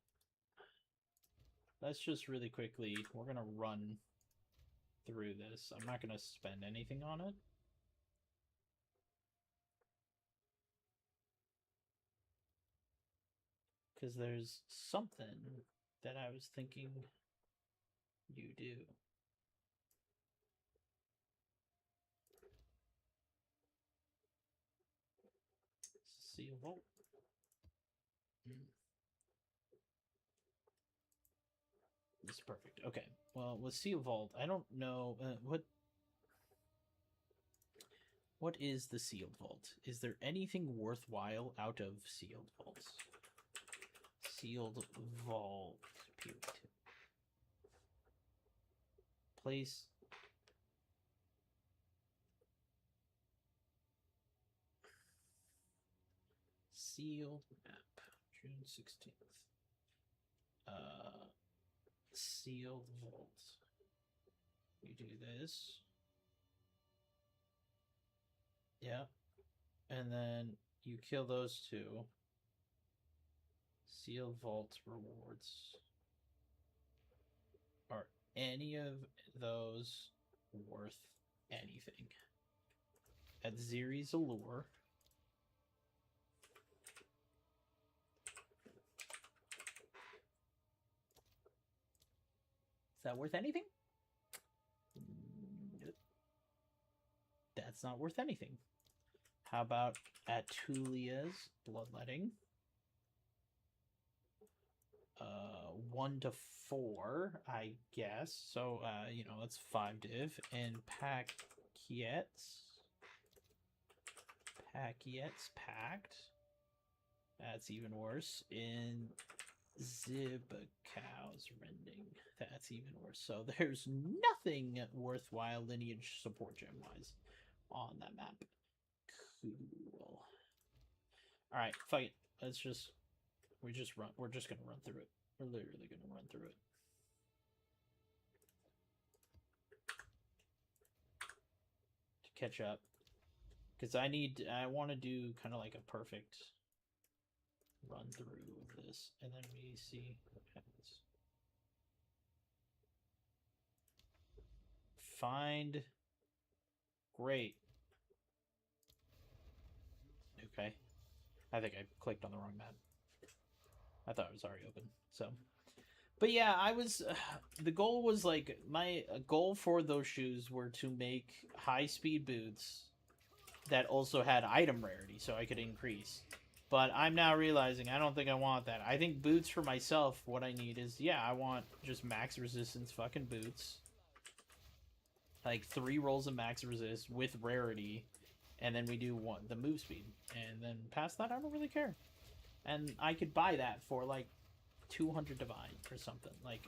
let's just really quickly... we're going to run through this. I'm not going to spend anything on it. Because there's something that I was thinking you do. Seal vault. This is perfect. Okay. Well, with seal vault, I don't know what is the sealed vault? Is there anything worthwhile out of sealed vaults? Sealed vault. Place. Sealed map. June 16th. Sealed vault. You do this. Yeah. And then you kill those 2. Sealed vault rewards. Are any of those worth anything? At Ziri's Allure. Is that worth anything? Nope. That's not worth anything. How about Atulia's Bloodletting? 1 to 4, I guess. So, you know, that's 5 div. And packets. Packets packed. That's even worse. In Zibacow's rending. That's even worse. So there's nothing worthwhile lineage support gem wise on that map. Cool. Alright, fuck it. Let's just we're just gonna run through it. We're literally gonna run through it. To catch up. Because I want to do kind of like a perfect run through of this, and then we see what happens. Find. Great. Okay. I think I clicked on the wrong map. I thought it was already open. So, but yeah, I was. The goal was like my goal for those shoes were to make high speed boots that also had item rarity, so I could increase. But I'm now realizing I don't think I want that. I think boots for myself, what I need is, yeah, I want just max resistance fucking boots. Like 3 rolls of max resist with rarity, and then we do the move speed. And then past that, I don't really care. And I could buy that for like 200 divine or something. Like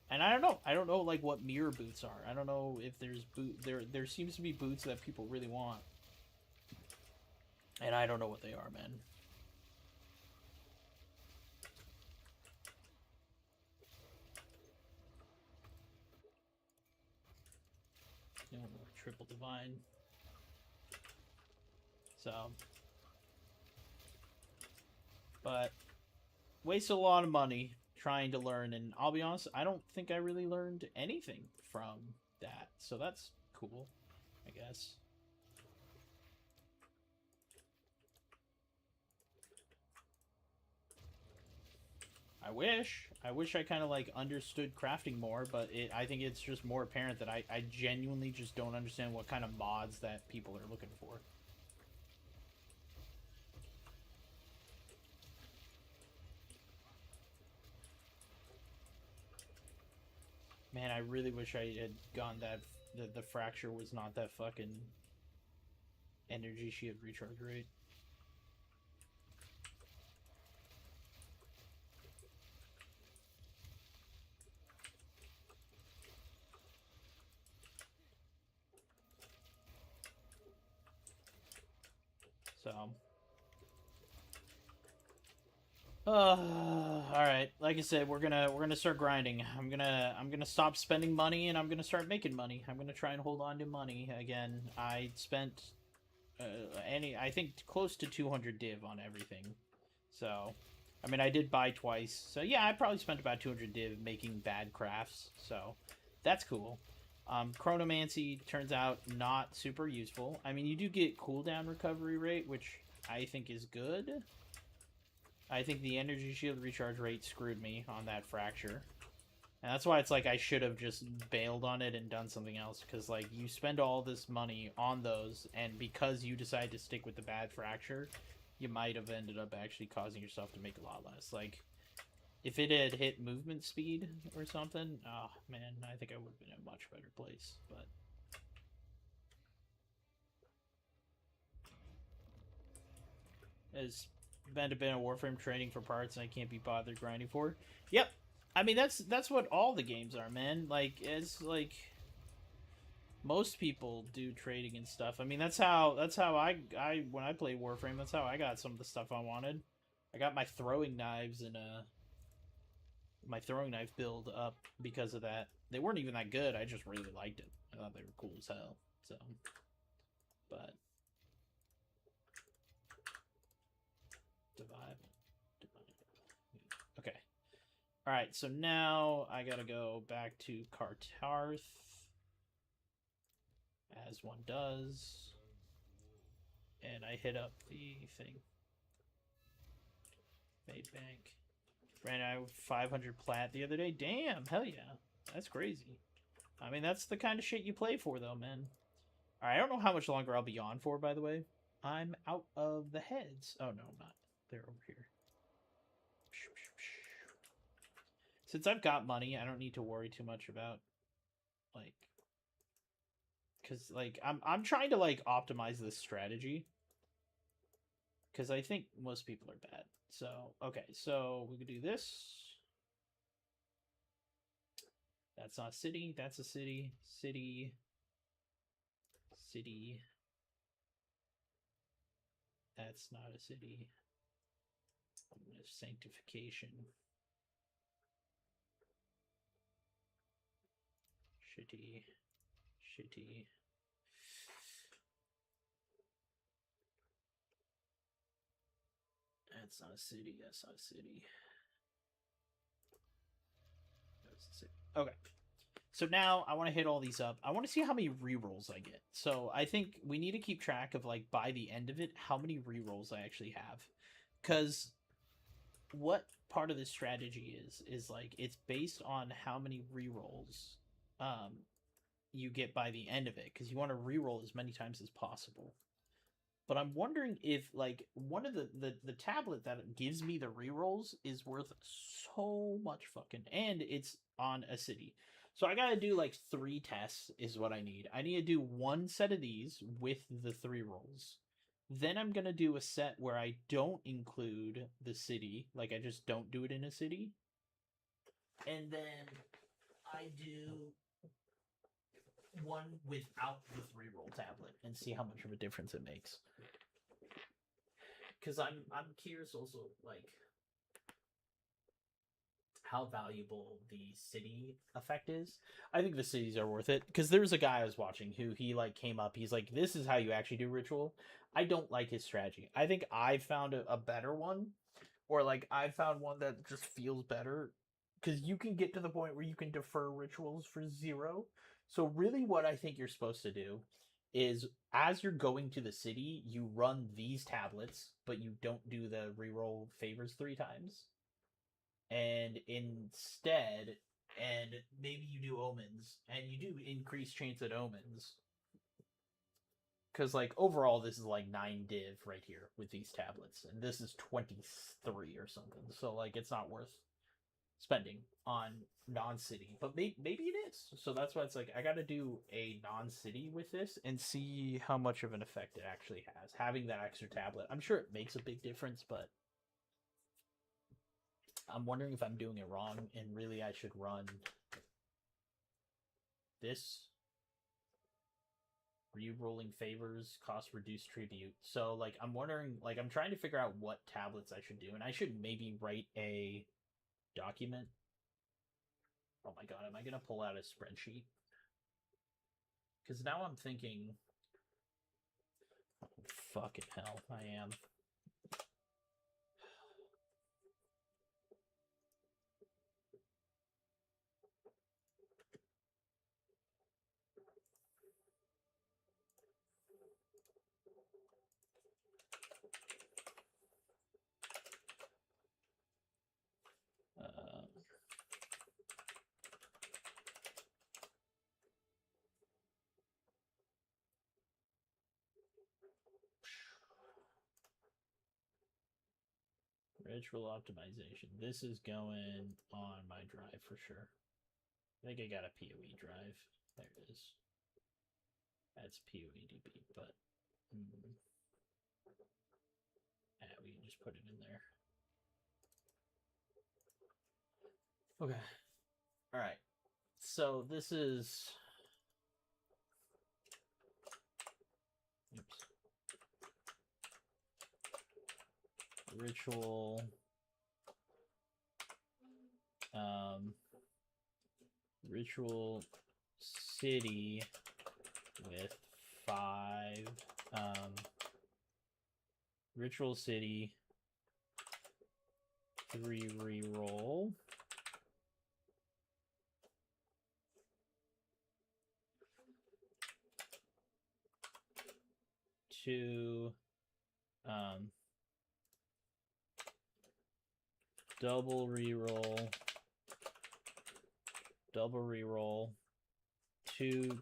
and I don't know like what mirror boots are. I don't know if there's there seems to be boots that people really want. And I don't know what they are, man. You know, triple divine. So, but wasted a lot of money trying to learn, and I'll be honest, I don't think I really learned anything from that. So that's cool, I guess. I wish I kind of like understood crafting more, but I think it's just more apparent that I genuinely just don't understand what kind of mods that people are looking for. Man, I really wish I had gone that the fracture was not that fucking energy shield recharge rate. So, all right. Like I said, we're gonna start grinding. I'm gonna stop spending money, and I'm gonna start making money. I'm gonna try and hold on to money again. I spent I think close to 200 div on everything. So, I mean, I did buy twice. So yeah, I probably spent about 200 div making bad crafts. So, that's cool. Chronomancy turns out not super useful. I mean, you do get cooldown recovery rate, which I think is good. I think the energy shield recharge rate screwed me on that fracture. And that's why it's like I should have just bailed on it and done something else. Because, like, you spend all this money on those, and because you decide to stick with the bad fracture, you might have ended up actually causing yourself to make a lot less. Like, if it had hit movement speed or something, oh, man, I think I would have been in a much better place. But as been a Warframe training for parts and I can't be bothered grinding for. Yep. I mean that's what all the games are, man. Like it's like most people do trading and stuff. I mean that's how I when I play Warframe, that's how I got some of the stuff I wanted. I got my throwing knives and my throwing knife build up because of that. They weren't even that good. I just really liked it. I thought they were cool as hell. So but divide. Okay. Alright, so now I gotta go back to Kartarth. As one does. And I hit up the thing. Made bank. Ran out of 500 plat the other day. Damn, hell yeah. That's crazy. I mean, that's the kind of shit you play for, though, man. Alright, I don't know how much longer I'll be on for, by the way. I'm out of the heads. Oh, no, I'm not. They're over here. Since I've got money, I don't need to worry too much about, like, because, like, I'm trying to, like, optimize this strategy. Because I think most people are bad. So, okay, so we could do this. That's not a city, that's a city. City. City. That's not a city. Sanctification. Shitty. Shitty. That's not a city. That's not a city. That's a city. Okay. So now I want to hit all these up. I want to see how many rerolls I get. So I think we need to keep track of, like, by the end of it, how many rerolls I actually have. Because what part of this strategy is like, it's based on how many rerolls you get by the end of it. Because you want to reroll as many times as possible. But I'm wondering if, like, one of the tablet that gives me the rerolls is worth so much fucking... And it's on a city. So I gotta do, like, 3 tests is what I need. I need to do 1 set of these with the 3 rolls. Then I'm gonna do a set where I don't include the city. Like, I just don't do it in a city. And then I do 1 without the 3-roll tablet and see how much of a difference it makes. Because I'm curious also, like, how valuable the city effect is. I think the cities are worth it. Because there was a guy I was watching who he, like, came up. He's like, this is how you actually do ritual. I don't like his strategy. I think I found a better one. Or, like, I found one that just feels better. Because you can get to the point where you can defer rituals for 0. So really what I think you're supposed to do is, as you're going to the city, you run these tablets, but you don't do the reroll favors 3 times. And instead, and maybe you do omens, and you do increase chance at omens. Because, like, overall, this is like 9 div right here with these tablets, and this is 23 or something. So, like, it's not worth spending on non-city, but maybe it is. So that's why it's like, I gotta do a non-city with this and see how much of an effect it actually has, having that extra tablet. I'm sure it makes a big difference, but I'm wondering if I'm doing it wrong, and really I should run this. Re-rolling favors, cost reduced tribute. So, like, I'm wondering, like, I'm trying to figure out what tablets I should do, and I should maybe write a document. Oh my god, am I gonna pull out a spreadsheet? Because now I'm thinking, oh, fucking hell, I am. Ritual optimization. This is going on my drive for sure. I think I got a PoE drive. There it is. That's PoEDB, but yeah, we can just put it in there. Okay. All right. So this is. Oops. Ritual. Ritual city with 5. Ritual city 3 reroll. To double reroll, 2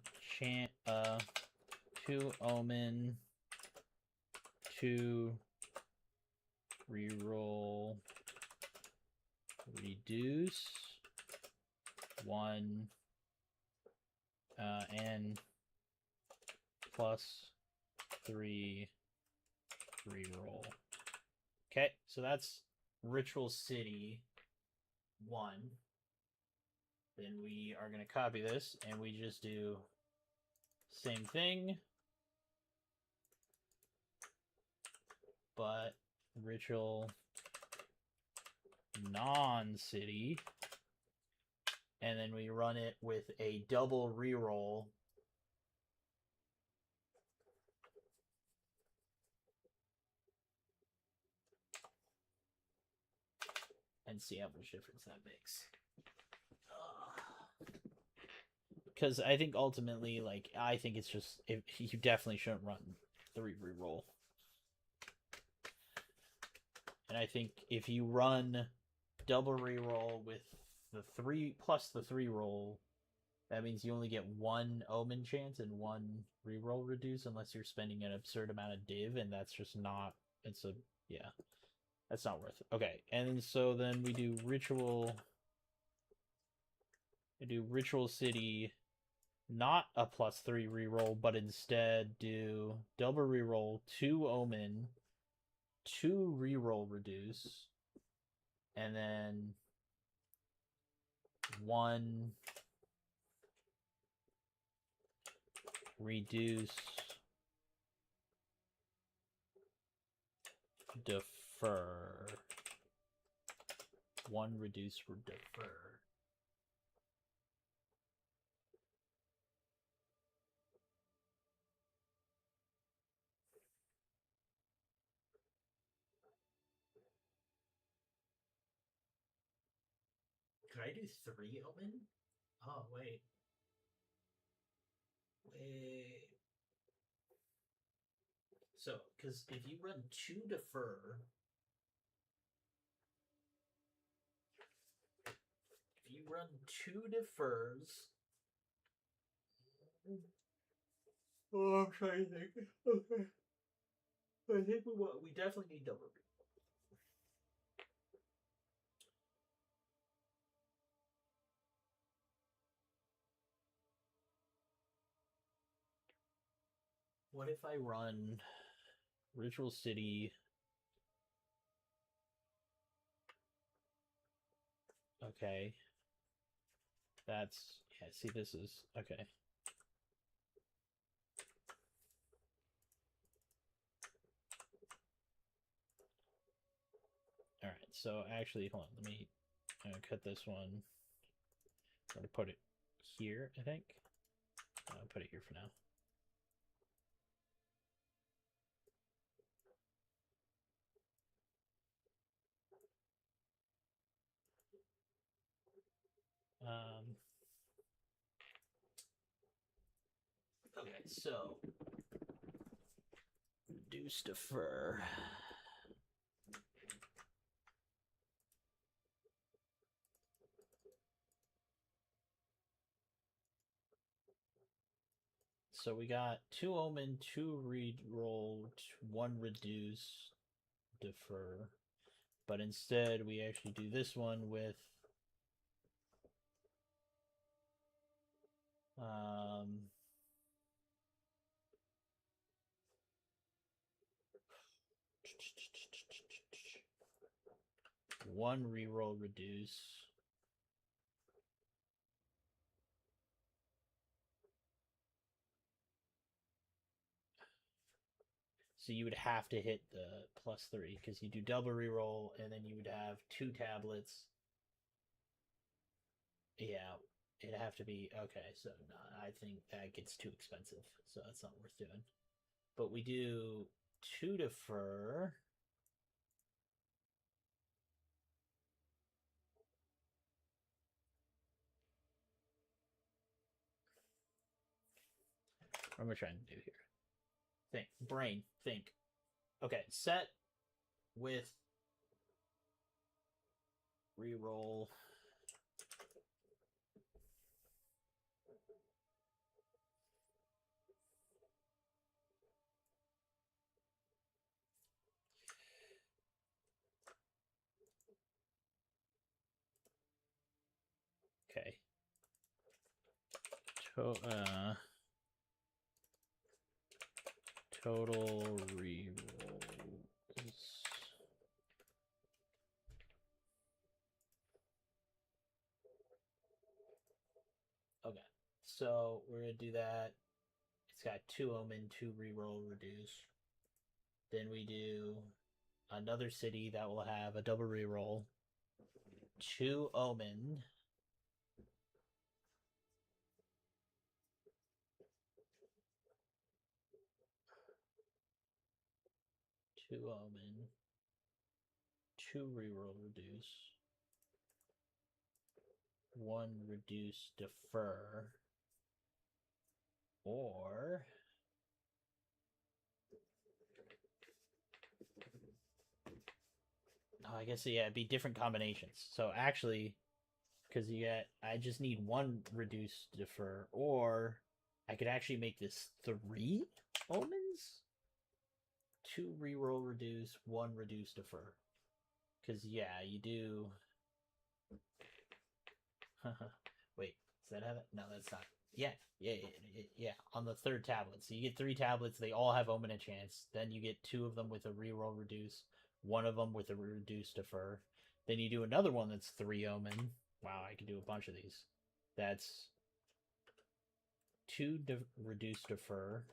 omen, 2 reroll, reduce, 1 and plus 3 reroll. Okay, so that's Ritual City 1. Then we are going to copy this and we just do same thing, but Ritual non-city, and then we run it with a double reroll. And see how much difference that makes. Because I think ultimately, like, I think it's just, if you definitely shouldn't run 3 reroll. And I think if you run double reroll with the 3 plus the 3 roll, that means you only get 1 omen chance and 1 reroll reduce unless you're spending an absurd amount of div, and that's just not, it's a, yeah, that's not worth it. Okay, and so then we do Ritual, City, not a plus 3 reroll, but instead do double reroll, 2 omen, 2 reroll reduce, and then 1 reduce defer. 1 reduce for defer. Could I do 3 omen? Oh, wait. Wait. So, because if you run 2 defer, if you run 2 defers, oh, I'm trying to think. Okay, I think we definitely need double. What if I run Ritual City? Okay. That's, yeah, see, this is, okay. Alright, so actually, hold on, let me cut this one. I'm going to put it here, I think. I'll put it here for now. Okay, so reduce defer. So we got 2 omen, 2 reroll, 1 reduce, defer. But instead, we actually do this one with one reroll reduce. So you would have to hit the +3 because you do double reroll and then you would have 2 tablets. Yeah, it'd have to be okay. So no, I think that gets too expensive, so that's not worth doing. But we do 2 defer. What am I trying to do here? Think, brain, think. Okay, set with reroll. Okay. Total rerolls. Okay, so we're gonna do that. It's got 2 omen, 2 reroll reduce. Then we do another city that will have a double reroll, 2 omen, two omen, 2 reroll reduce, 1 reduce defer, or oh, I guess yeah, it'd be different combinations. So actually, because I just need 1 reduce defer, or I could actually make this 3 omens, 2 reroll reduce, 1 reduce defer. Because yeah, you do. Wait, is that how that? No, that's not. Yeah. On the 3rd tablet, so you get 3 tablets. They all have omen a chance. Then you get 2 of them with a reroll reduce, 1 of them with a reduce defer. Then you do another one that's 3 omen. Wow, I could do a bunch of these. That's 2 reduce defer,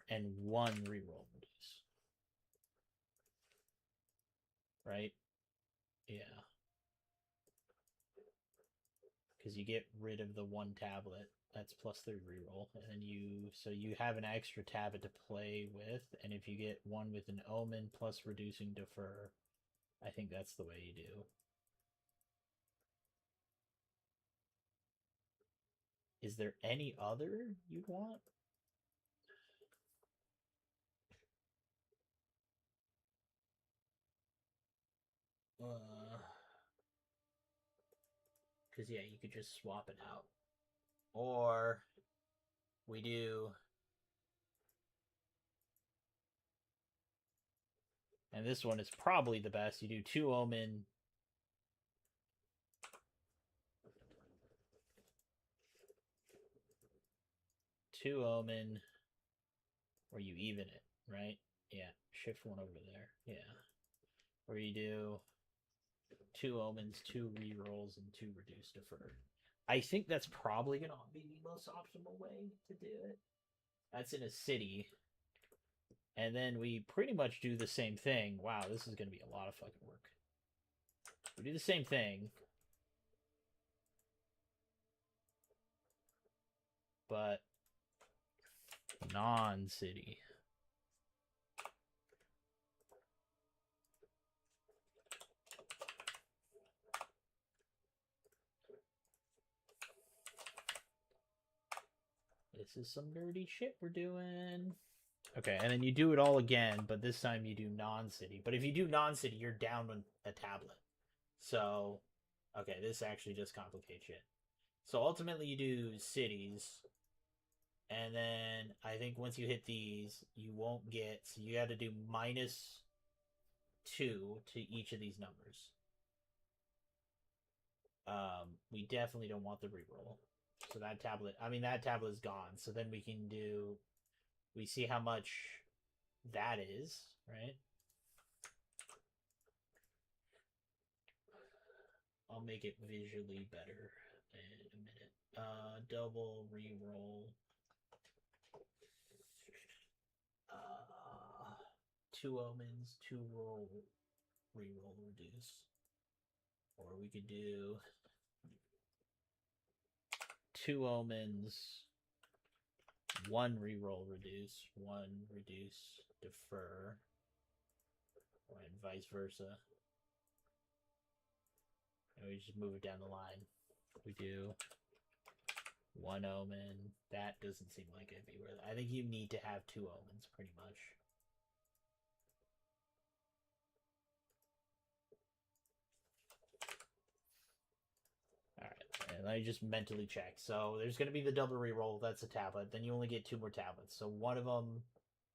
and 1 reroll reduce. Right? Yeah. Because you get rid of the 1 tablet. That's +3 reroll, and then you have an extra tablet to play with, and if you get one with an omen plus reducing defer, I think that's the way you do. Is there any other you'd want? Because yeah, you could just swap it out, or we do. And this one is probably the best. You do 2 omen, 2 omen, or you even it, right? Yeah, shift 1 over there. Yeah, where you do 2 omens, 2 rerolls, and 2 reduce defer. I think that's probably gonna be the most optimal way to do it. That's in a city. And then we pretty much do the same thing. Wow, this is gonna be a lot of fucking work. We do the same thing, but non-city. This is some nerdy shit we're doing. Okay, and then you do it all again, but this time you do non-city. But if you do non-city, you're down on a tablet. So, okay, this actually just complicates shit. So ultimately you do cities, and then I think once you hit these, you won't get, so you got to do -2 to each of these numbers. We definitely don't want the reroll. So that tablet is gone. So then we can do, we see how much that is, right? I'll make it visually better in a minute. Double reroll. 2 omens, 2 reroll reduce. Or we could do 2 omens, 1 reroll reduce, 1 reduce defer, and vice versa. And we just move it down the line. We do 1 omen. That doesn't seem like it'd be worth it. I think you need to have 2 omens, pretty much. Alright, and I just mentally check. So there's going to be the double reroll. That's a tablet. Then you only get 2 more tablets. So one of them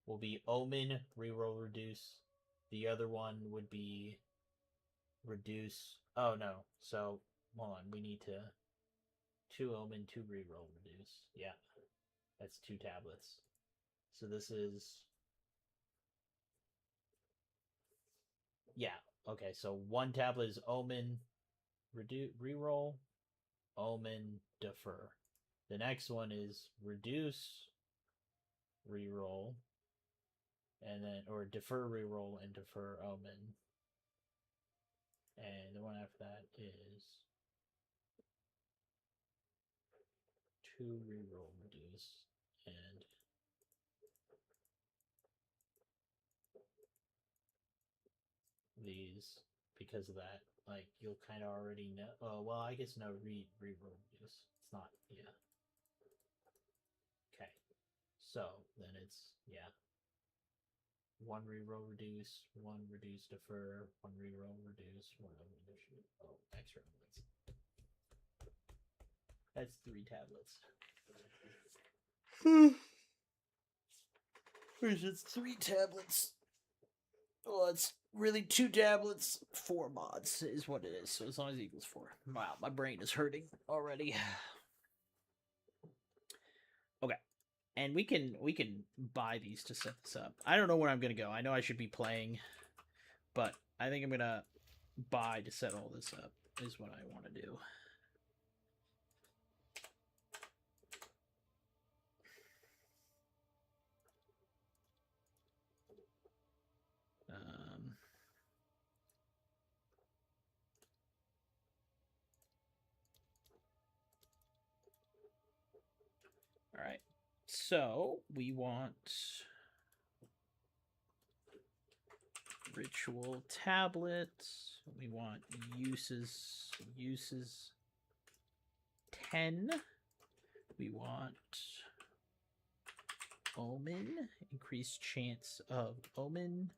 will be omen, reroll, reduce. The other one would be reduce. Oh, no. So, hold on. We need to 2 omen, 2 reroll reduce. Yeah. That's 2 tablets. So this is... Yeah. Okay, so 1 tablet is omen, reroll, omen, defer. The next one is reduce, reroll, and then, or defer reroll and defer omen. And the one after that is 2 reroll reduce and these, because of that, like, you'll kind of already know. Oh, well, I guess no, reroll reduce. It's not, yeah. Okay. So then it's, yeah. 1 reroll reduce, 1 reduce defer, 1 reroll reduce, 1 omen. Oh, extra omens. That's 3 tablets. It's 3 tablets. Well, it's really 2 tablets, 4 mods is what it is. So as long as it equals 4. Wow, my brain is hurting already. Okay. And we can buy these to set this up. I don't know where I'm gonna go. I know I should be playing, but I think I'm gonna buy to set all this up is what I want to do. All right. So we want ritual tablets. We want uses 10. We want omen, increased chance of omen.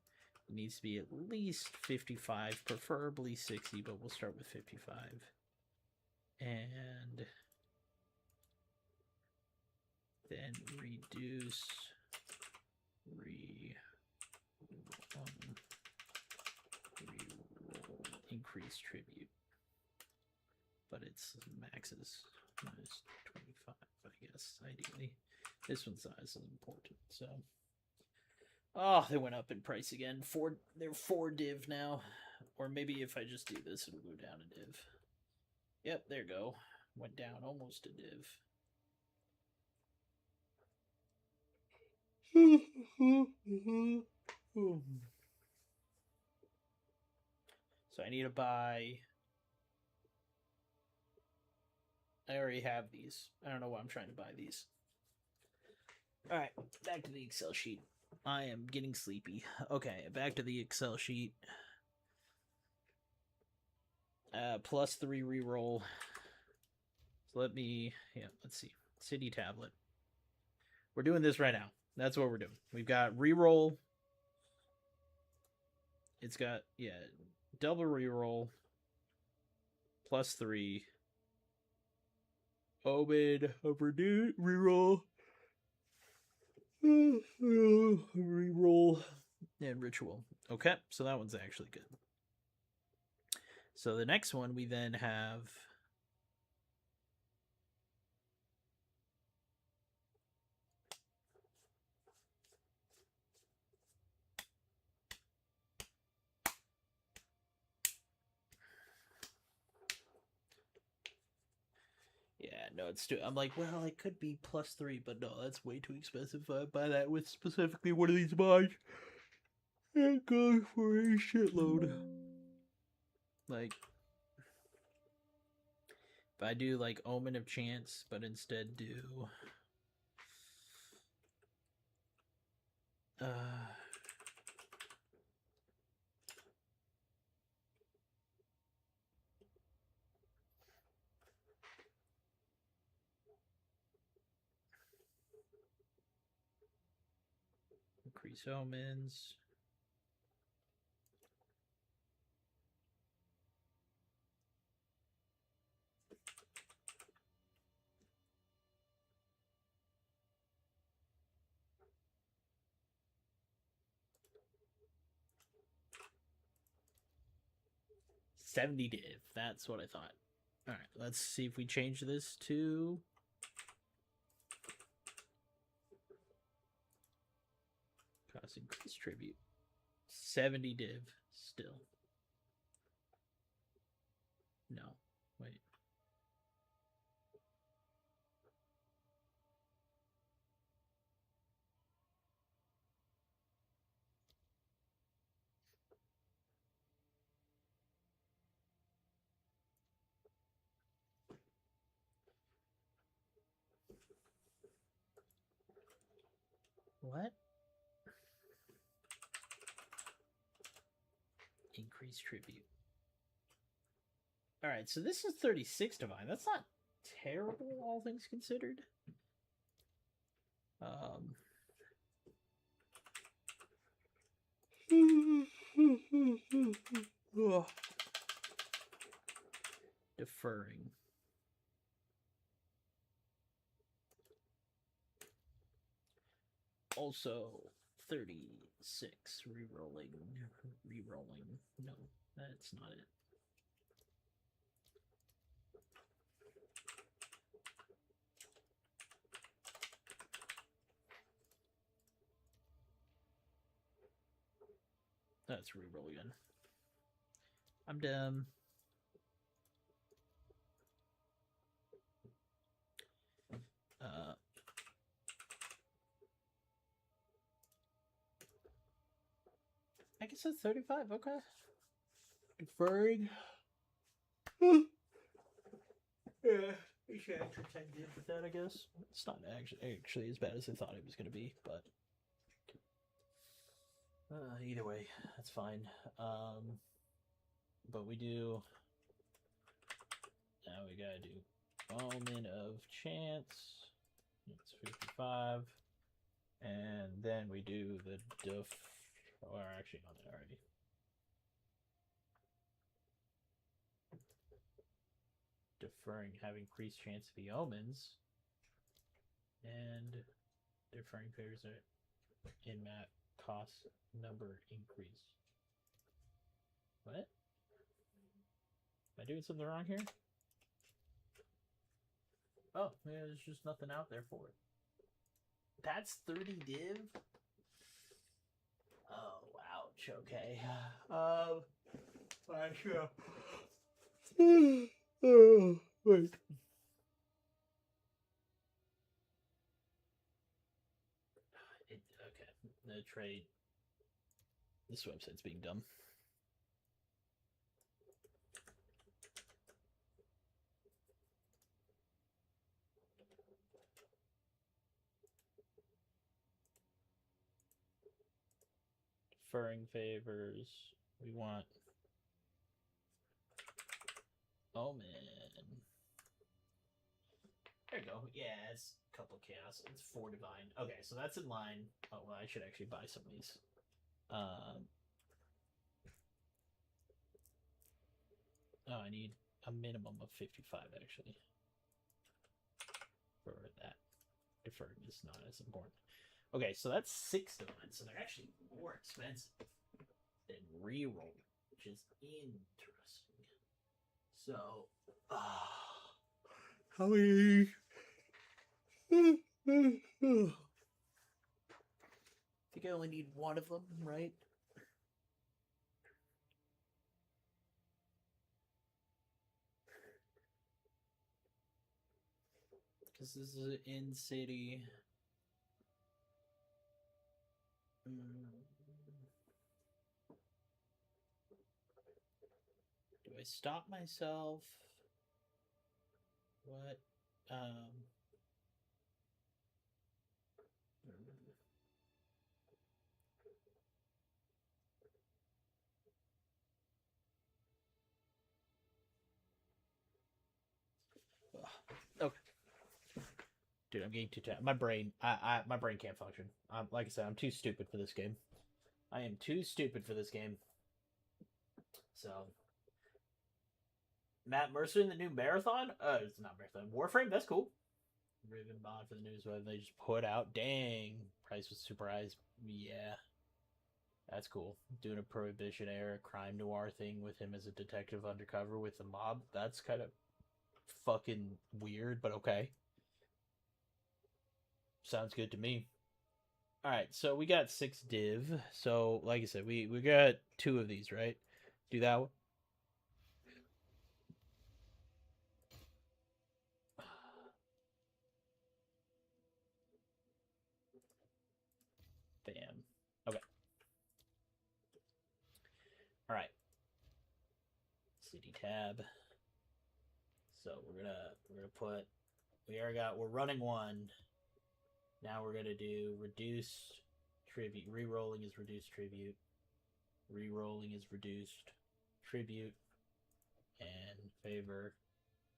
It needs to be at least 55, preferably 60, but we'll start with 55. And then reduce reroll, increase tribute. But its max is minus 25, I guess, ideally. This one's size is important, so. Oh, they went up in price again. They're 4 div now. Or maybe if I just do this, it'll go down a div. Yep, there you go. Went down almost a div. So I need to buy... I already have these. I don't know why I'm trying to buy these. Alright, back to the Excel sheet. I am getting sleepy. Okay, back to the Excel sheet. Plus 3 reroll. So let me... Yeah, let's see. City tablet. We're doing this right now. That's what we're doing. We've got reroll. It's got, yeah, double reroll. Plus 3. Omen, reroll. Reroll. And ritual. Okay, so that one's actually good. So the next one we then have... Yeah, no, it's too... I'm like, well, it could be plus 3, but no, that's way too expensive. I buy that with specifically one of these buys. It goes for a shitload. Like, if I do, like, Omen of Chance, but instead do... Increase omens. $70 div. That's what I thought. All right, let's see if we change this to cost increase tribute. 70 div still. No, wait. What? Increase tribute. All right, so this is 36 divine. That's not terrible, all things considered. Deferring. Also, 36 rerolling. Rerolling. No, that's not it. That's reroll again. I'm dumb. I guess that's 35. Okay. Deferring. Yeah, you should actually take it with that. I guess it's not actually as bad as I thought it was going to be, but either way, that's fine. But we do. Now we gotta do Omen of Chance. It's 55. And then we do the or actually on it already. Deferring have increased chance of the omens. And deferring favors are in map cost number increase. What? Am I doing something wrong here? Oh, yeah, there's just nothing out there for it. That's 30 div? Oh, ouch, okay. Wait. Okay, the trade. This website's being dumb. Deferring favors. We want Omen. There you go. Yeah, it's a couple chaos. It's 4 divine. Okay, so that's in line. Oh, well, I should actually buy some of these. Oh, I need a minimum of 55, actually. For that. Deferred is not as important. Okay, so that's 6 divine, so they're actually more expensive than reroll, which is interesting. So, how many? I think I only need one of them, right? Because this is an in-city. Do I stop myself? What? Okay. Dude, I'm getting too tired. My brain, my brain can't function. Like I said, I'm too stupid for this game. I am too stupid for this game. So, Matt Mercer in the new marathon? It's not marathon. Warframe? That's cool. Ribbon bond for the news web they just put out. Dang. Price was super high. Yeah. That's cool. Doing a Prohibition era crime noir thing with him as a detective undercover with the mob. That's kind of fucking weird, but okay. Sounds good to me. All right, so we got 6 div. So, like I said, we got 2 of these, right? Do that one. Bam. Okay. All right. City tab. So we're gonna put. We're running 1. Now we're gonna do reduced tribute. Rerolling is reduced tribute. Rerolling is reduced tribute and favor.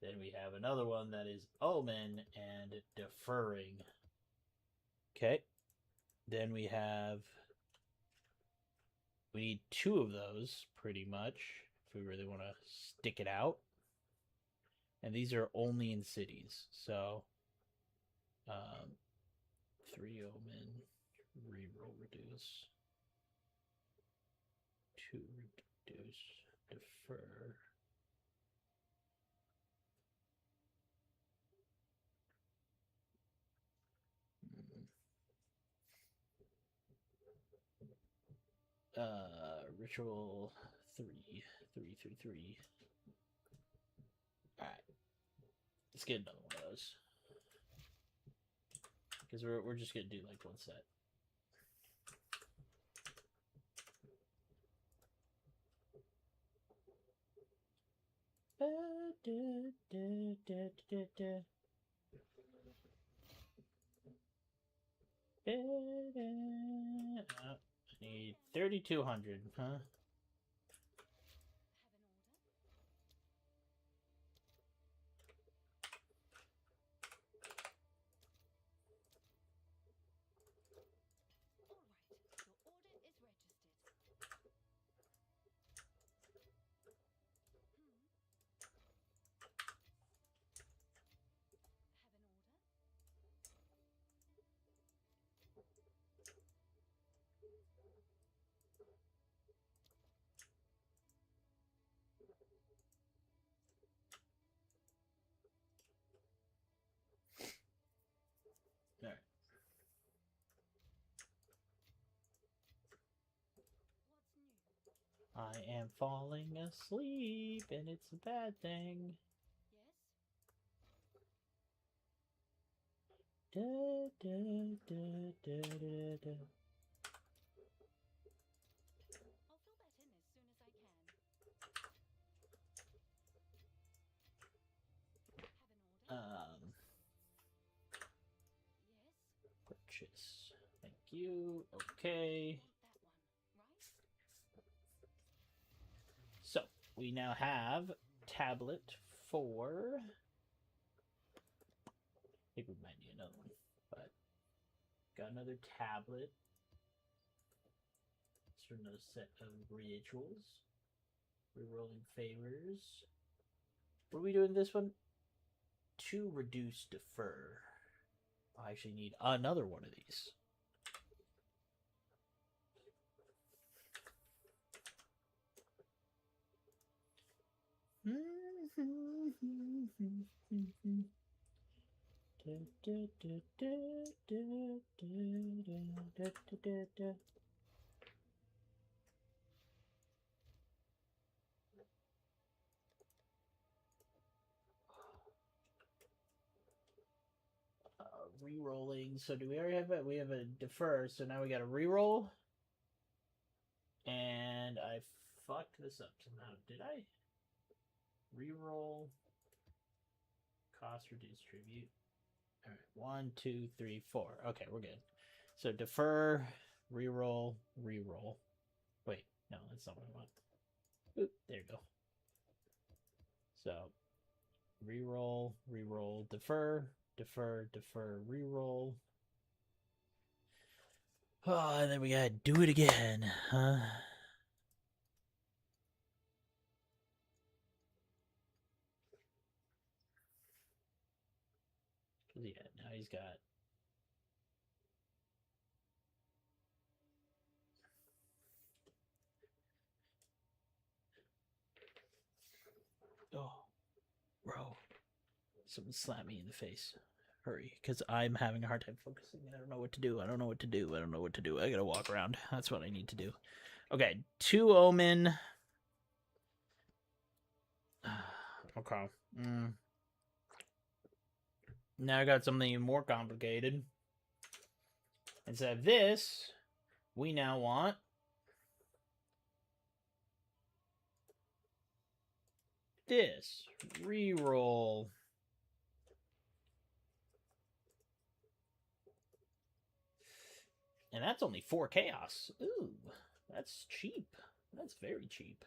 Then we have another one that is omen and deferring. Okay. Then we need 2 of those pretty much if we really want to stick it out. And these are only in cities. So 3 omen, reroll reduce, 2 reduce, defer. Ritual 3, 3, 3, 3. All right, let's get another one of those because we're just gonna do like 1 set. I need 3,200, huh? All right. I am falling asleep, and it's a bad thing. Da, da, da, da, da, da. Purchase. Thank you. Okay. So we now have tablet 4. I think we might need another one, but got another tablet. Let's run a set of rituals. Rerolling favors. What are we doing this one? To reduce defer. I actually need another one of these. Rerolling. So do we already have it? We have a defer. So now we got a reroll. And I fucked this up somehow. Did I? Reroll. Cost reduce tribute. All right. 1, 2, 3, 4. Okay, we're good. So defer, reroll, reroll. Wait, no, that's not what I want. Oop, there you go. So reroll, reroll, defer, defer, defer, reroll. Oh, and then we gotta do it again, huh? Yeah, now he's got. Oh, bro. Someone slap me in the face. Hurry, because I'm having a hard time focusing. I don't know what to do. I don't know what to do. I don't know what to do. I gotta walk around. That's what I need to do. Okay, 2 Omen. Okay. Now I got something even more complicated. Instead of this, we now want this. Reroll. And that's only 4 chaos. Ooh, that's cheap. That's very cheap.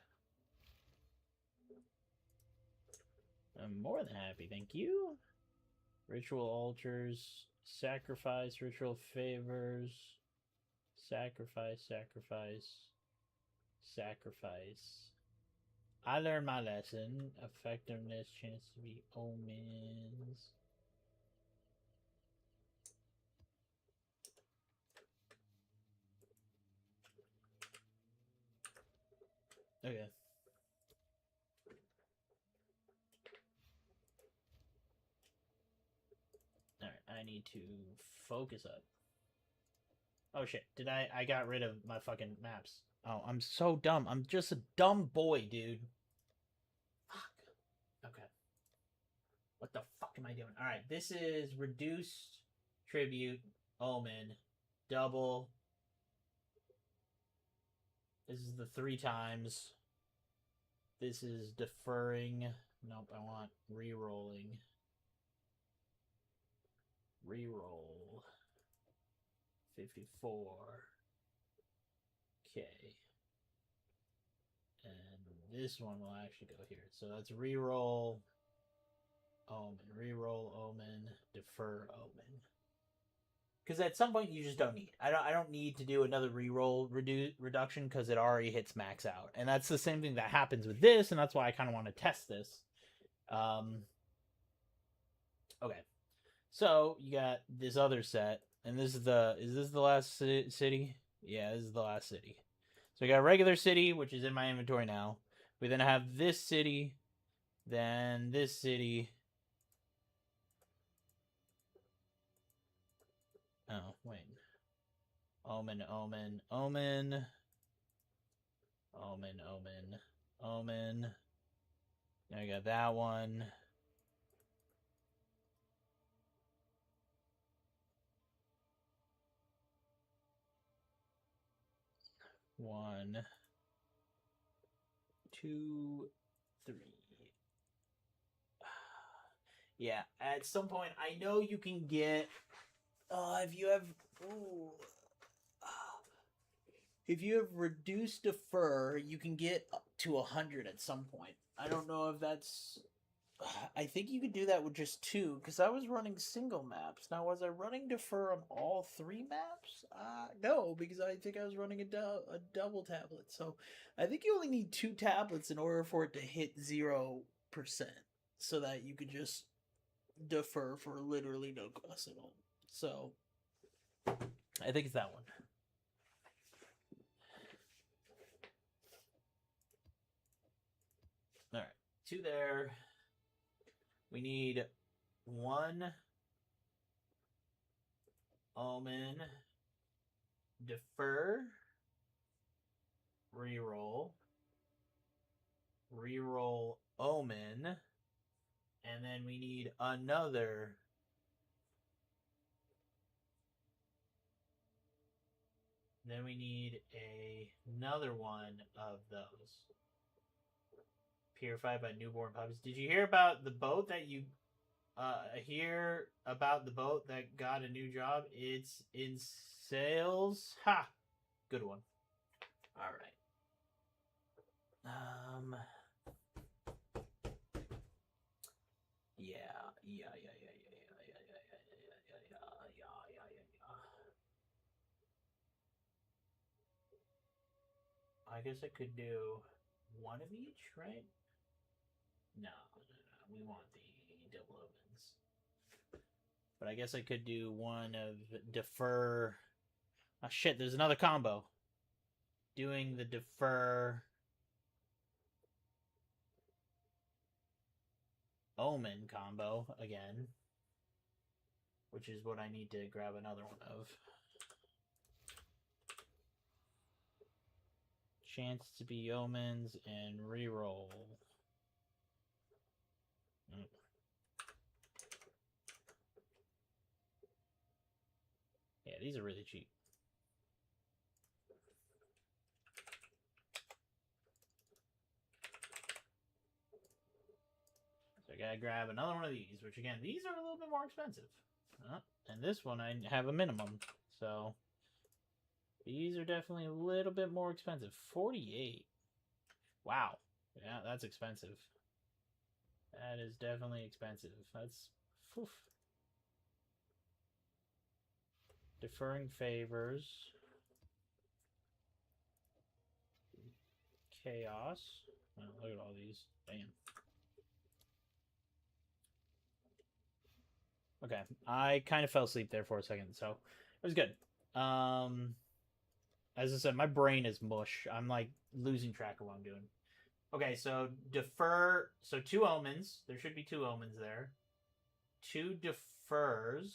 I'm more than happy, thank you. Ritual altars, sacrifice, ritual favors, sacrifice, sacrifice, sacrifice. I learned my lesson. Effectiveness, chance to be omens. Okay. Alright, I need to focus up. Oh shit, I got rid of my fucking maps. Oh, I'm so dumb. I'm just a dumb boy, dude. Fuck. Okay. What the fuck am I doing? Alright, this is reduced tribute, omen, double. This is the 3 times. This is deferring. Nope, I want re-rolling. Reroll. 54. Okay. And this one will actually go here. So that's reroll omen, reroll omen, defer omen. Because at some point you just don't need. I don't need to do another reroll reduction because it already hits max out. And that's the same thing that happens with this, and that's why I kind of want to test this. Okay. So you got this other set, and this is this the last city? Yeah, this is the last city. So we got a regular city, which is in my inventory now. We then have this city, then this city. Oh, wait. Omen, omen, omen. Omen, omen, omen. Now we got that one. One, 2, 3. Yeah, at some point, I know you can get. If you have. Ooh, if you have reduced defer, you can get up to 100 at some point. I don't know if that's. I think you could do that with just 2, because I was running single maps. Now, was I running defer on all 3 maps? No, because I think I was running a double tablet. So I think you only need 2 tablets in order for it to hit 0%, so that you could just defer for literally no cost at all. So I think it's that one. All right, 2 there. We need 1 omen, defer, reroll, reroll omen, and then we need another. Then we need another one of those. Purified by newborn puppies. Did you hear about the boat that you hear about the boat that got a new job? It's in sales. Ha! Good one. All right. I guess I could do one of each, right? No. We want the double opens. But I guess I could do one of defer. Oh shit, there's another combo. Doing the defer Omen combo again, which is what I need to grab another one of. Chance to be omens and reroll. Yeah, these are really cheap. So I gotta grab another one of these, which again, these are a little bit more expensive. And this one I have a minimum, so these are definitely a little bit more expensive. 48. Wow. Yeah, that's expensive. That is definitely expensive. That's... Oof. Deferring favors. Chaos. Oh, look at all these. Damn. Okay, I kind of fell asleep there for a second, so it was good. As I said, my brain is mush. I'm like losing track of what I'm doing. Okay, so defer. So 2 omens. There should be 2 omens there. 2 defers.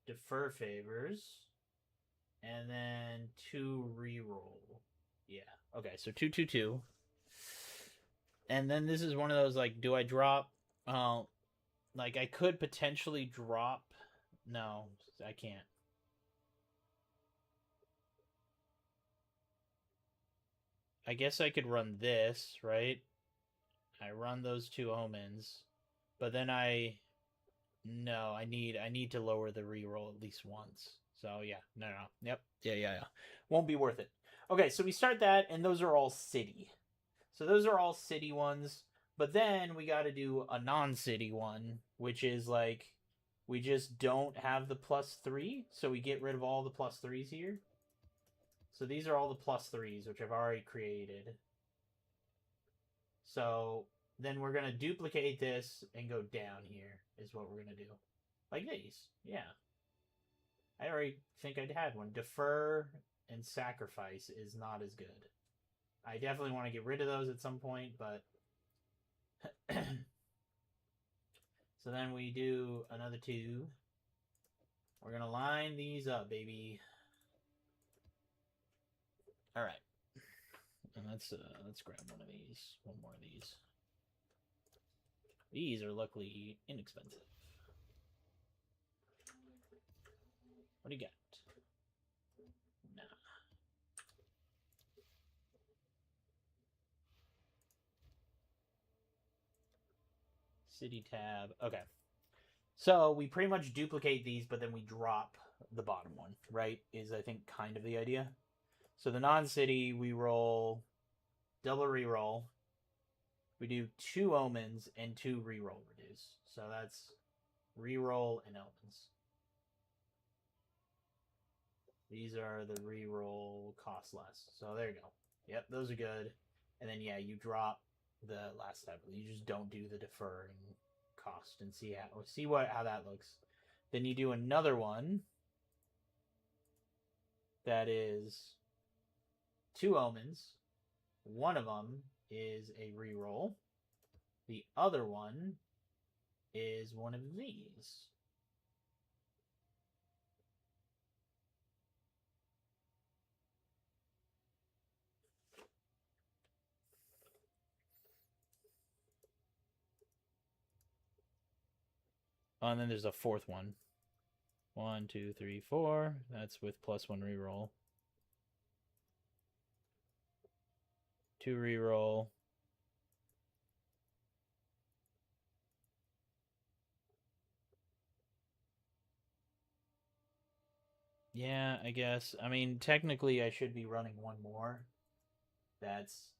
Defer favors. And then 2 reroll. Yeah. Okay, so 2, 2, 2. And then this is one of those, like, do I drop? Like, I could potentially drop. No, I can't. I guess I could run this, right? I run those 2 omens, but then no, I need to lower the reroll at least once. So yeah, no. Yep. Yeah. Won't be worth it. Okay, so we start that, and those are all city. So those are all city ones, but then we got to do a non-city one, which is like we just don't have the +3, so we get rid of all the +3s here. So these are all the +3s, which I've already created. So then we're going to duplicate this and go down here is what we're going to do. Like these. Yeah. I already think I'd had one. Defer and sacrifice is not as good. I definitely want to get rid of those at some point, but... So then we do another 2. We're going to line these up, baby. All right. And let's grab one of these. One more of these. These are luckily inexpensive. What do you got? Nah. City tab. Okay. So we pretty much duplicate these, but then we drop the bottom one, right? Is, I think, kind of the idea. So the non-city, we roll double reroll. We do 2 omens and 2 reroll reduce. So that's reroll and omens. These are the reroll cost less. So there you go. Yep, those are good. And then yeah, you drop the last step. You just don't do the deferring cost and see how that looks. Then you do another one that is 2 omens. One of them is a reroll. The other one is one of these. Oh, and then there's a 4th one. 1, 2, 3, 4. That's with +1 reroll. 2 reroll. Yeah, I guess. I mean, technically I should be running one more. That's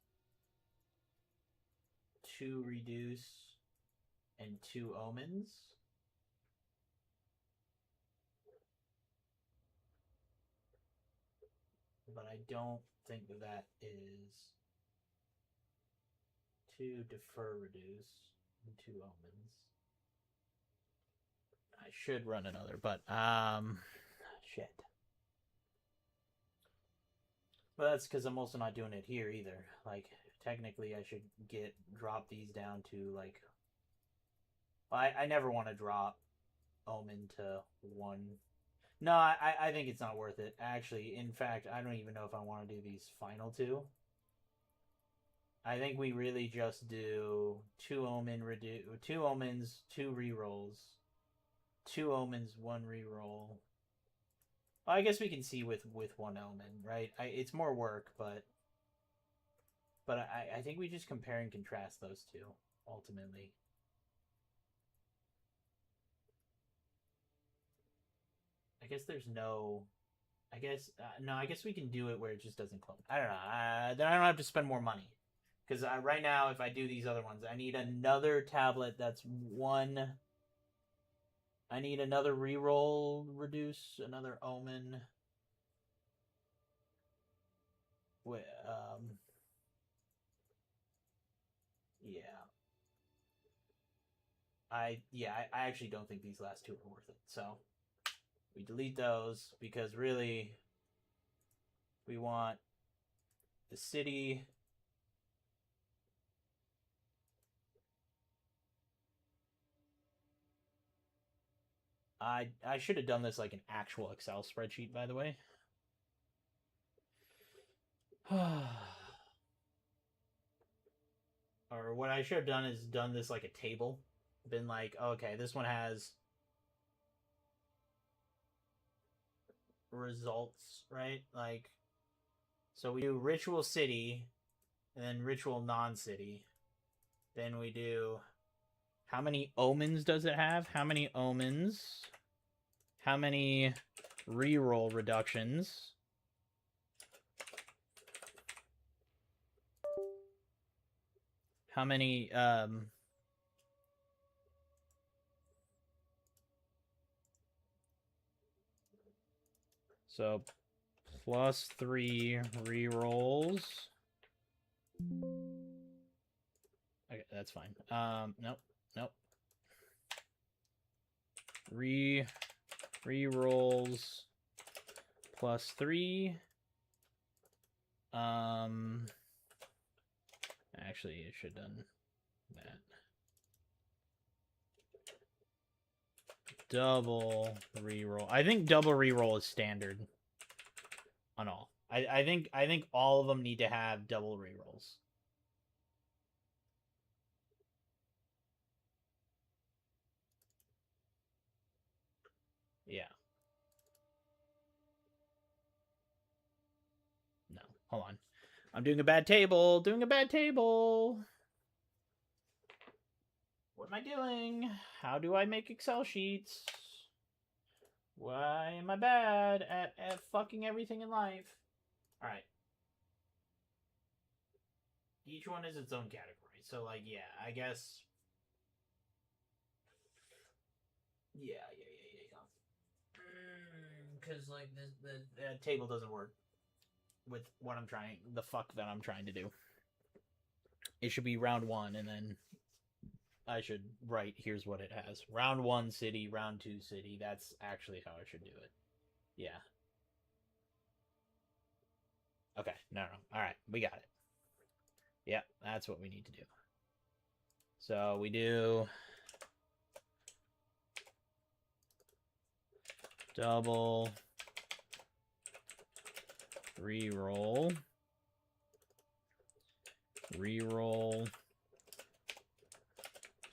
2 reduce and 2 omens. But I don't think that is 2 defer reduce and 2 omens. I should run another, but shit. But that's because I'm also not doing it here either. Like, technically I should drop these down to like I never want to drop Omen to 1. No, I think it's not worth it. Actually, in fact, I don't even know if I want to do these final 2. I think we really just do 2 2 omens, 2 rerolls. 2 omens, 1 reroll. Well, I guess we can see with 1 omen, right? It's more work, but I think we just compare and contrast those 2 ultimately. I guess there's no. I guess no. I guess we can do it where it just doesn't clone. I don't know. Then I don't have to spend more money, because right now, if I do these other ones, I need another tablet that's 1. I need another reroll reduce, another omen. Wait, yeah. I actually don't think these last 2 are worth it. So we delete those because really we want the city. I should have done this like an actual Excel spreadsheet, by the way. Or what I should have done is done this like a table. Been like, okay, this one has results, right? Like, so we do ritual city, and then ritual non-city. Then we do, how many omens does it have? How many omens? How many reroll reductions? How many, so +3 rerolls. Okay, that's fine. Nope. Rerolls +3. Actually, it should have done that. Double reroll. I think double reroll is standard on all. I think all of them need to have double rerolls. Yeah. No, hold on. I'm doing a bad table. Doing a bad table. What am I doing? How do I make Excel sheets? Why am I bad at fucking everything in life? Alright. Each one is its own category. So, like, yeah, I guess... Yeah. Because, like, the table doesn't work with what I'm trying... The fuck that I'm trying to do. It should be round 1, and then I should write, here's what it has. Round 1 city, round 2 city. That's actually how I should do it. Yeah. Okay, no. Alright, we got it. Yep, that's what we need to do. So we do double reroll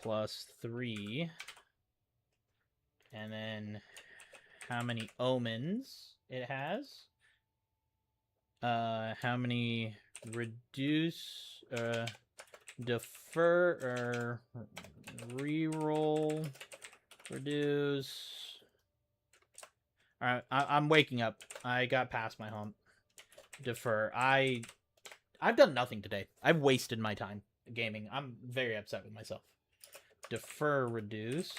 +3, and then how many omens it has, how many reduce, defer, or reroll, reduce. All right, I'm waking up. I got past my hump. Defer. I've done nothing today. I've wasted my time gaming. I'm very upset with myself. Defer, reduce.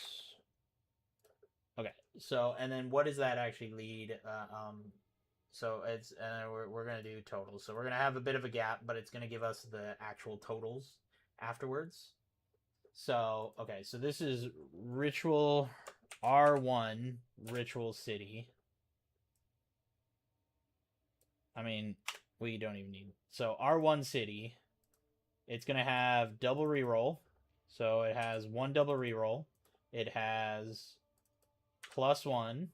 Okay, so and then what does that actually lead? So it's we're gonna do totals. So we're gonna have a bit of a gap, but it's gonna give us the actual totals afterwards. So okay, so this is ritual R1 ritual city. I mean, we don't even need. So R1 city, it's gonna have double reroll. So it has 1 double reroll. it has +1,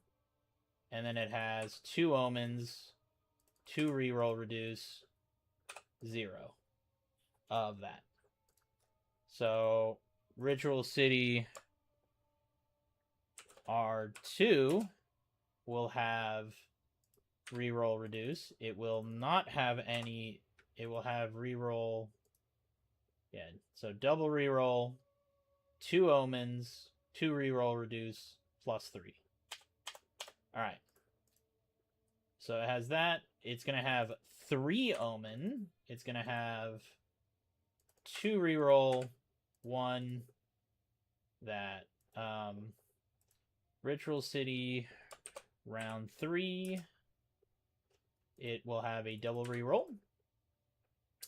and then it has 2 omens, 2 reroll reduce, 0 of that. So Ritual City R2 will have reroll reduce. It will not have any. It will have reroll. Yeah, so double reroll, 2 omens, 2 reroll reduce, +3. All right. So it has that. It's gonna have 3 omen. It's gonna have 2 reroll, 1 that. Ritual City round 3. It will have a double reroll.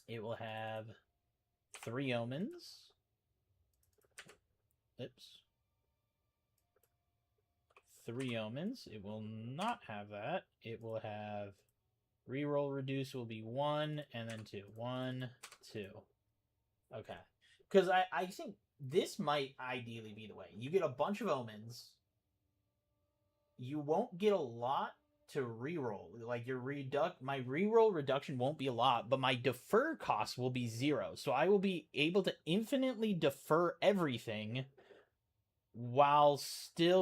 It will have 3 omens. Oops. 3 omens. It will not have that. It will have reroll reduce will be 1 and then 2. 1, 2. Okay. Because I think this might ideally be the way. You get a bunch of omens. You won't get a lot to reroll. Like my reroll reduction won't be a lot, but my defer cost will be 0. So I will be able to infinitely defer everything while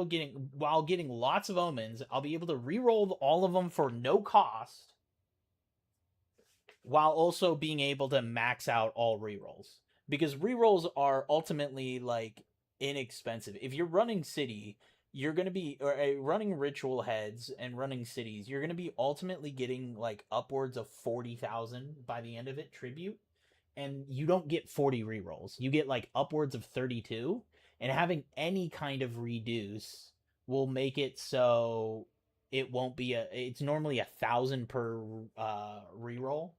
getting lots of omens. I'll be able to reroll all of them for no cost, while also being able to max out all rerolls. Because rerolls are ultimately like inexpensive. If you're running city, you're going to be running ritual heads and running cities. You're going to be ultimately getting like upwards of 40,000 by the end of it tribute, and you don't get 40 rerolls. You get like upwards of 32, and having any kind of reduce will make it so it won't be it's normally 1,000 per reroll.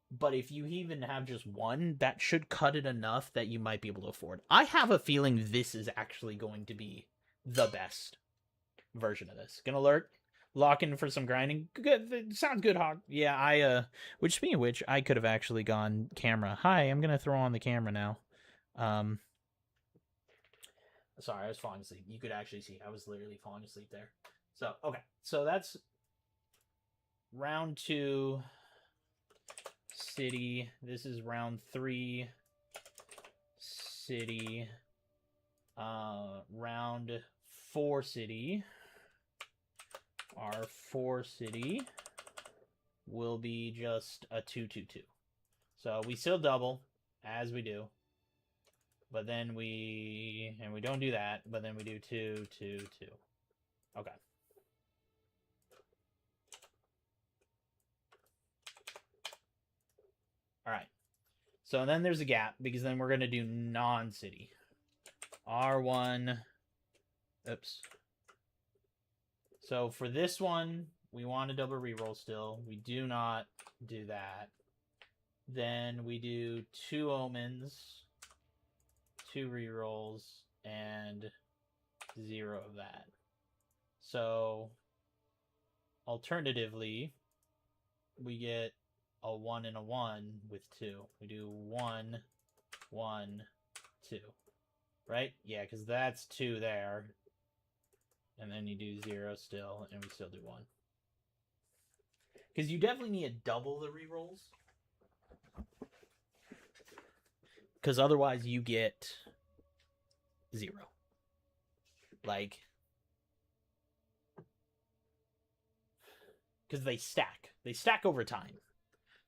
But if you even have just 1, that should cut it enough that you might be able to afford. I have a feeling this is actually going to be the best version of this. Gonna lock in for some grinding. Good, sounds good, Hawk. Yeah, which speaking of which, I could have actually gone camera. Hi, I'm gonna throw on the camera now. Sorry, I was falling asleep. You could actually see I was literally falling asleep there. So okay, so that's round 2. City. This is round 3. City. Round 4 city. Our 4 city will be just a 2-2-2. So we still double as we do, but then we don't do that. But then we do 2-2-2. Okay. All right. So then there's a gap because then we're going to do non-city. R1. Oops. So for this one, we want a double reroll still. We do not do that. Then we do 2 omens, 2 rerolls, and 0 of that. So alternatively, we get a 1 and a 1 with 2. We do 1, 1, 2. Right? Yeah, because that's 2 there. And then you do 0 still, and we still do 1. Because you definitely need to double the rerolls. Because otherwise you get 0. Like, because they stack. They stack over time.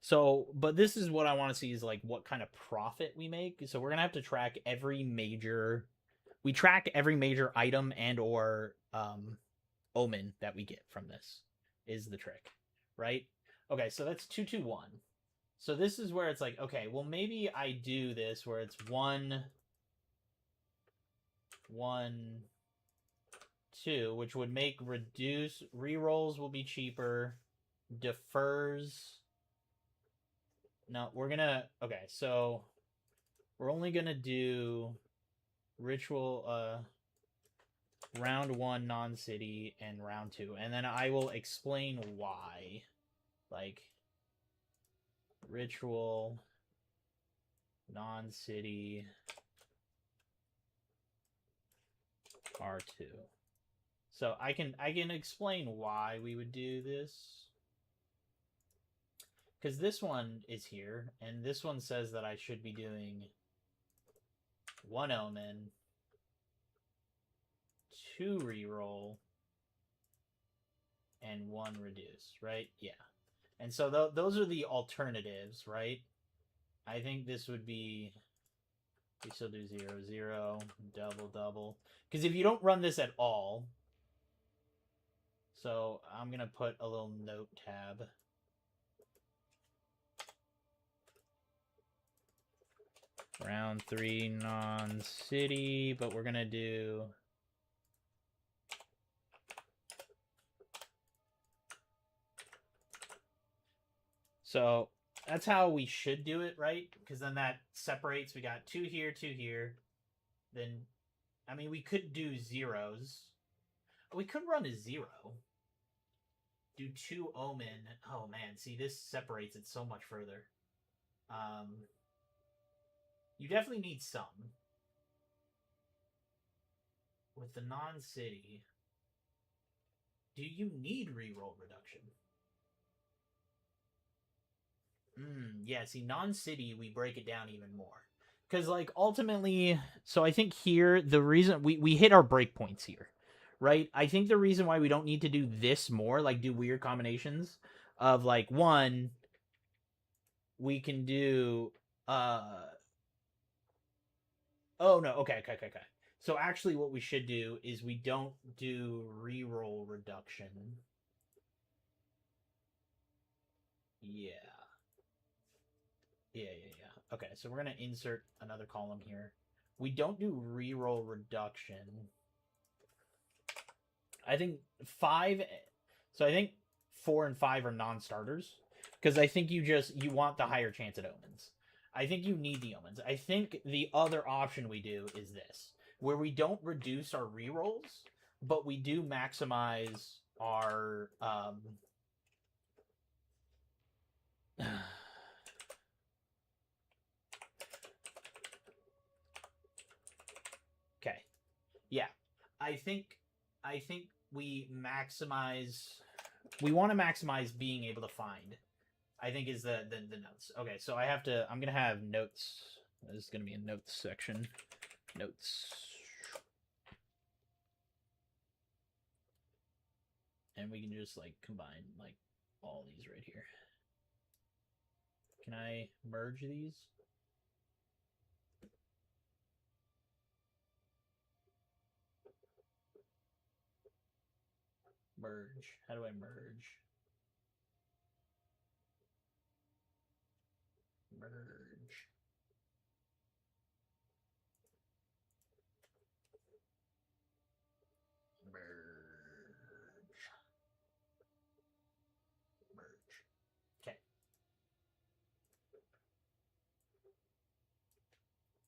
So, but this is what I want to see is like what kind of profit we make. So we're going to have to track every major... We track every major item and or omen that we get from this is the trick, right? Okay, so that's 2-2-1. So this is where it's like, okay, well maybe I do this where it's 1, 1, 2, which would make reduce rerolls will be cheaper, defers. No, we're gonna okay, so we're only gonna do ritual round 1 non-city and round 2, and then I will explain why. Like ritual non-city R2. So I can explain why we would do this. Because this one is here, and this one says that I should be doing 1 omen, 2 reroll, and 1 reduce, right? Yeah. And so those are the alternatives, right? I think this would be... We still do 0, 0, double, double. Because if you don't run this at all... So I'm going to put a little note tab. Round 3 non-city, but we're going to do... So that's how we should do it, right? Because then that separates. We got 2 here, 2 here. Then, I mean, we could do zeros. We could run a 0. Do 2 omen. Oh, man. See, this separates it so much further. You definitely need some. With the non-city, do you need reroll reduction? Yeah, see, non-city, we break it down even more. Because, like, ultimately, so I think here, the reason, we hit our breakpoints here, right? I think the reason why we don't need to do this more, like, do weird combinations of, like, 1, we can do, oh, no, okay. So actually what we should do is we don't do reroll reduction. Yeah. Okay, so we're going to insert another column here. We don't do reroll reduction. I think 5... So I think 4 and 5 are non-starters. Because I think you want the higher chance at omens. I think you need the omens. I think the other option we do is this. Where we don't reduce our rerolls, but we do maximize our... Okay. Yeah. I think we maximize... We want to maximize being able to find. I think is the notes. Okay, so I'm going to have notes. This is going to be a notes section. Notes. And we can just, like, combine, like, all these right here. Can I merge these? Merge. How do I merge? Merge. Merge. Okay.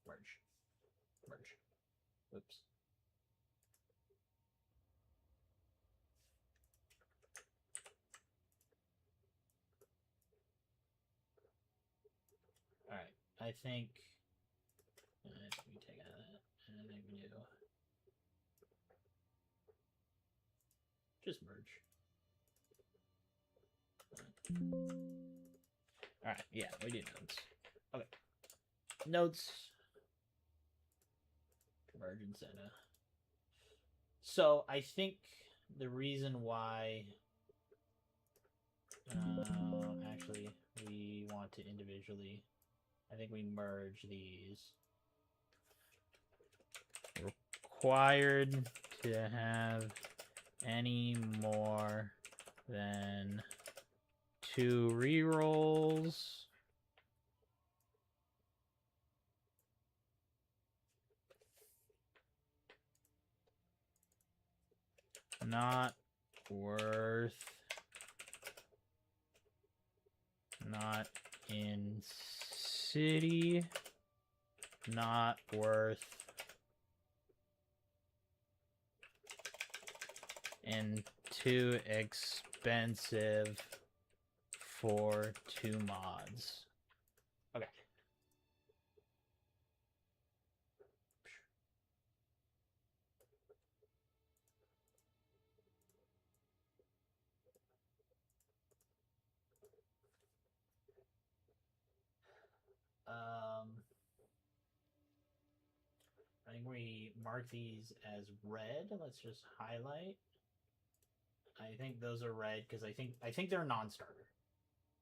Merge. Oops. Alright, I think we take out that, and I think we do just merge. Alright, yeah, we do notes. Okay. Notes. Merge and Zeta. So I think the reason why actually we want to individually, I think we merge these. Required to have any more than 2 rerolls. Not worth. Not in city. Not worth. And too expensive for 2 mods. Okay. think we mark these as red. Let's just highlight. I think those are red because I think they're a non-starter.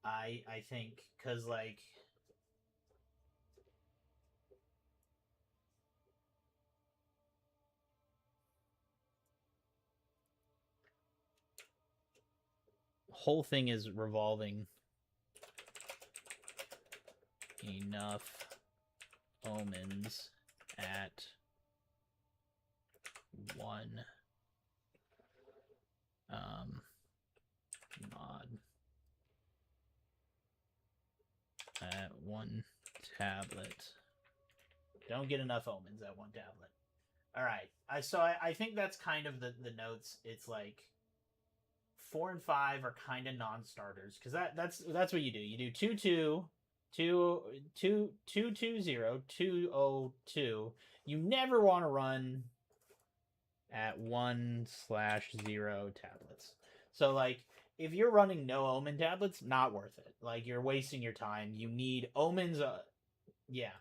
I think because like whole thing is revolving enough omens at one mod at one tablet. Don't get enough omens at one tablet. All right. I think that's kind of the notes. It's like 4 and 5 are kind of non-starters because that's what you do. You do 2-2, 2-2-0, 2-0-2. You never want to run at 1/0 tablets. So like if you're running no omen tablets, not worth it. Like you're wasting your time. You need omens. Yeah.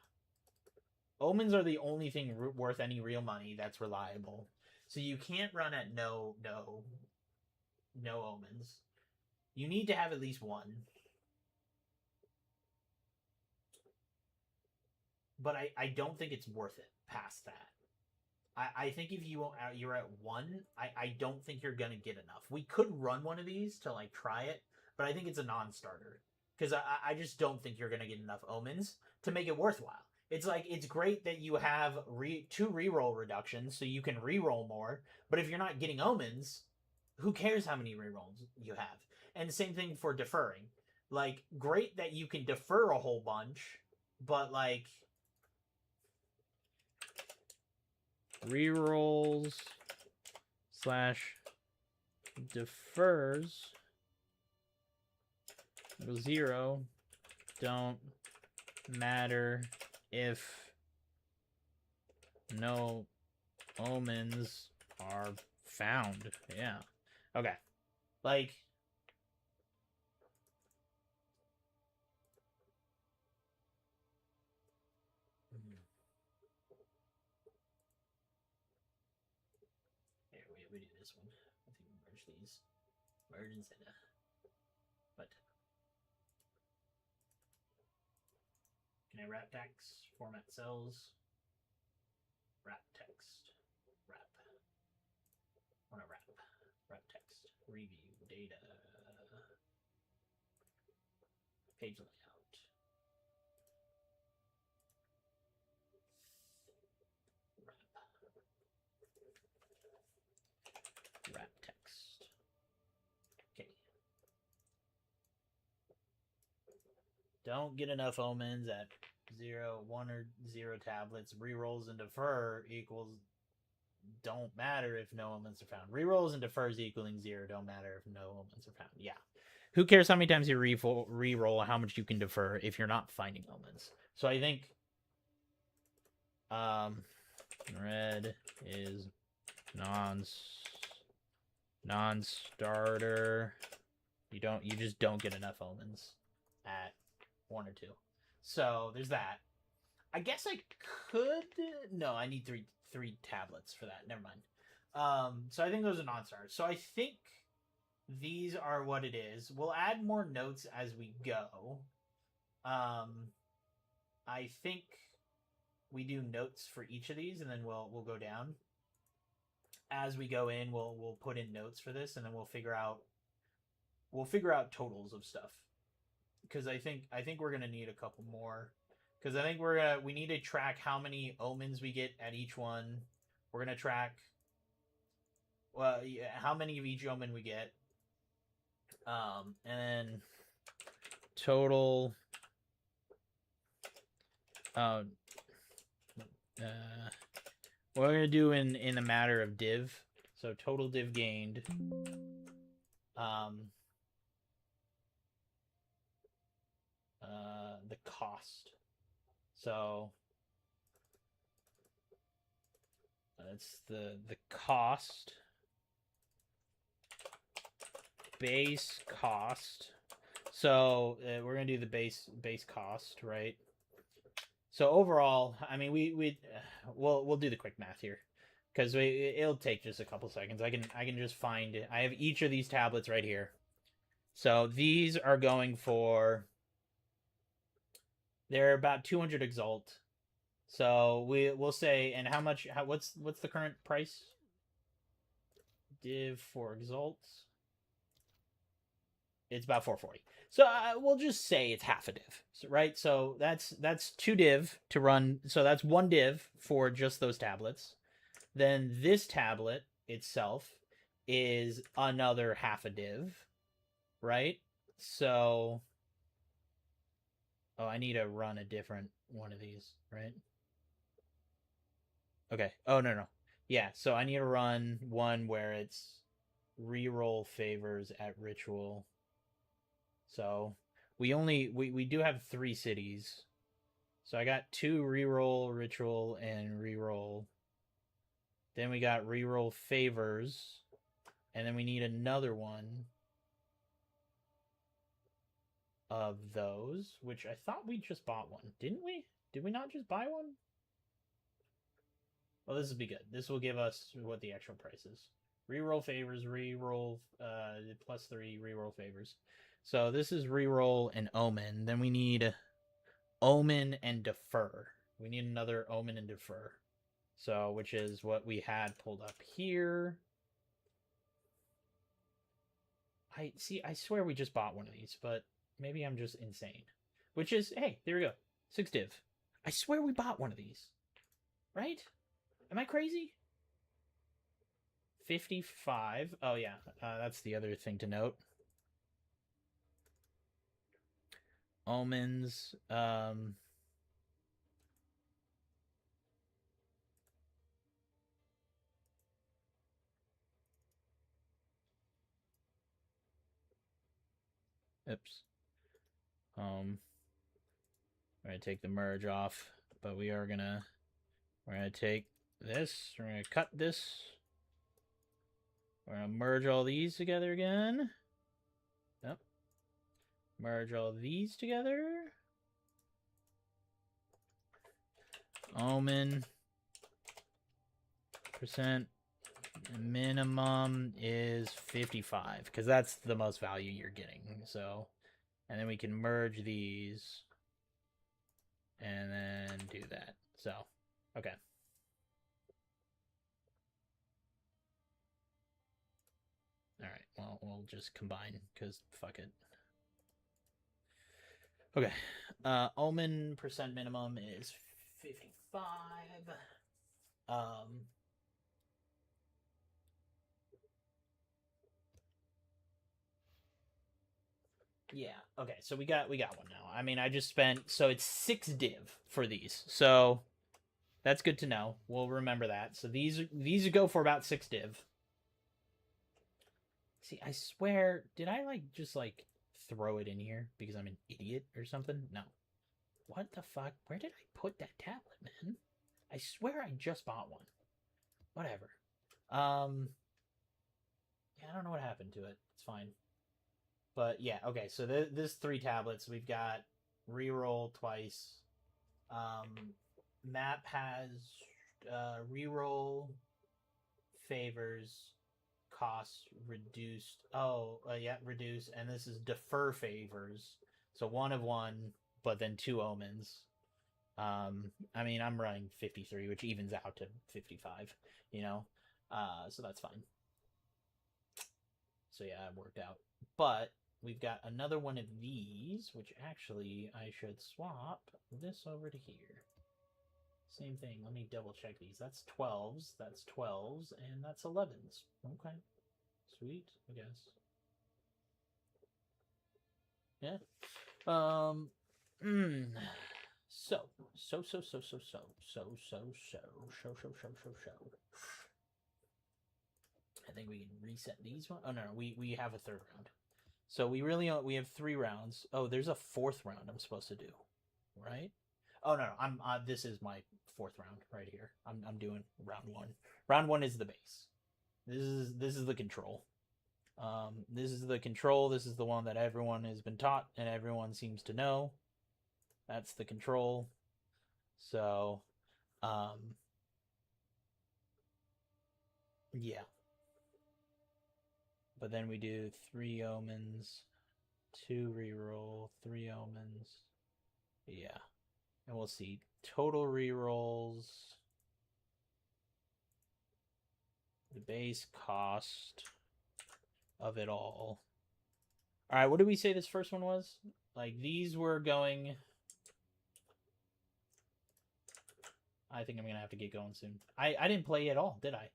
Omens are the only thing worth any real money that's reliable. So you can't run at no omens. You need to have at least one. But I don't think it's worth it past that. I think if you're at 1, I don't think you're gonna get enough. We could run one of these to like try it, but I think it's a non-starter because I just don't think you're gonna get enough omens to make it worthwhile. It's like it's great that you have 2 reroll reductions, so you can reroll more. But if you're not getting omens, who cares how many rerolls you have? And the same thing for deferring. Like great that you can defer a whole bunch, but like rerolls / defers 0 don't matter if no omens are found. Yeah. Okay. Like here we do this one. I think we merge these. Merge instead of but can I wrap text? Format cells. Wrap text. Wrap. Want to wrap. Wrap text. Review data. Page layout. Wrap text. Okay. Don't get enough omens at 0, 1 or 0 tablets. Rerolls and defer equals don't matter if no omens are found. Rerolls and defers equaling 0 don't matter if no omens are found. Yeah. Who cares how many times you re-roll, how much you can defer if you're not finding omens? So I think red is non-starter. You just don't get enough omens at 1 or 2. So there's that. I guess I could. No, I need three tablets for that. Never mind. So I think those are non-starters. So I think these are what it is. We'll add more notes as we go. I think we do notes for each of these, and then we'll go down. As we go in, we'll put in notes for this, and then we'll figure out totals of stuff. Because I think we're gonna need a couple more. Because I think we need to track how many omens we get at each one. We're gonna track how many of each omen we get. And then total what we're gonna do in a matter of div. So total div gained. The cost. So that's the cost, base cost. So we're gonna do the base cost, right? So overall, I mean, we'll do the quick math here, because it'll take just a couple seconds. I can just find it. I have each of these tablets right here. So these are going for. They're about 200 exalt. So we'll say, and how much? What's the current price? Div for exalt. It's about 440. So we'll just say it's half a div, right? So that's 2 div to run. So that's 1 div for just those tablets. Then this tablet itself is another half a div, right? So, oh, I need to run a different one of these, right? Okay. Oh, no. Yeah, so I need to run one where it's reroll favors at ritual. So we do have 3 cities. So I got 2 reroll ritual and reroll. Then we got reroll favors. And then we need another one of those, which I thought we just bought one. Didn't we? Did we not just buy one? Well, this will be good. This will give us what the actual price is. Reroll favors, reroll +3, reroll favors. So this is reroll and omen. Then we need omen and defer. We need another omen and defer. So, which is what we had pulled up here. I swear we just bought one of these, but maybe I'm just insane. Which is, hey, there we go. 6 div. I swear we bought one of these. Right? Am I crazy? 55. Oh, yeah. That's the other thing to note. Omens. Oops. We're gonna take the merge off, but we're gonna take this. We're gonna cut this. We're gonna merge all these together again. Yep. Merge all these together. Omen percent minimum is 55 because that's the most value you're getting. So, and then we can merge these and then do that. So, okay. All right. Well, we'll just combine because fuck it. Okay. Omen percent minimum is 55. Yeah. Okay. So we got one now. I mean, I just spent, so it's 6 div for these. So that's good to know. We'll remember that. So these go for about 6 div. See, I swear, did I just throw it in here because I'm an idiot or something? No. What the fuck? Where did I put that tablet, man? I swear I just bought one. Whatever. Yeah, I don't know what happened to it. It's fine. But yeah, okay, so this 3 tablets. We've got reroll twice. Map has reroll favors, costs reduced. Oh, yeah, reduce. And this is defer favors. So 1 of 1, but then 2 omens. I mean, I'm running 53, which evens out to 55, you know? So that's fine. So yeah, it worked out. But we've got another one of these, which actually I should swap this over to here. Same thing. Let me double check these. That's 12s, that's 12s, and that's 11s. Okay. Sweet, I guess. Yeah. I think we can reset these one. Oh no, we have a 3rd round. So we have 3 rounds. Oh, there's a 4th round I'm supposed to do, right? Oh no, I'm this is my 4th round right here. I'm doing round 1. Round 1 is the base. This is the control. This is the control. This is the one that everyone has been taught and everyone seems to know. That's the control. So, yeah. But then we do 3 omens, 2 reroll, 3 omens. Yeah. And we'll see total rerolls, the base cost of it all. All right, what did we say this first one was? Like, these were going... I think I'm going to have to get going soon. I didn't play at all, did I?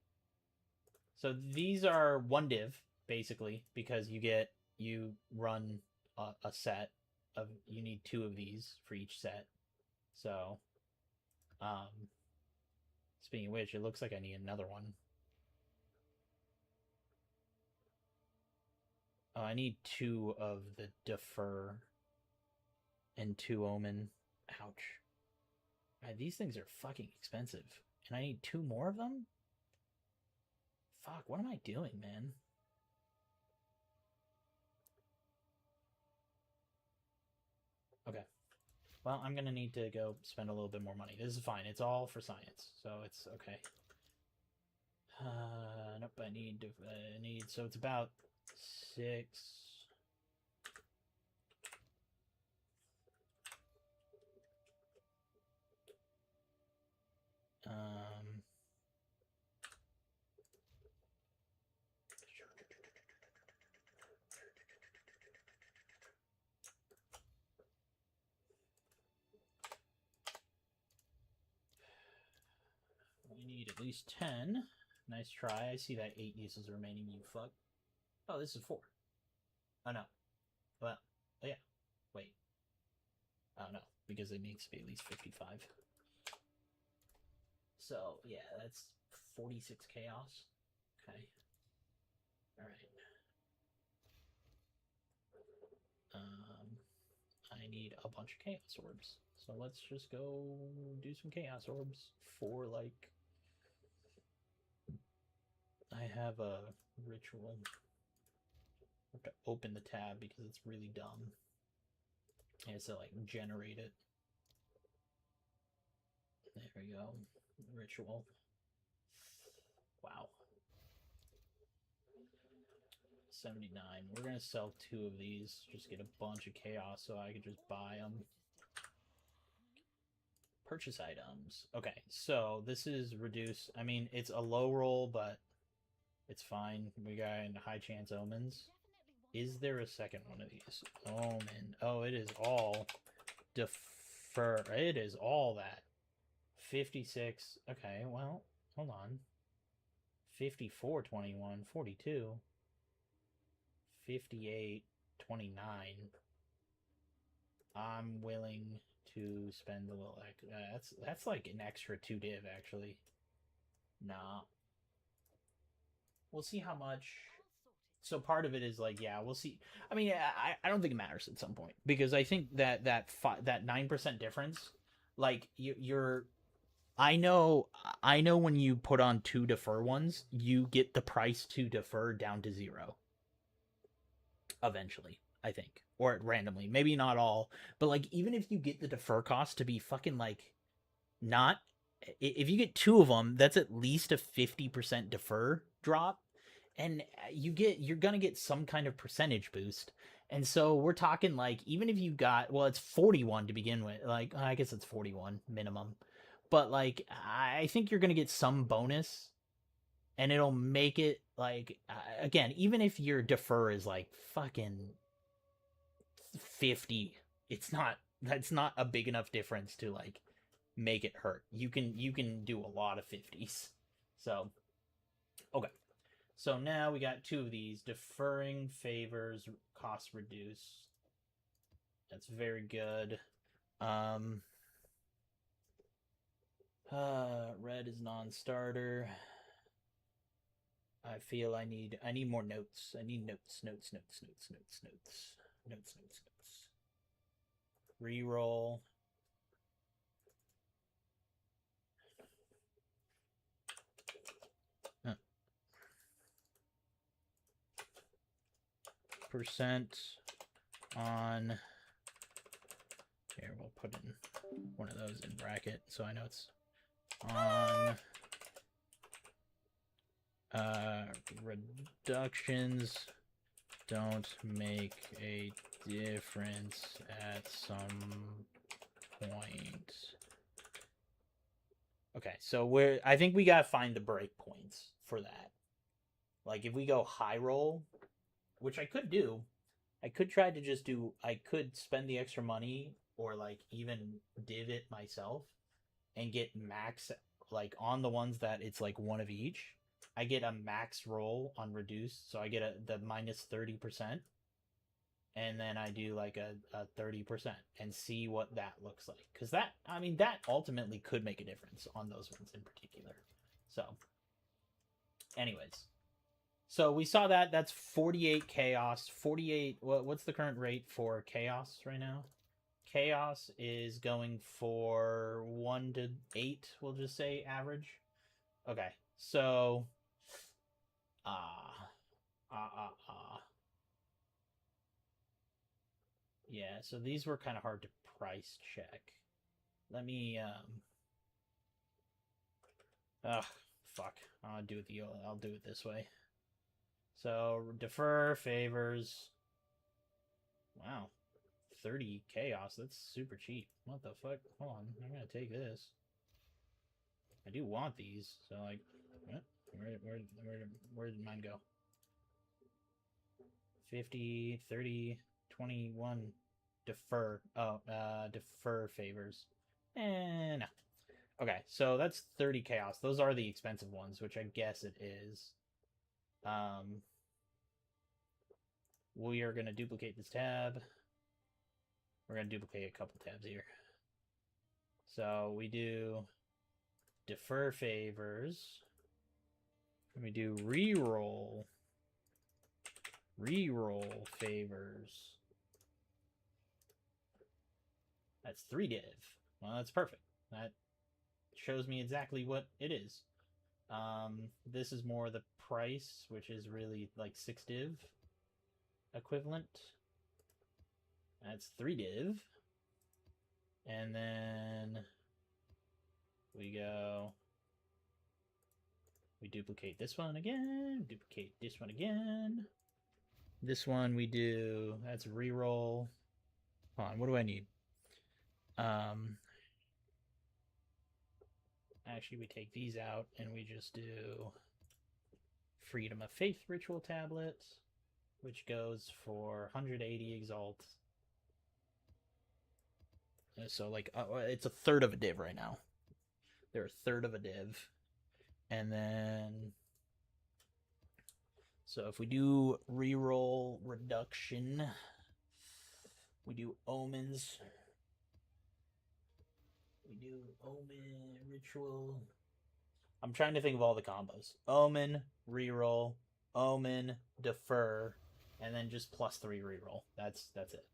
So these are 1 div, basically, because you run a set of... You need 2 of these for each set. So, speaking of which, it looks like I need another one. Oh, I need 2 of the defer and 2 omen. Ouch. God, these things are fucking expensive. And I need 2 more of them? Fuck, what am I doing, man? Okay. Well, I'm gonna need to go spend a little bit more money. This is fine. It's all for science, so it's okay. Nope, I need, so it's about 6... We need at least 10. Nice try. I see that 8 uses remaining, you fuck. Oh, this is 4. Oh, no. Well, yeah. Wait. Oh, no. Because it needs to be at least 55. So, yeah, that's 46 chaos. Okay. Alright. I need a bunch of chaos orbs. So let's just go do some chaos orbs for, like... I have a ritual. I have to open the tab because it's really dumb. And it's to, like, generate it. There we go. Ritual. Wow. 79. We're gonna sell 2 of these. Just get a bunch of chaos so I could just buy them. Purchase items. Okay, so this is reduce. I mean, it's a low roll, but it's fine. We got a high chance omens. Is there a second one of these? Omen. Oh, it is all defer. It is all that. 56. Okay, well, hold on. 54, 21, 42. 58, 29. I'm willing to spend a little that's like an extra 2 div actually. Nah. We'll see how much. So part of it is like, yeah, we'll see. I mean, I don't think it matters at some point because I think that 9% difference, like you're I know when you put on 2 defer ones, you get the price to defer down to 0. Eventually, I think. Or randomly. Maybe not all. But, like, even if you get the defer cost to be fucking, like, not... If you get 2 of them, that's at least a 50% defer drop. And you're gonna get some kind of percentage boost. And so we're talking, like, even if you got... Well, it's 41 to begin with. Like, I guess it's 41 minimum. But, like, I think you're gonna get some bonus. And it'll make it, like... Again, even if your defer is, like, fucking... 50, that's not a big enough difference to like make it hurt. You can do a lot of 50s. So okay, so now we got 2 of these. Deferring favors cost reduce. That's very good. Red is non-starter. I feel I need more notes. I need notes. Reroll. Percent on... Here, we'll put in one of those. those in bracket so I know it's on. Reductions don't make a difference at some point. Okay, so I think we gotta find the breakpoints for that. Like if we go high roll, which I could do, I could try to just do, I could spend the extra money or like even div it myself and get max, like on the ones that it's like one of each. I get a max roll on reduced, so I get the minus 30%, and then I do like a 30% and see what that looks like. Because that, I mean, that ultimately could make a difference on those ones in particular. So, anyways, so we saw that. That's 48 chaos. 48. What's the current rate for chaos right now? Chaos is going for 1 to 8. We'll just say average. Okay, so. Yeah, so these were kind of hard to price check. Let me, fuck. I'll do it this way. So, defer favors. Wow. 30 chaos. That's super cheap. What the fuck? Hold on. I'm gonna take this. I do want these, so like, what? Where did mine go? 50, 30, 21. Defer. Oh, defer favors. No. Okay, so that's 30 chaos. Those are the expensive ones, which I guess it is. We are going to duplicate this tab. We're going to duplicate a couple tabs here. So we do defer favors. And we do reroll. Reroll favors. That's 3 div. Well, that's perfect. That shows me exactly what it is. This is more the price, which is really like 6 div equivalent. That's 3 div. And then we go, we duplicate this one again, duplicate this one again. This one we do, that's reroll. Hold on, what do I need? Actually, we take these out and we just do Freedom of Faith Ritual Tablet, which goes for 180 exalt. So, like, it's a third of a div right now. They're a third of a div. And then, so if we do reroll reduction, we do omens. We do omen, ritual. I'm trying to think of all the combos. Omen, reroll, omen, defer, and then just +3 reroll. That's it.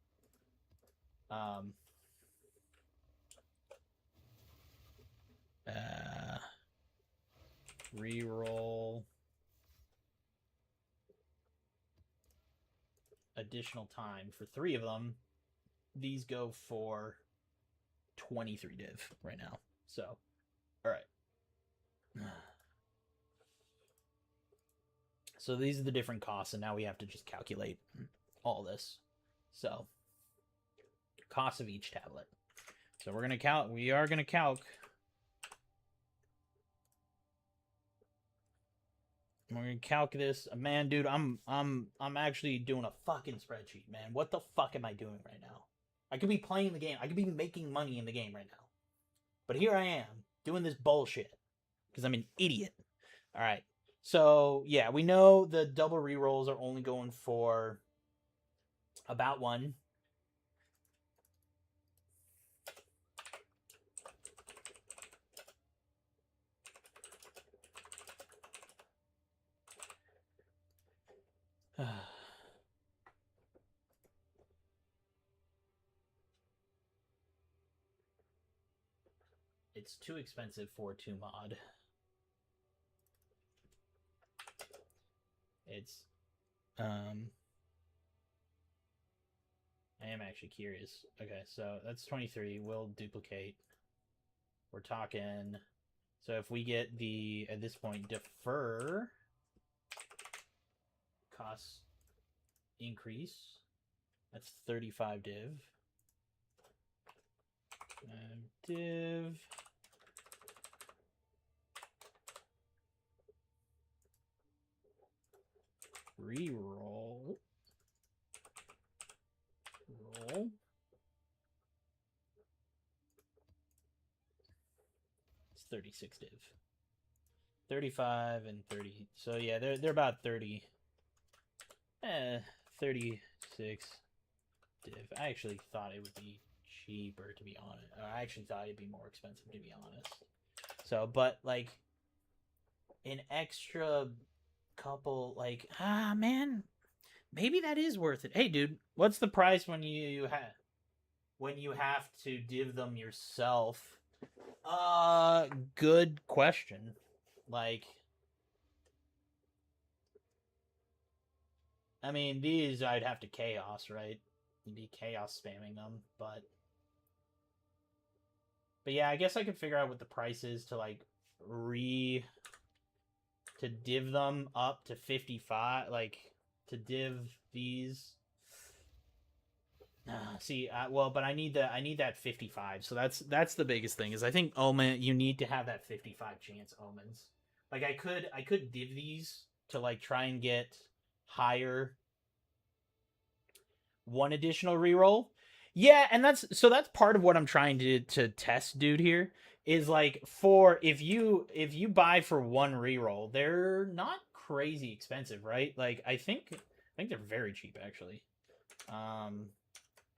Reroll. Additional time for 3 of them. These go for 23 div right now. So, all right. So these are the different costs, and now we have to just calculate all this. So, cost of each tablet. So we're gonna count. We are gonna calc. We're gonna calc this. Man, dude, I'm actually doing a fucking spreadsheet, man. What the fuck am I doing right now? I could be playing the game. I could be making money in the game right now. But here I am, doing this bullshit. Because I'm an idiot. Alright. So, yeah, we know the double rerolls are only going for about 1. It's too expensive for 2 mod. It's I am actually curious. Okay, so that's 23. We'll duplicate. we're talking. So if we get the, at this point, defer cost increase, that's 35 div. Div. Reroll. Roll. It's 36 div. 35 and 30. So yeah, they're about 30. 36 div. I actually thought it would be cheaper, to be honest. I actually thought it'd be more expensive, to be honest. So, but like an extra couple, like, man, maybe that is worth it. Hey, dude, what's the price when you have to div them yourself? Good question. Like, I mean, these I'd have to chaos, right? You'd be chaos spamming them, but yeah, I guess I could figure out what the price is to like to div them up to 55, like to div these. See, well, but I need that 55. So that's the biggest thing is I think Omen, you need to have that 55 chance omens. Like I could div these to like try and get higher one additional reroll. Yeah, and that's part of what I'm trying to test, dude, here is like for if you buy for one reroll, they're not crazy expensive, right? Like I think they're very cheap actually.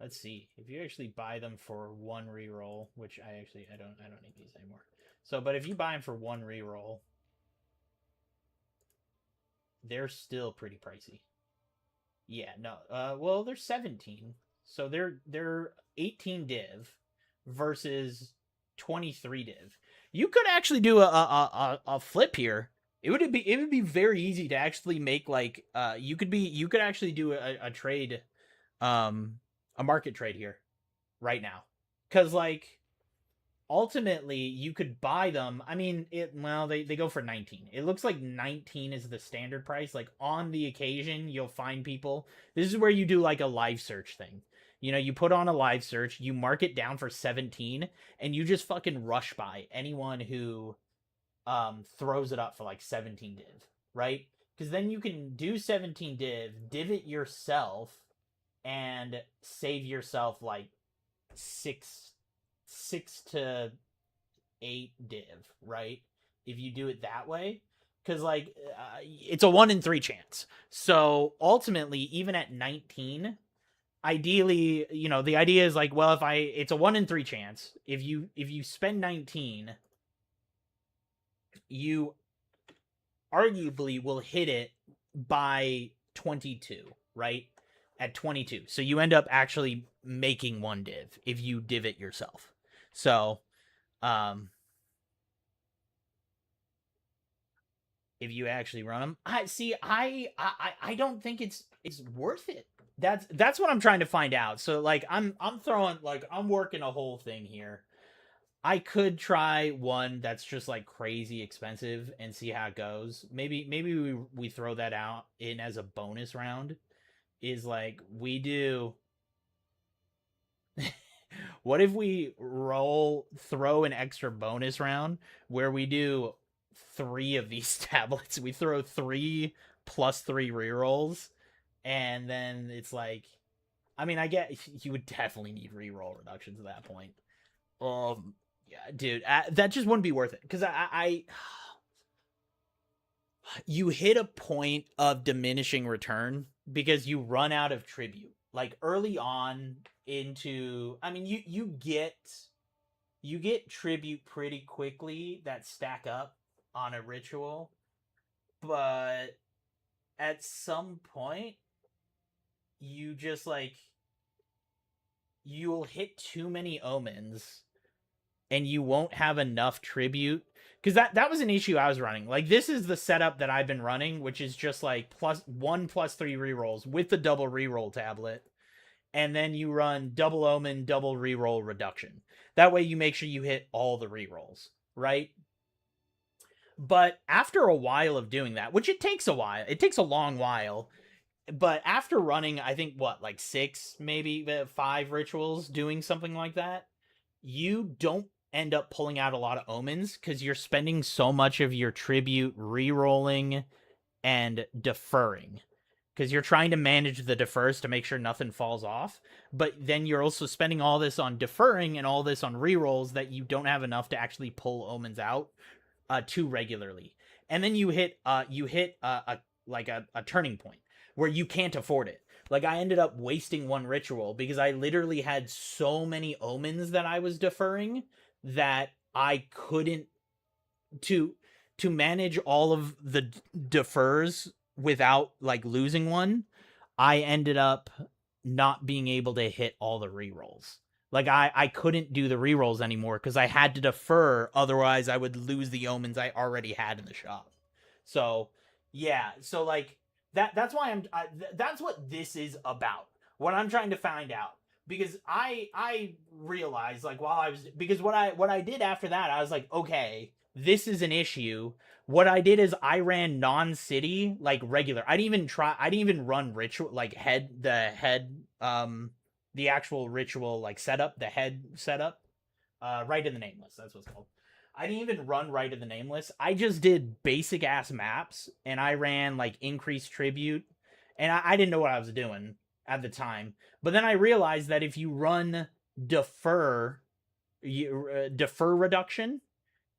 Let's see. If you actually buy them for one reroll, which I don't need these anymore. So, but if you buy them for one reroll, they're still pretty pricey. Yeah, no. Well, they're 17. So they're 18 div versus 23 div. You could actually do a flip here. It would be very easy to actually make like you could actually do a trade, a market trade here right now, because like ultimately you could buy them. I mean, they go for 19. It looks like 19 is the standard price. Like on the occasion you'll find people, this is where you do like a live search thing. You know, you put on a live search, you mark it down for 17, and you just fucking rush by anyone who throws it up for like 17 div, right? Because then you can do 17 div it yourself, and save yourself like 6 to 8 div, right? If you do it that way. Because like it's a 1 in 3 chance. So ultimately, even at 19, ideally, you know, the idea is like, well, it's a 1 in 3 chance. If you spend 19, you arguably will hit it by 22, right? At 22. So you end up actually making one div if you div it yourself. So, if you actually run them, I don't think it's worth it. That's what I'm trying to find out. So like I'm working a whole thing here. I could try one that's just like crazy expensive and see how it goes. Maybe we throw that out in as a bonus round. Is like we do. What if we throw an extra bonus round where we do 3 of these tablets? We throw 3 plus 3 rerolls, and then it's like, I mean, I get you would definitely need reroll reductions at that point. Yeah, dude, that just wouldn't be worth it because you hit a point of diminishing return because you run out of tribute. Like early on into, I mean, you get tribute pretty quickly that stack up on a ritual, but at some point you just like you'll hit too many omens and you won't have enough tribute. Because that was an issue I was running. Like, this is the setup that I've been running, which is just like +1 + 3 rerolls with the double reroll tablet. and then you run double omen, double reroll reduction. That way you make sure you hit all the rerolls, right? But after a while of doing that, which it takes a while, it takes a long while, but after running, I think what, like 6, maybe 5 rituals doing something like that, you don't end up pulling out a lot of omens because you're spending so much of your tribute re-rolling and deferring, because you're trying to manage the defers to make sure nothing falls off, but then you're also spending all this on deferring and all this on re-rolls that you don't have enough to actually pull omens out too regularly. And then you hit a turning point where you can't afford it. Like, I ended up wasting one ritual because I literally had so many omens that I was deferring that I couldn't to manage all of the defers without like losing one. I ended up not being able to hit all the rerolls. Like, I couldn't do the rerolls anymore because I had to defer, otherwise I would lose the omens I already had in the shop. So yeah, so like that's why that's what this is about. What I'm trying to find out, because I realized, like, while I was, because what I did after that, I was like, okay, this is an issue. What I did is I ran non-city like regular. I didn't even run ritual, like the actual ritual like setup, the head setup, right in the nameless. That's what it's called. I didn't even run right in the nameless. I just did basic ass maps, and I ran like increased tribute, and I didn't know what I was doing at the time. But then I realized that if you run defer reduction,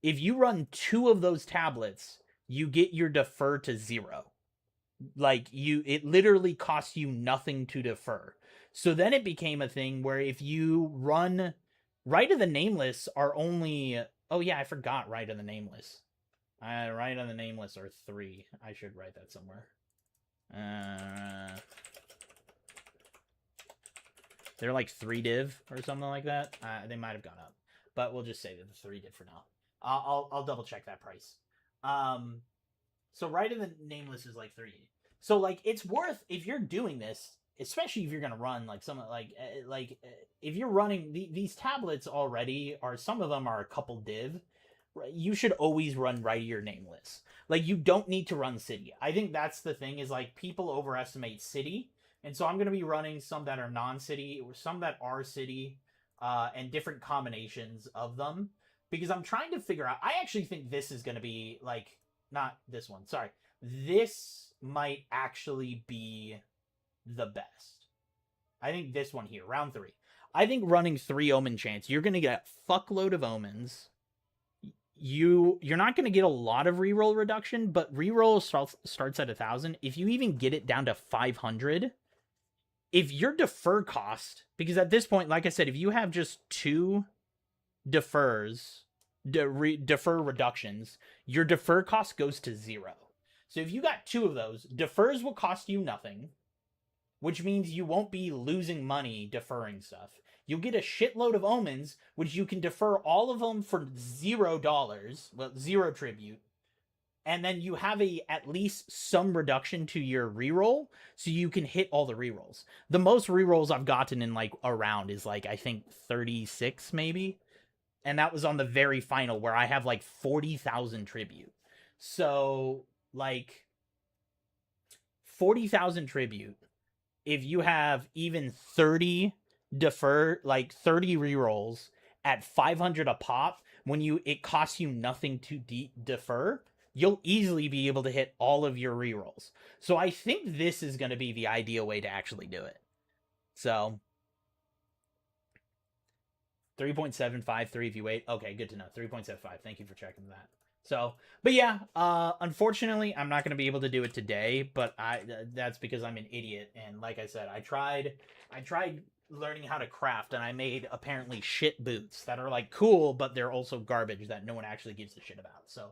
if you run 2 of those tablets, you get your defer to 0. Like, it literally costs you nothing to defer. So then it became a thing where if you run Right of the Nameless are only, oh yeah, I forgot Right of the Nameless. Right of the Nameless are 3. I should write that somewhere. They're like 3 div or something like that. They might have gone up, but we'll just say that the 3 div for now. I'll double check that price. So Right of the Nameless is like 3. So like, it's worth, if you're doing this, especially if you're gonna run like some if you're running these tablets already, or some of them are a couple div, you should always run Right of your Nameless. Like, you don't need to run city. I think that's the thing, is like, people overestimate city, and so I'm gonna be running some that are non-city or some that are city, and different combinations of them, because I'm trying to figure out. I actually think this is gonna be like, not this one, sorry. This might actually be the best. I think this one here, round 3. I think running 3 omen chants, you're gonna get a fuckload of omens. You're not gonna get a lot of reroll reduction, but reroll starts at 1,000. If you even get it down to 500, if your defer cost, because at this point, like I said, if you have just 2 defers, defer reductions, your defer cost goes to 0. So if you got 2 of those, defers will cost you nothing, which means you won't be losing money deferring stuff. You'll get a shitload of omens, which you can defer all of them for $0, well, 0 tribute, and then you have at least some reduction to your reroll, so you can hit all the rerolls. The most rerolls I've gotten in like a round is like, I think 36 maybe, and that was on the very final where I have like 40,000 tribute. So like 40,000 tribute, if you have even 30 defer, like 30 rerolls at 500 a pop, when it costs you nothing to defer, you'll easily be able to hit all of your rerolls. So I think this is going to be the ideal way to actually do it. So 3.753 if you wait. Okay, good to know. 3.75. Thank you for checking that. So, but yeah, unfortunately, I'm not going to be able to do it today, but that's because I'm an idiot. And like I said, I tried learning how to craft, and I made apparently shit boots that are like cool, but they're also garbage that no one actually gives a shit about. So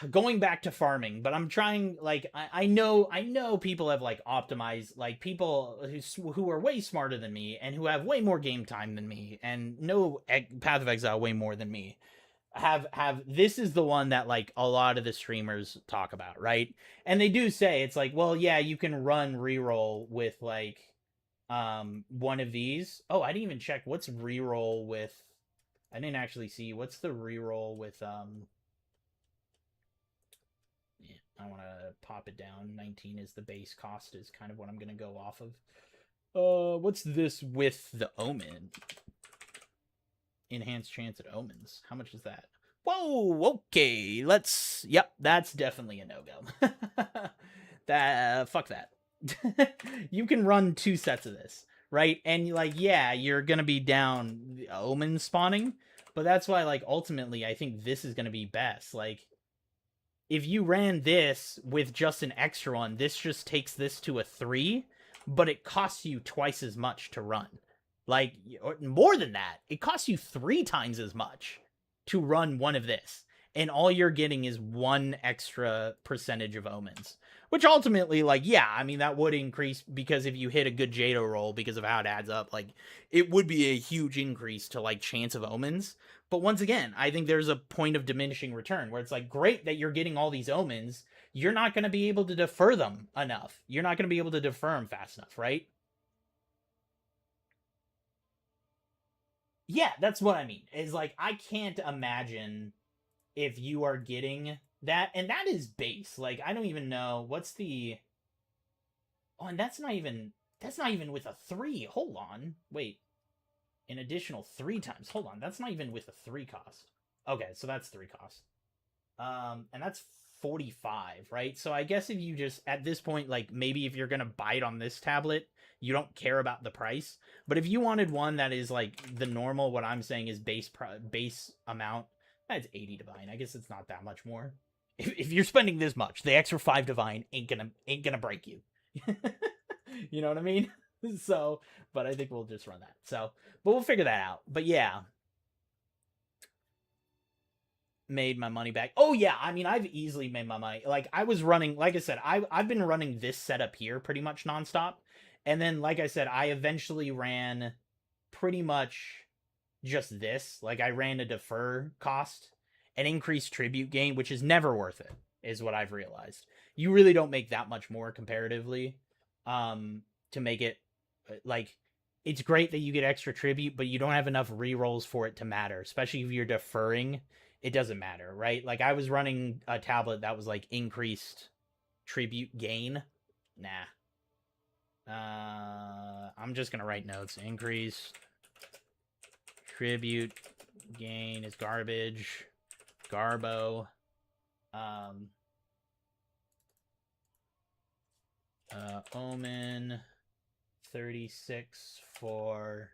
going back to farming, but I'm trying, like, I know people have like optimized, like people who are way smarter than me and who have way more game time than me and know Path of Exile way more than me. This is the one that like a lot of the streamers talk about, right? And they do say it's like, well, yeah, you can run reroll with like one of these. Oh, I didn't even check what's reroll with. I didn't actually see what's the reroll with. Yeah, I want to pop it down. 19 is the base cost. Is kind of what I'm gonna go off of. What's this with the omen? Enhanced chance at omens. How much is that? Whoa, okay. Let's. Yep, that's definitely a no-go. Fuck that. You can run 2 sets of this, right? And like, yeah, you're gonna be down omen spawning, but that's why, like, ultimately, I think this is gonna be best. Like, if you ran this with just an extra one, this just takes this to a 3, but it costs you twice as much to run. Like, or more than that, it costs you 3 times as much to run one of this. And all you're getting is 1 extra percentage of omens. Which ultimately, like, yeah, I mean, that would increase because if you hit a good Jado roll because of how it adds up, like, it would be a huge increase to, like, chance of omens. But once again, I think there's a point of diminishing return where it's like, great that you're getting all these omens. You're not going to be able to defer them enough. You're not going to be able to defer them fast enough, right? Yeah, that's what I mean. Is like, I can't imagine if you are getting that, and that is base. Like, I don't even know what's the. Oh, and that's not even with a 3. Hold on, wait, an additional 3 times. Hold on, that's not even with a 3 cost. Okay, so that's 3 cost. And that's 45, right? So I guess if you just at this point, like, maybe if you're gonna buy it on this tablet, you don't care about the price. But if you wanted one that is like the normal, what I'm saying is base amount, that's 80 divine. I guess it's not that much more. If you're spending this much, the extra 5 divine ain't gonna break you. You know what I mean? So, but I think we'll just run that. So, but we'll figure that out. But yeah, made my money back. Oh yeah, I mean, I've easily made my money. Like, I was running, like I said, I've been running this setup here pretty much nonstop. And then, like I said, I eventually ran pretty much just this. Like, I ran a defer cost, an increased tribute gain, which is never worth it, is what I've realized. You really don't make that much more comparatively to make it, like, it's great that you get extra tribute, but you don't have enough rerolls for it to matter, especially if you're deferring. It doesn't matter, right? Like, I was running a tablet that was like increased tribute gain. Nah. I'm just gonna write notes. Increased tribute gain is garbage. Garbo. Omen 36 for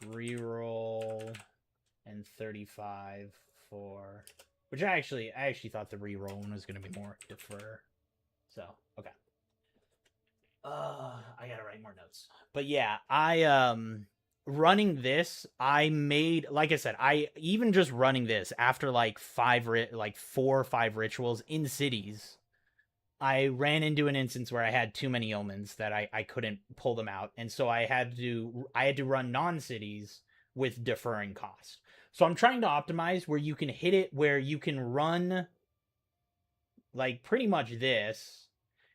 reroll and 35 for, which I actually thought the reroll one was gonna be more defer. So okay. I gotta write more notes. But yeah, I running this, I made, like I said, I even just running this after like 4 or 5 rituals in cities, I ran into an instance where I had too many omens that I couldn't pull them out, and so I had to run non-cities with deferring cost. So I'm trying to optimize where you can hit it, where you can run like pretty much this,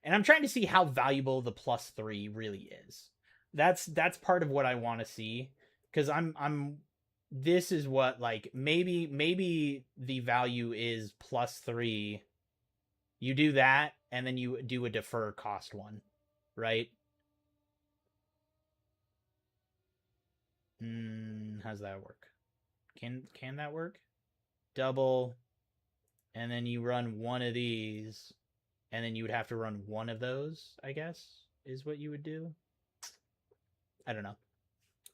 and I'm trying to see how valuable the +3 really is. That's part of what I want to see, because I'm this is what, like, maybe the value is +3. You do that, and then you do a defer cost one, right? How's that work? Can that work? Double, and then you run one of these, and then you would have to run one of those, I guess, is what you would do. I don't know.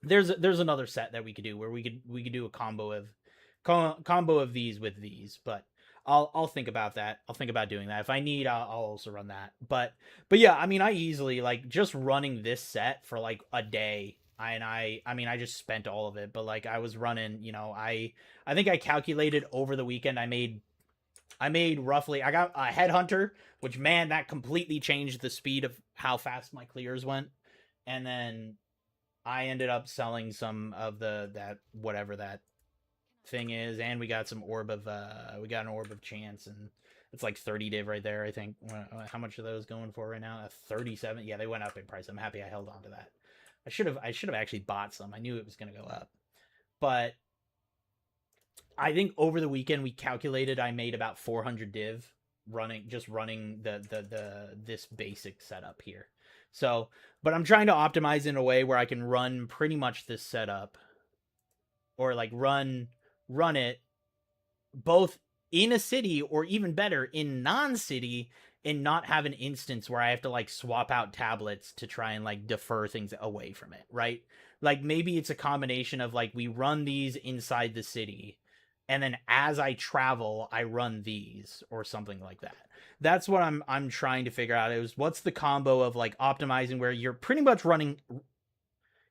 There's another set that we could do where we could do a combo of these with these, but I'll think about that. I'll think about doing that. If I need, I'll also run that. But yeah, I mean, I easily, like, just running this set for like a day. I mean, I just spent all of it, but like, I was running, you know, I think I calculated over the weekend, I made roughly, I got a headhunter, which, man, that completely changed the speed of how fast my clears went. And then I ended up selling some of that whatever that thing is, and we got some we got an orb of chance, and It's like 30 div right there, I think. How much are those going for right now? 37. Yeah, they went up in price. I'm happy I held on to that. I should have actually bought some. I knew it was going to go up. But I think over the weekend we calculated I made about 400 div running this basic setup here. So, but I'm trying to optimize in a way where I can run pretty much this setup, or like run it both in a city or even better in non-city, and not have an instance where I have to like swap out tablets to try and like defer things away from it, right? Like maybe it's a combination of like we run these inside the city, and then as I travel I run these, or something like that. That's what I'm trying to figure out, is what's the combo of like optimizing where you're pretty much running,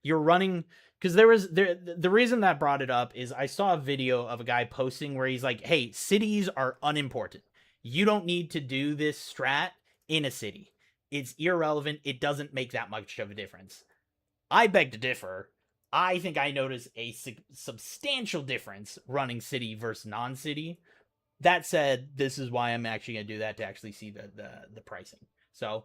because the reason that brought it up is I saw a video of a guy posting where he's like, hey, cities are unimportant. You don't need to do this strat in a city. It's irrelevant. It doesn't make that much of a difference. I beg to differ. I think I notice a substantial difference running city versus non-city. That said, this is why I'm actually going to do that, to actually see the pricing. So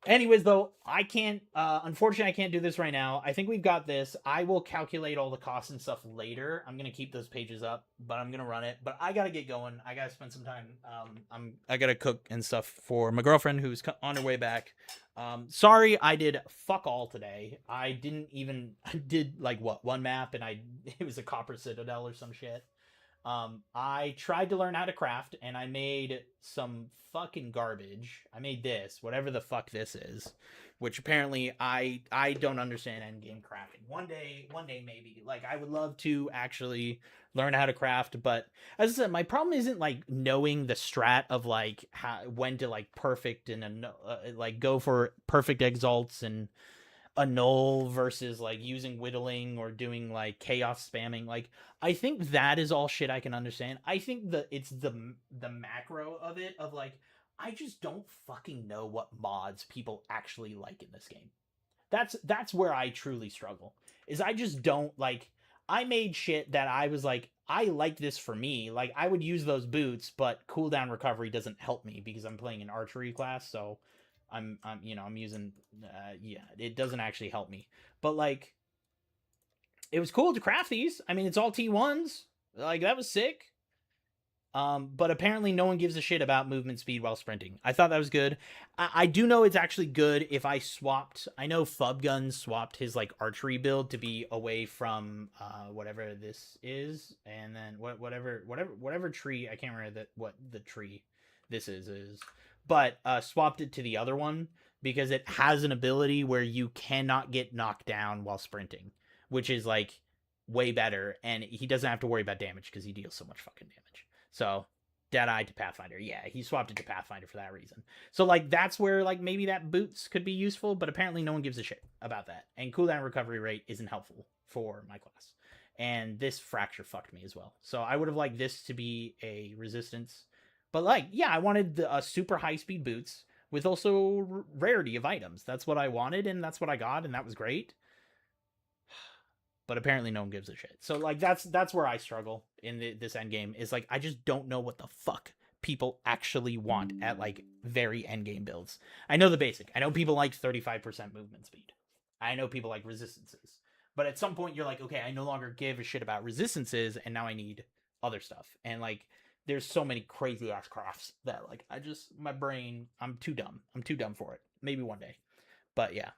anyways, though, I can't, unfortunately, I can't do this right now. I think we've got this. I will calculate all the costs and stuff later. I'm going to keep those pages up, but I'm going to run it. But I got to get going. I got to spend some time. I got to cook and stuff for my girlfriend who's on her way back. Sorry, I did fuck all today. I did like what, one map, and it was a copper citadel or some shit. I tried to learn how to craft, and I made some fucking garbage. I made this, whatever the fuck this is, which apparently I don't understand endgame crafting. One day maybe. Like, I would love to actually learn how to craft, but as I said, my problem isn't like knowing the strat of like when to like perfect and like go for perfect exalts and annul versus like using whittling or doing like chaos spamming. Like, I think that is all shit I can understand. I think it's the macro of it, of like, I just don't fucking know what mods people actually like in this game. That's where I truly struggle. Is I just don't like, I made shit that I was like, I like this for me. Like, I would use those boots, but cooldown recovery doesn't help me because I'm playing an archery class, so I'm using it doesn't actually help me. But like, it was cool to craft these. I mean, it's all T1s. Like, that was sick. But apparently no one gives a shit about movement speed while sprinting. I thought that was good. I do know it's actually good if I swapped. I know Fubgun swapped his like archery build to be away from whatever this is, and then whatever tree, I can't remember what the tree this is, but swapped it to the other one because it has an ability where you cannot get knocked down while sprinting, which is like way better, and he doesn't have to worry about damage because he deals so much fucking damage. So, Deadeye to Pathfinder. Yeah, he swapped it to Pathfinder for that reason. So, like, that's where, like, maybe that boots could be useful, but apparently no one gives a shit about that. And cooldown recovery rate isn't helpful for my class. And this fracture fucked me as well. So, I would have liked this to be a resistance. But, like, yeah, I wanted the super high-speed boots with also rarity of items. That's what I wanted, and that's what I got, and that was great. But apparently no one gives a shit. So like that's where I struggle in this end game, is like, I just don't know what the fuck people actually want at like very end game builds. I know the basic. I know people like 35% movement speed. I know people like resistances. But at some point you're like, okay, I no longer give a shit about resistances, and now I need other stuff. And like, there's so many crazy ass crafts that like, my brain, I'm too dumb. I'm too dumb for it. Maybe one day. But yeah.